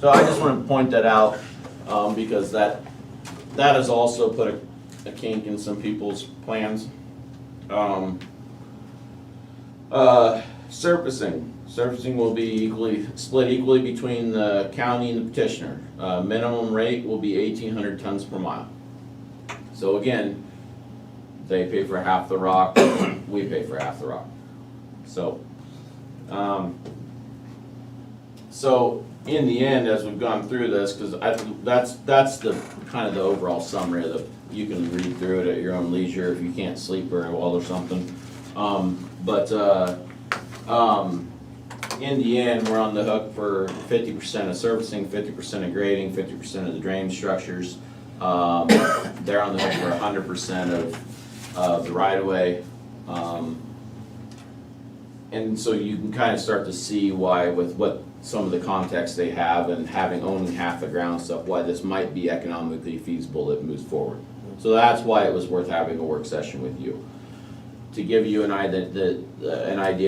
So I just want to point that out, because that has also put a kink in some people's plans. Surfacing will be split equally between the county and the petitioner. Minimum rate will be 1,800 tons per mile. So again, they pay for half the rock, we pay for half the rock. So, in the end, as we've gone through this, because that's the kind of the overall summary of you can read through it at your own leisure if you can't sleep very well or something. In the end, we're on the hook for 50% of servicing, 50% of grading, 50% of the drainage structures. They're on the hook for 100% of the right-of-way. And so you can kind of start to see why, with what some of the context they have and having only half the ground stuff, why this might be economically feasible if it moves forward. So that's why it was worth having a work session with you. To give you an idea,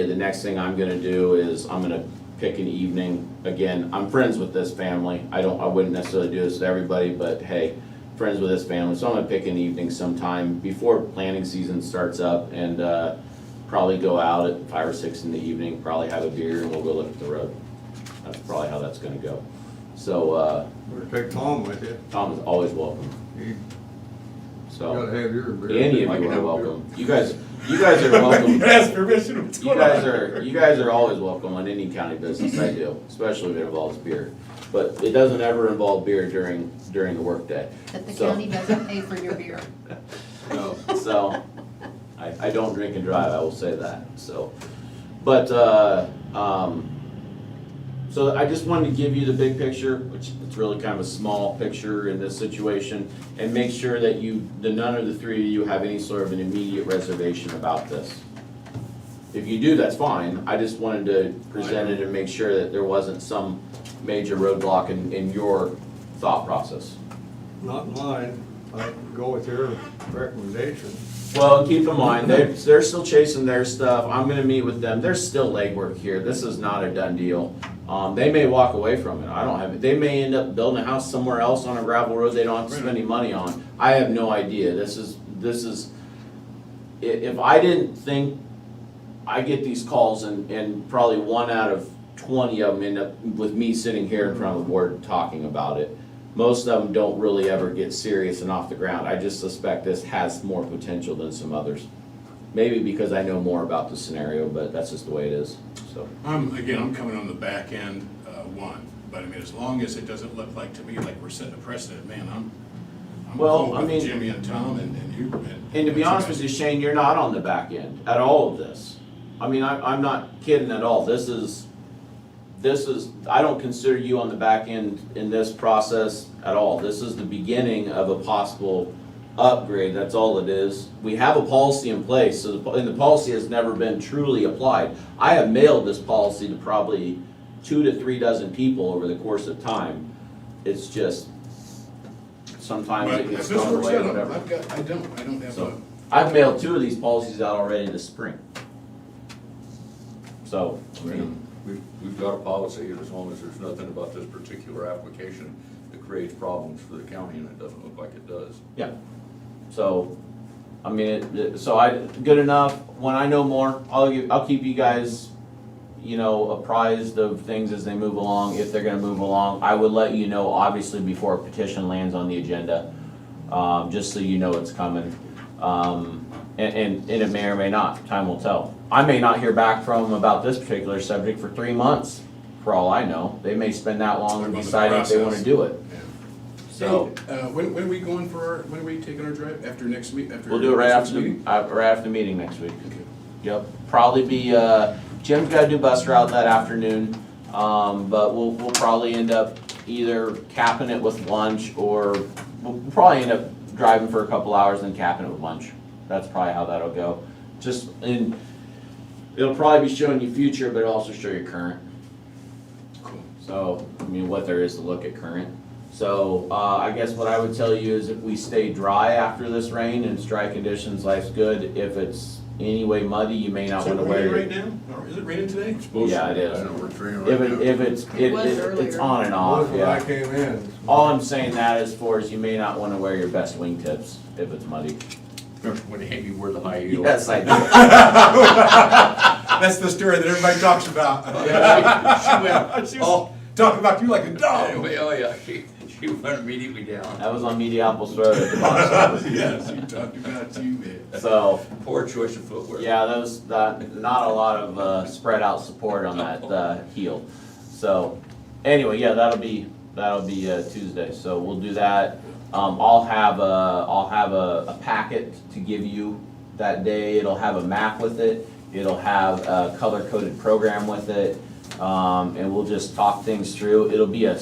the next thing I'm gonna do is I'm gonna pick an evening. Again, I'm friends with this family. I wouldn't necessarily do this to everybody, but hey, friends with this family. So I'm gonna pick an evening sometime before planting season starts up and probably go out at 5 or 6 in the evening, probably have a beer and we'll go look at the road. That's probably how that's gonna go. So, We'll take Tom with you. Tom is always welcome. You So, gotta have your beer. any of I you can are have a welcome. You guys are welcome. Ask permission, what's You going on? guys are always welcome on any county business I do, especially if it involves beer. But it doesn't ever involve beer during the workday. That the So- county doesn't pay for your beer. No, So, I don't drink and drive, I will say that, so. But, so I just wanted to give you the big picture, which it's really kind of a small picture in this situation, and make sure that none of the three of you have any sort of an immediate reservation about this. If you do, that's fine, I just wanted to present it and make sure that there wasn't some major roadblock in your thought process. Not mine, I go with your recommendation. Well, keep in mind, they're still chasing their stuff, I'm gonna meet with them, there's still legwork here, this is not a done deal. They may walk away from it, they may end up building a house somewhere else on a gravel road they don't have to spend any money on. I have no idea, this is, if I didn't think, I get these calls and probably 1 out of 20 of them end up with me sitting here in front of the board talking about it. Most of them don't really ever get serious and off the ground. I just suspect this has more potential than some others. Maybe because I know more about the scenario, but that's just the way it is, so. Again, I'm coming on the back end, but I mean, as long as it doesn't look like to me like we're setting a precedent, man, I'm Well, cool I with mean- Jimmy and Tom and you. And to be honest with you, Shane, you're not on the back end at all of this. I mean, I'm not kidding at all. This is, I don't consider you on the back end in this process at all. This is the beginning of a possible upgrade, that's all it is. We have a policy in place, and the policy has never been truly applied. I have mailed this policy to probably 2 to 3 dozen people over the course of time. It's just, sometimes But it if gets this thrown works away, out, whatever. I don't have So, a. I've mailed 2 of these policies out already this spring. So, I mean, we've got a policy, and as long as there's nothing about this particular application that creates problems for the county, and it doesn't look like it does. yeah. So, I mean, good enough, when I know more, I'll keep you guys, you know, apprised of things as they move along, if they're gonna move along. I would let you know, obviously, before a petition lands on the agenda, just so you know it's coming. And it may or may not, time will tell. I may not hear back from them about this particular subject for 3 months, for all I know. They may spend that long They're going through the deciding if they wanna process. do it. Yeah. So, When are we going for when are we taking our drive? After next week? we'll do it right next after the, meeting? right after the meeting next week. Okay. Yep, probably be, Jim's gotta do bus route that afternoon, but we'll probably end up either capping it with lunch, or we'll probably end up driving for a couple hours and capping it with lunch. That's probably how that'll go. Just, and it'll probably be showing you future, but it'll also show you current. Cool. So, I mean, what there is to look at current. So, I guess what I would tell you is if we stay dry after this rain and it's dry conditions, life's good. If it's anyway muddy, you may not Is it wanna wear raining your. right now? Or is it raining today? Yeah, it is. I know we're training If right it, now. if it's, It was it's earlier. on and Was off, when I yeah. came in. All I'm saying that is for is you may not wanna wear your best wingtips if it's muddy. Remember when Amy wore the high heels? Yes, I do. That's the story that everybody talks about. She went, Talking about you like a dog. anyway, oh yeah, she went immediately down. That was on Mediapolis Road at the box. Yes, he talked about you, man. So, Poor choice of footwear. yeah, not a lot of, spread out support on that, heel. So, anyway, yeah, that'll be Tuesday, so we'll do that. I'll have a packet to give you that day. It'll have a map with it. It'll have a color-coded program with it. And we'll just talk things through. It'll be a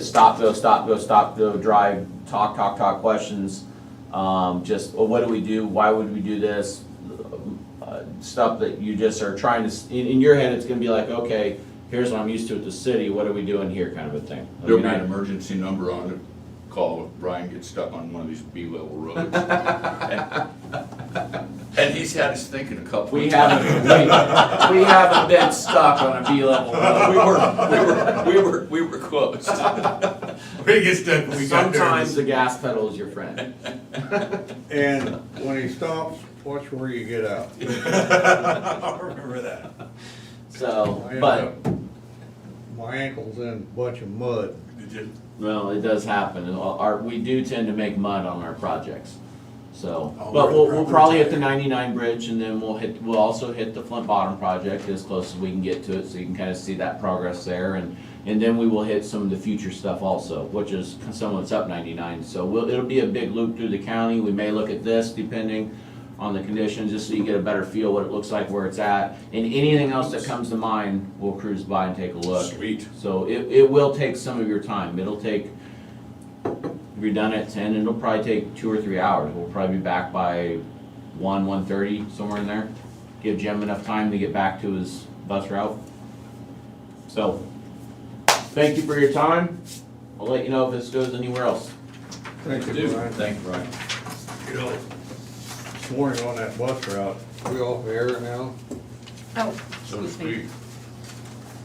stop, go, drive, talk questions. Just, well, what do we do? Why would we do this? Stuff that you just are trying to, in your head, it's gonna be like, okay, here's what I'm used to at the city, what are we doing here, kind of a thing. I There'll mean, be an emergency number on it. Call if Brian gets stuck on one of these B-level roads. And he's had us thinking a couple We of times. haven't been stuck on a B-level road. We were close. We get stuck when we got Sometimes nervous. the gas pedal is your friend. And when he stops, watch where you get out. I'll remember that. So, I ended but, up- My ankle's in a bunch of mud. Did you? well, it does happen. We do tend to make mud on our projects. So, Oh, but we're we'll property probably hit the tax. 99 bridge, and then we'll also hit the Flint Bottom project as close as we can get to it, so you can kind of see that progress there. And then we will hit some of the future stuff also, which is some of it's up 99. So it'll be a big loop through the county. We may look at this depending on the conditions, just so you get a better feel what it looks like, where it's at. And anything else that comes to mind, we'll cruise by and take a look. Sweet. So it will take some of your time. It'll take, if you're done at 10, it'll probably take 2 or 3 hours. We'll probably be back by 1:30, somewhere in there. Give Jim enough time to get back to his bus route. So, thank you for your time. I'll let you know if this goes anywhere else. Thank you, Brian. Thank you, Brian. This morning on that bus route, we off air now? Oh, So to excuse me. speak.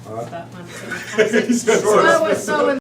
Huh? That one. He said, So